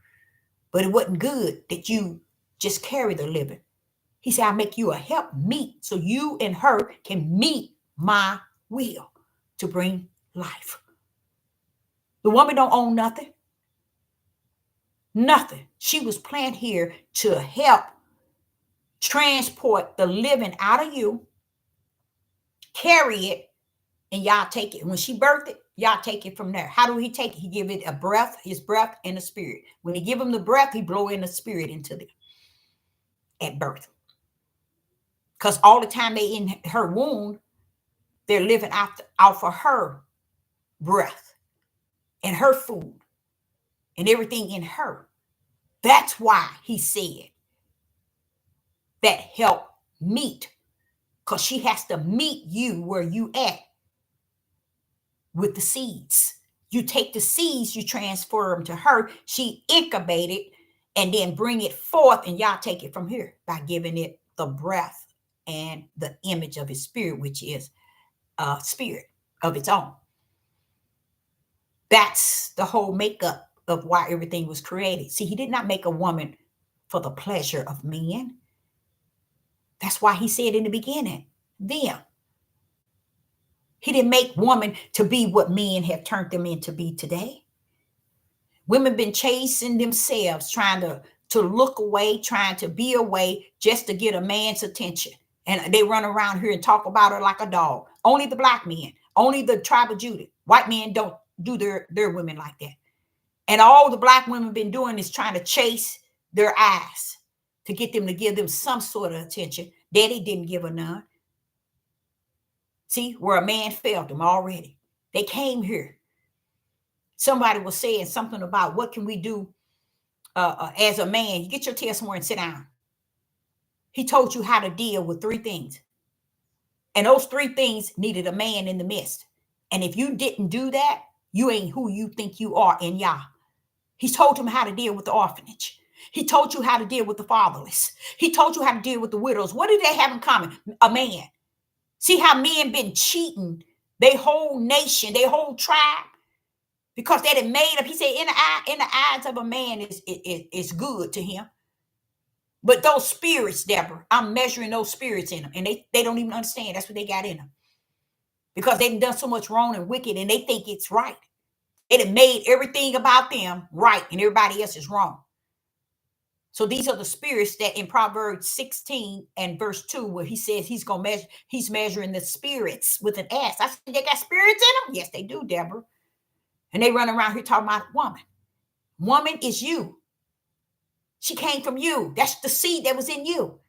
But it wasn't good that you just carry the living. He said, I make you a help meet so you and her can meet my will to bring life. The woman don't own nothing. Nothing. She was planted here to help transport the living out of you, carry it, and y'all take it. When she birthed it, y'all take it from there. How do he take it? He give it a breath, his breath and a spirit. When he give him the breath, he blow in the spirit into them at birth. Because all the time they in her womb, they're living out of her breath and her food and everything in her. That's why he said that help meet, because she has to meet you where you at with the seeds. You take the seeds, you transfer them to her. She incubate it and then bring it forth, and y'all take it from here by giving it the breath and the image of his spirit, which is a spirit of its own. That's the whole makeup of why everything was created. See, he did not make a woman for the pleasure of men. That's why he said in the beginning, them. He didn't make woman to be what men have turned them into be today. Women been chasing themselves, trying to look away, trying to be away just to get a man's attention. And they run around here and talk about her like a dog. Only the black men, only the tribe of Judah. White men don't do their women like that. And all the black women been doing is trying to chase their eyes to get them to give them some sort of attention. Daddy didn't give her none. See, where a man failed them already. They came here. Somebody was saying something about what can we do as a man. You get your tail somewhere and sit down. He told you how to deal with 3 things. And those 3 things needed a man in the midst. And if you didn't do that, you ain't who you think you are in Yah. He told him how to deal with the orphanage. He told you how to deal with the fatherless. He told you how to deal with the widows. What do they have in common? A man. See how men been cheating their whole nation, their whole tribe, because they done made up. He said, in the eyes of a man is good to him. But those spirits, Deborah, I'm measuring those spirits in them, and they don't even understand. That's what they got in them, because they've done so much wrong and wicked, and they think it's right. It had made everything about them right, and everybody else is wrong. So these are the spirits that in Proverbs 16 and verse 2, where he says he's measuring the spirits with an S. I said, they got spirits in them? Yes, they do, Deborah. And they run around here talking about woman. Woman is you. She came from you. That's the seed that was in you.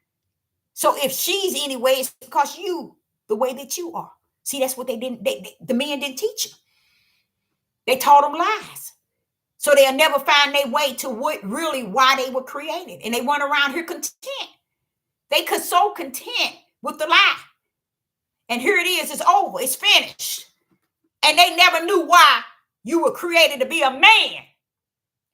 So if she's anyway, it's because you, the way that you are. See, that's what the men didn't teach them. They taught them lies. So they'll never find their way to what really why they were created. And they run around here content. They could so content with the lie. And here it is, it's over, it's finished. And they never knew why you were created to be a man.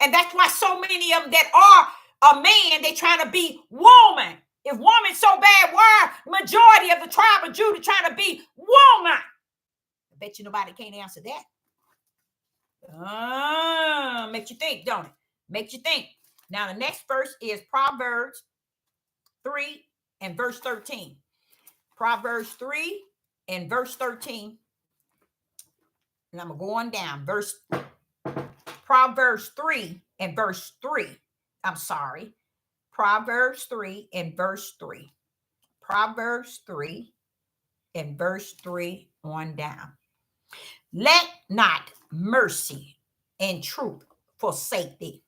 And that's why so many of them that are a man, they trying to be woman. If woman's so bad, why majority of the tribe of Judah trying to be woman? I bet you nobody can't answer that. Makes you think, don't it? Makes you think. Now, the next verse is Proverbs 3 and verse 13. Proverbs 3 and verse 13. And I'm going down. Proverbs 3 and verse 3. I'm sorry. Proverbs 3 and verse 3. Proverbs 3 and verse 3 on down. Let not mercy and truth forsake thee.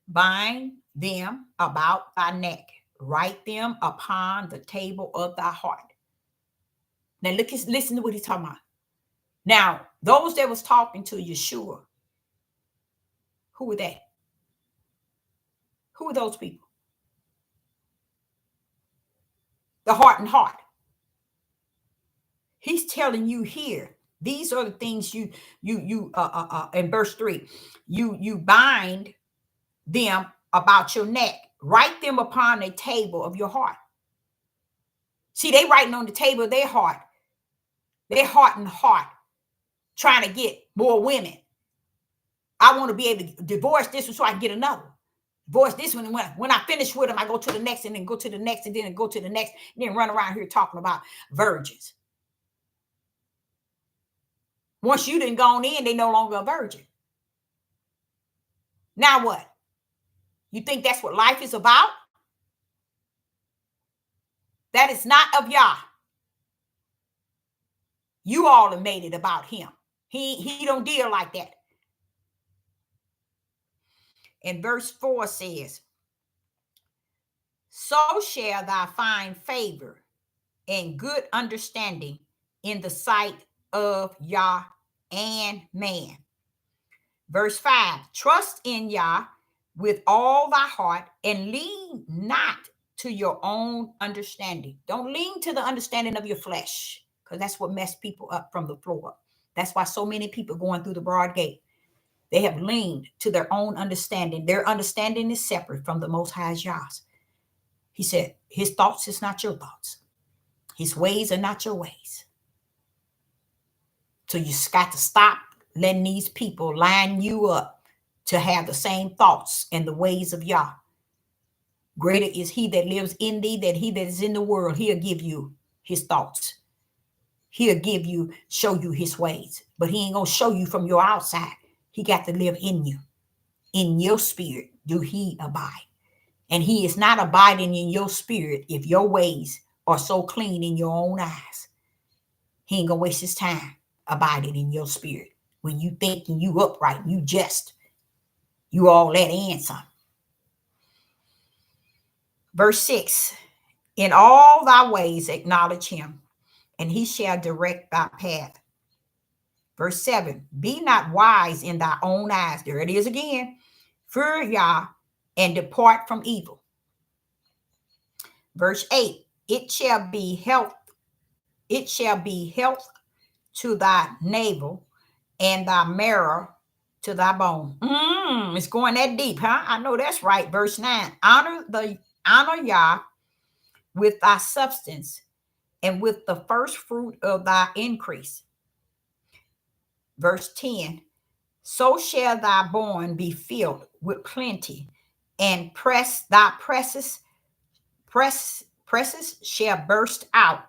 Bind them about thy neck. Write them upon the table of thy heart. Now listen to what he's talking about. Now, those that was talking to Yeshua, who were they? Who were those people? The hardened heart. He's telling you here, these are the things you in verse 3, you bind them about your neck, write them upon a table of your heart. See, they writing on the table of their heart, their hardened heart, trying to get more women. I want to be able to divorce this one so I can get another. Divorce this one, and when I finish with them, I go to the next, and then go to the next, and then go to the next, and then run around here talking about virgins. Once you done gone in, they no longer a virgin. Now what? You think that's what life is about? That is not of Yah. You all have made it about him. He don't deal like that. And verse 4 says, so shall thou find favor and good understanding in the sight of Yah and man. Verse 5, trust in Yah with all thy heart and lean not to your own understanding. Don't lean to the understanding of your flesh, because that's what messed people up from the floor. That's why so many people going through the broad gate. They have leaned to their own understanding. Their understanding is separate from the Most High Yah's. He said, his thoughts is not your thoughts. His ways are not your ways. So you got to stop letting these people line you up to have the same thoughts and the ways of Yah. Greater is he that lives in thee than he that is in the world. He'll give you his thoughts. He'll give you, show you his ways. But he ain't going to show you from your outside. He got to live in you. In your spirit do he abide. And he is not abiding in your spirit if your ways are so clean in your own eyes. He ain't going to waste his time abiding in your spirit. When you thinking you upright, you just, you all that and some. Verse 6, in all thy ways acknowledge him, and he shall direct thy path. Verse 7, be not wise in thy own eyes. There it is again. Fear Yah and depart from evil. Verse 8, it shall be health to thy navel and thy marrow to thy bone. It's going that deep, huh? I know that's right. Verse 9, honor Yah with thy substance and with the first fruit of thy increase. Verse 10, so shall thy barn be filled with plenty, and thy presses shall burst out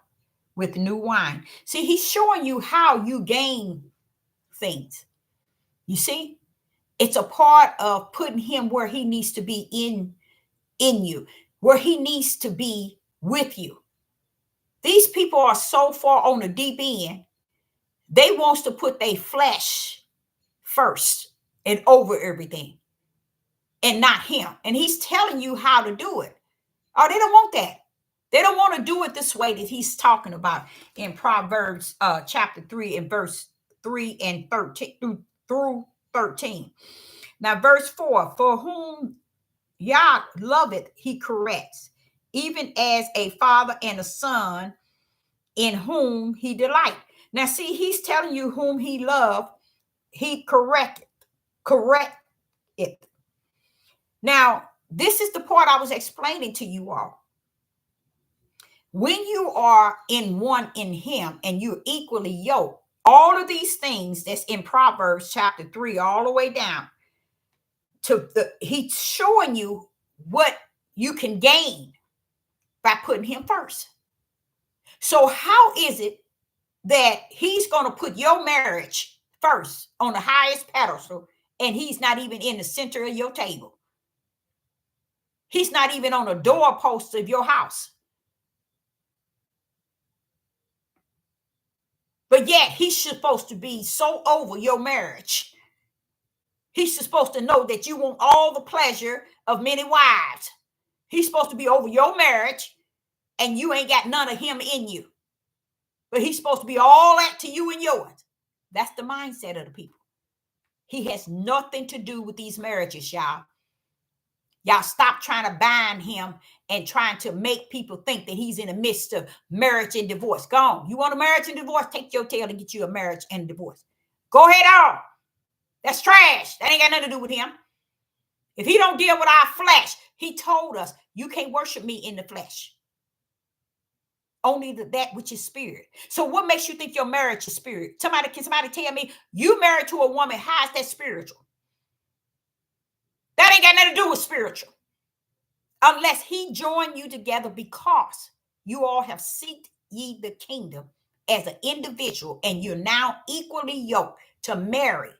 with new wine. See, he's showing you how you gain things. You see, it's a part of putting him where he needs to be in you, where he needs to be with you. These people are so far on the deep end. They wants to put their flesh first and over everything, and not him. And he's telling you how to do it. Oh, they don't want that. They don't want to do it this way that he's talking about in Proverbs chapter 3 and verse 3 and 13 through 13. Now, verse 4, for whom Yah loveth, he corrects, even as a father and a son in whom he delight. Now, see, he's telling you whom he loved, he correct it. Now, this is the part I was explaining to you all. When you are in one in him and you're equally yoked, all of these things that's in Proverbs chapter 3 all the way down to he's showing you what you can gain by putting him first. So how is it that he's going to put your marriage first on the highest pedestal, and he's not even in the center of your table? He's not even on the doorpost of your house. But yet he's supposed to be so over your marriage. He's supposed to know that you want all the pleasure of many wives. He's supposed to be over your marriage, and you ain't got none of him in you. But he's supposed to be all that to you and yours. That's the mindset of the people. He has nothing to do with these marriages, y'all. Y'all stop trying to bind him and trying to make people think that he's in the midst of marriage and divorce. Go on. You want a marriage and divorce? Take your tail and get you a marriage and divorce. Go ahead on. That's trash. That ain't got nothing to do with him. If he don't deal with our flesh, he told us, you can't worship me in the flesh. Only that which is spirit. So what makes you think your marriage is spirit? Can somebody tell me you married to a woman, how is that spiritual? That ain't got nothing to do with spiritual. Unless he joined you together because you all have seeked ye the kingdom as an individual and you're now equally yoked to marry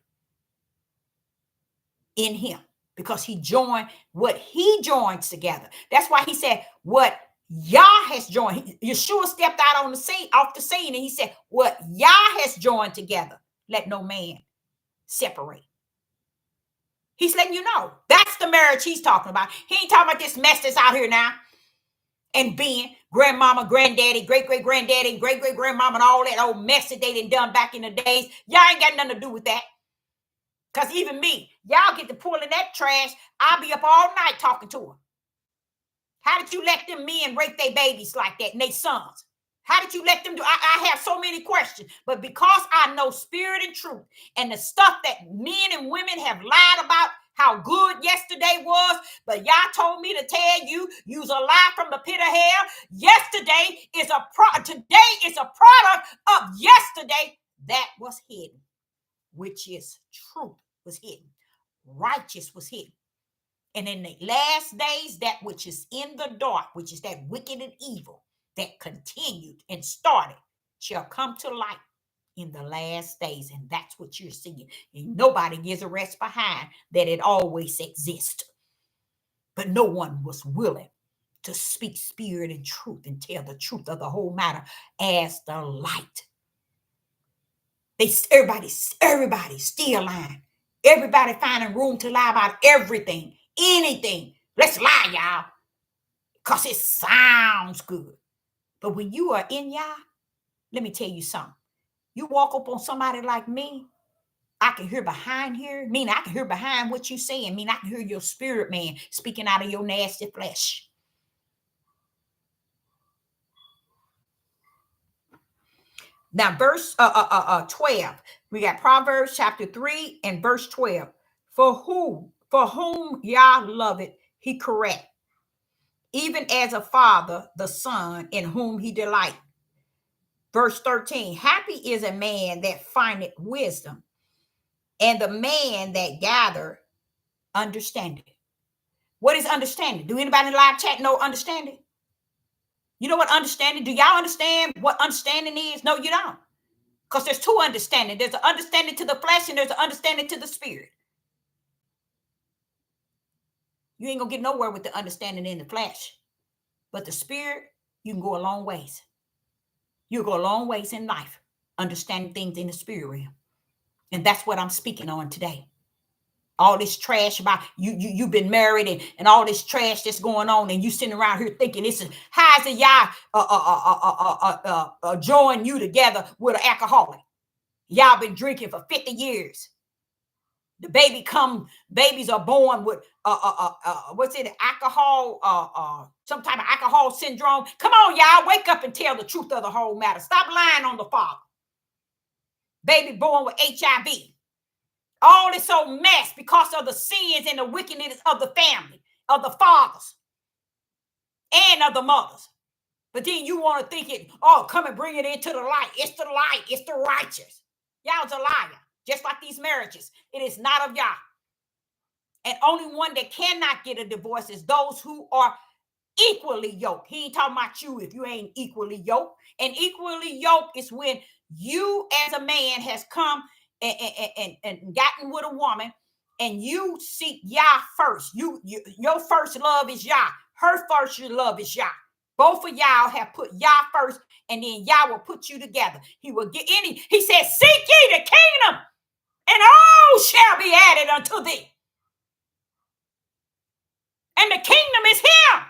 in him because he joined what he joins together. That's why he said what Yah has joined. Yeshua stepped out on the scene, off the scene, and he said, what Yah has joined together, let no man separate. He's letting you know. That's the marriage he's talking about. He ain't talking about this mess that's out here now. And being grandmama, granddaddy, great-great-granddaddy, great-great-grandmama, and all that old mess that they done back in the days. Y'all ain't got nothing to do with that. Because even me, y'all get to pulling that trash. I'll be up all night talking to her. How did you let them men rape their babies like that and their sons? How did you let them do? I have so many questions, but because I know spirit and truth and the stuff that men and women have lied about, how good yesterday was, but y'all told me to tell you, use a lie from the pit of hell. Yesterday is today is a product of yesterday that was hidden, which is truth was hidden, righteous was hidden. And in the last days, that which is in the dark, which is that wicked and evil, that continued and started shall come to light in the last days. And that's what you're seeing. And nobody gives a rest behind that it always exists. But no one was willing to speak spirit and truth and tell the truth of the whole matter as the light. Everybody's still lying. Everybody finding room to lie about everything, anything. Let's lie, y'all, because it sounds good. But when you are in Yah, let me tell you something. You walk up on somebody like me, I can hear behind here. I can hear behind what you saying. I can hear your spirit man speaking out of your nasty flesh. Now, verse 12. We got Proverbs chapter 3 and verse 12. For whom Yah loveth, he correct, even as a father the son in whom he delight. Verse 13, happy is a man that findeth wisdom, and the man that gather understanding. What is understanding? Do anybody in the live chat know understanding? You know what understanding? Do y'all understand what understanding is? No, you don't. Because there's two understanding. There's an understanding to the flesh and there's an understanding to the spirit. You ain't gonna get nowhere with the understanding in the flesh. But the spirit, you can go a long ways. You'll go a long ways in life, understanding things in the spirit realm. And that's what I'm speaking on today. All this trash about you've been married and all this trash that's going on, and you sitting around here thinking this is how is it y'all join you together with an alcoholic? Y'all been drinking for 50 years. The babies are born with what's it, alcohol, some type of alcohol syndrome. Come on, y'all, wake up and tell the truth of the whole matter. Stop lying on the father. Baby born with HIV. All this old mess because of the sins and the wickedness of the family, of the fathers, and of the mothers. But then you want to think it, come and bring it into the light. It's the light. It's the righteous. Y'all's a liar. Just like these marriages. It is not of Yah. And only one that cannot get a divorce is those who are equally yoked. He ain't talking about you if you ain't equally yoked. And equally yoked is when you as a man has come and gotten with a woman and you seek Yah first. Your first love is Yah. Her first love is Yah. Both of y'all have put Yah first, and then Yah will put you together. He will get any. He said, seek ye the kingdom, and all shall be added unto thee. And the kingdom is him.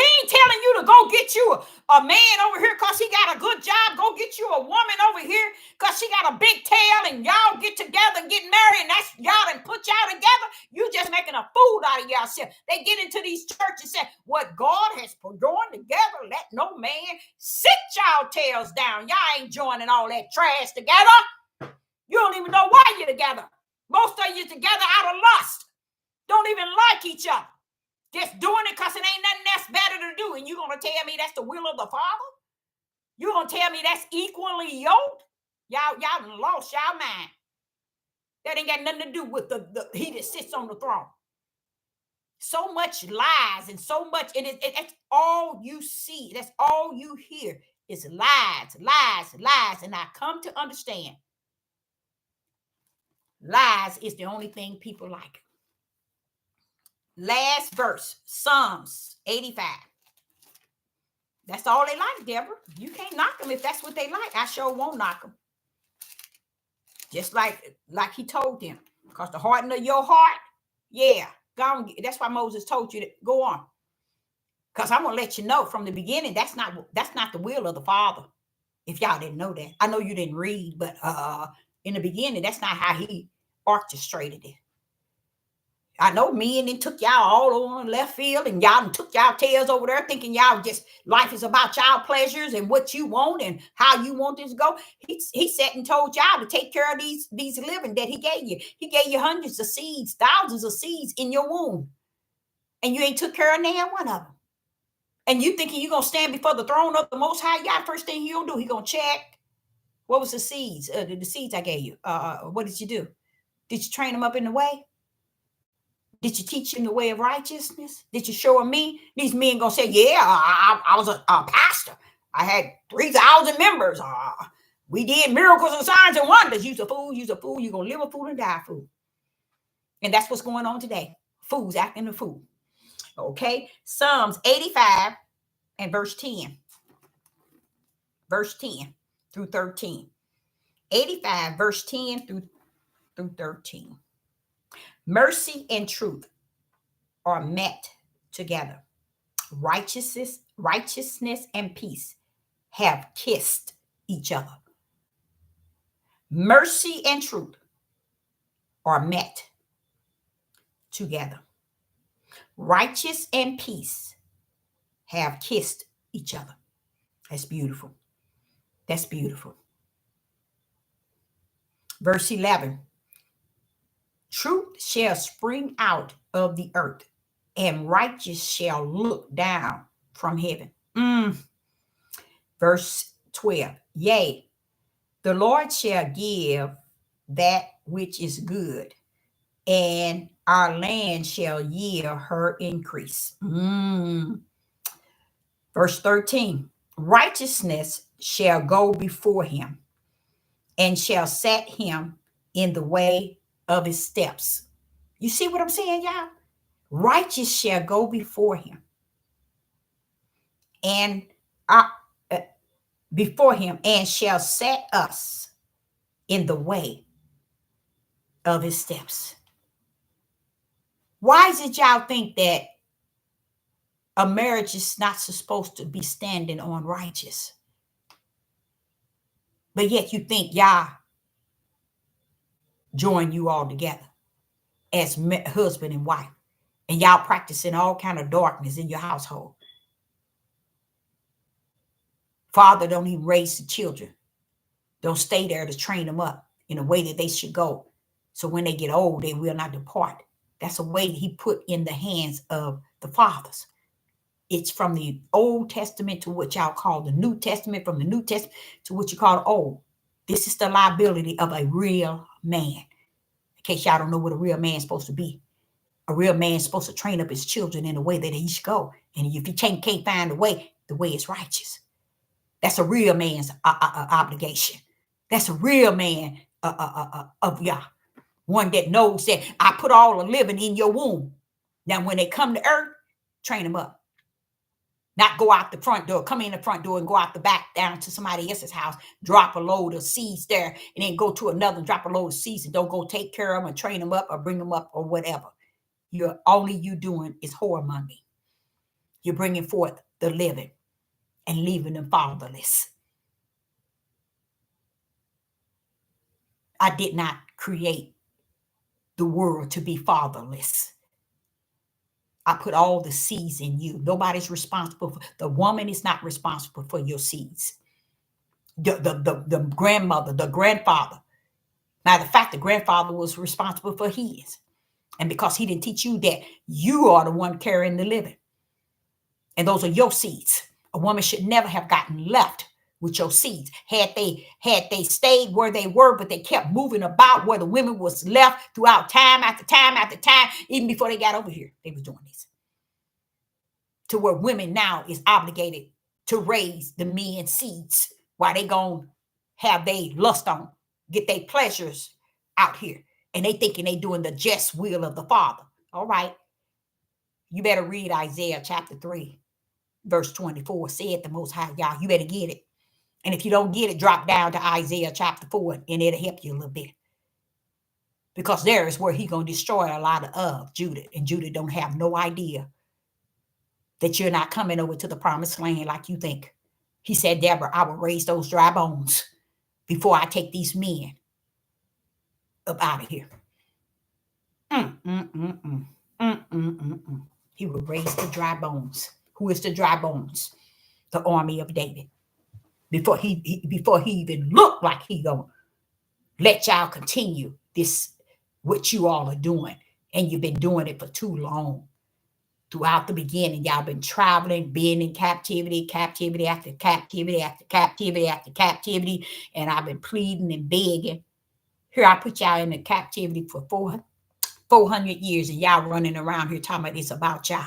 He ain't telling you to go get you a man over here because he got a good job. Go get you a woman over here because she got a big tail, and y'all get together and get married, and that's y'all and put y'all together. You just making a fool out of yourself. They get into these churches and say, what God has put joined together, let no man sit y'all tails down. Y'all ain't joining all that trash together. You don't even know why you're together. Most of you together out of lust. Don't even like each other. Just doing it because it ain't nothing else better to do. And you're going to tell me that's the will of the Father? You're going to tell me that's equally yoked? Y'all lost y'all mind. That ain't got nothing to do with the he that sits on the throne. So much lies and so much, that's all you see. That's all you hear is lies, lies, lies. And I come to understand lies is the only thing people like. Last verse, Psalms 85. That's all they like, Deborah. You can't knock them if that's what they like. I sure won't knock them. Just like he told them. Because the hardening of your heart, yeah, go on. That's why Moses told you to go on. Because I'm going to let you know from the beginning, that's not the will of the Father. If y'all didn't know that. I know you didn't read, but in the beginning, that's not how he orchestrated it. I know men then took y'all all over the left field, and y'all took y'all tails over there thinking y'all just life is about y'all pleasures and what you want and how you want this to go. He sat and told y'all to take care of these living that he gave you. He gave you hundreds of seeds, thousands of seeds in your womb. And you ain't took care of now one of them. And you thinking you're going to stand before the throne of the Most High God. First thing he going to do, he going to check. What was the seeds? The seeds I gave you. What did you do? Did you train them up in the way? Did you teach him the way of righteousness? Did you show him me? These men gonna say, yeah, I was a pastor. I had 3,000 members. We did miracles and signs and wonders. You's a fool. You're gonna live a fool and die a fool. And that's what's going on today. Fools acting a fool. Okay. Psalms 85 and verse 10. Verse 10 through 13. 85 verse 10 through 13. Mercy and truth are met together. Righteousness and peace have kissed each other. Mercy and truth are met together. Righteous and peace have kissed each other. That's beautiful. That's beautiful. Verse 11. Truth shall spring out of the earth, and righteous shall look down from heaven. Verse 12. Yea, the Lord shall give that which is good, and our land shall yield her increase. Verse 13. Righteousness shall go before him, and shall set him in the way of his steps. You see what I'm saying, y'all? Righteous shall go before him, and shall set us in the way of his steps. Why is it y'all think that a marriage is not supposed to be standing on righteous? But yet you think y'all join you all together as husband and wife, and y'all practicing all kind of darkness in your household. Father don't even raise the children. Don't stay there to train them up in a way that they should go. So when they get old, they will not depart. That's a way that he put in the hands of the fathers. It's from the Old Testament to what y'all call the New Testament, from the New Testament to what you call the Old. This is the liability of a real man. In case y'all don't know what a real man is supposed to be. A real man is supposed to train up his children in the way that he should go. And if he can't find the way is righteous. That's a real man's obligation. That's a real man of Yah. One that knows that I put all the living in your womb. Now, when they come to earth, train them up. Not go out the front door, come in the front door and go out the back down to somebody else's house, drop a load of seeds there, and then go to another and drop a load of seeds and don't go take care of them and train them up or bring them up or whatever. All you doing is whoremongering. You're bringing forth the living and leaving them fatherless. I did not create the world to be fatherless. I put all the seeds in you. Nobody's responsible. The woman is not responsible for your seeds. The grandmother, the grandfather. Matter of fact, the grandfather was responsible for his. And because he didn't teach you that, you are the one carrying the living. And those are your seeds. A woman should never have gotten left with your seeds. Had they stayed where they were, but they kept moving about where the women was left throughout time after time after time, even before they got over here, they was doing this. To where women now is obligated to raise the men's seeds while they gonna have they lust on, get their pleasures out here. And they thinking they doing the just will of the Father. All right. You better read Isaiah chapter 3, verse 24. Said the Most High, y'all. You better get it. And if you don't get it, drop down to Isaiah chapter 4, and it'll help you a little bit. Because there is where he's going to destroy a lot of Judah. And Judah don't have no idea that you're not coming over to the promised land like you think. He said, Deborah, I will raise those dry bones before I take these men up out of here. He will raise the dry bones. Who is the dry bones? The army of David. Before he even looked like he gonna let y'all continue this, what you all are doing. And you've been doing it for too long. Throughout the beginning, y'all been traveling, being in captivity, captivity after captivity after captivity after captivity. And I've been pleading and begging. Here, I put y'all in the captivity for 400 years, and y'all running around here talking about it's about y'all.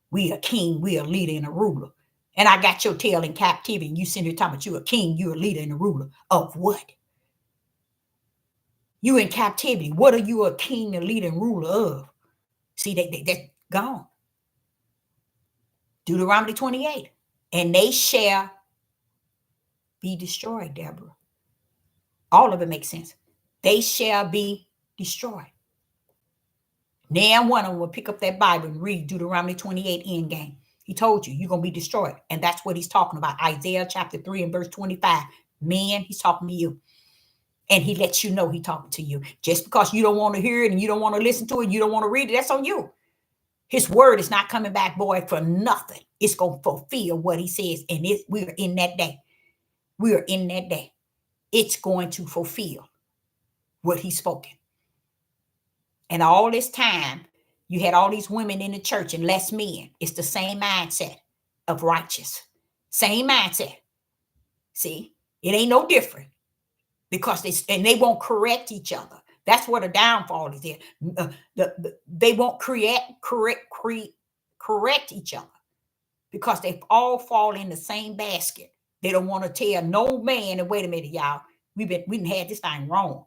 We a king, we a leader and a ruler. And I got your tail in captivity, and you sitting here talking about you a king, you a leader and a ruler. Of what? You in captivity. What are you a king, a leader, and ruler of? See, that's gone. Deuteronomy 28. And they shall be destroyed, Deborah. All of it makes sense. They shall be destroyed. Now one of them will pick up that Bible and read Deuteronomy 28 end game. He told you, you're going to be destroyed. And that's what he's talking about. Isaiah chapter 3 and verse 25. Man, he's talking to you. And he lets you know he's talking to you. Just because you don't want to hear it and you don't want to listen to it, you don't want to read it, that's on you. His word is not coming back, boy, for nothing. It's going to fulfill what he says. And we're in that day. We are in that day. It's going to fulfill what he's spoken. And all this time, you had all these women in the church and less men. It's the same mindset of righteous. Same mindset. See, it ain't no different. Because they won't correct each other. That's what a downfall is there. They won't correct each other because they all fall in the same basket. They don't want to tell no man, and wait a minute, y'all, we done had this thing wrong.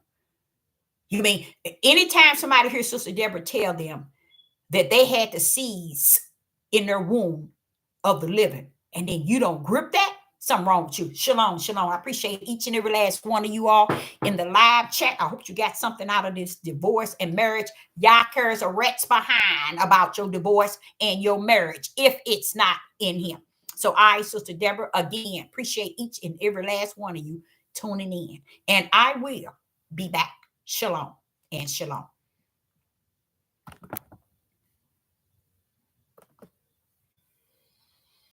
You mean anytime somebody hears Sister Deborah tell them that they had the seeds in their womb of the living, and then you don't grip that, something wrong with you. Shalom, shalom. I appreciate each and every last one of you all in the live chat. I hope you got something out of this divorce and marriage. Y'all cares a rat's behind about your divorce and your marriage if it's not in him. So I, Sister Deborah, again, appreciate each and every last one of you tuning in. And I will be back. Shalom and shalom.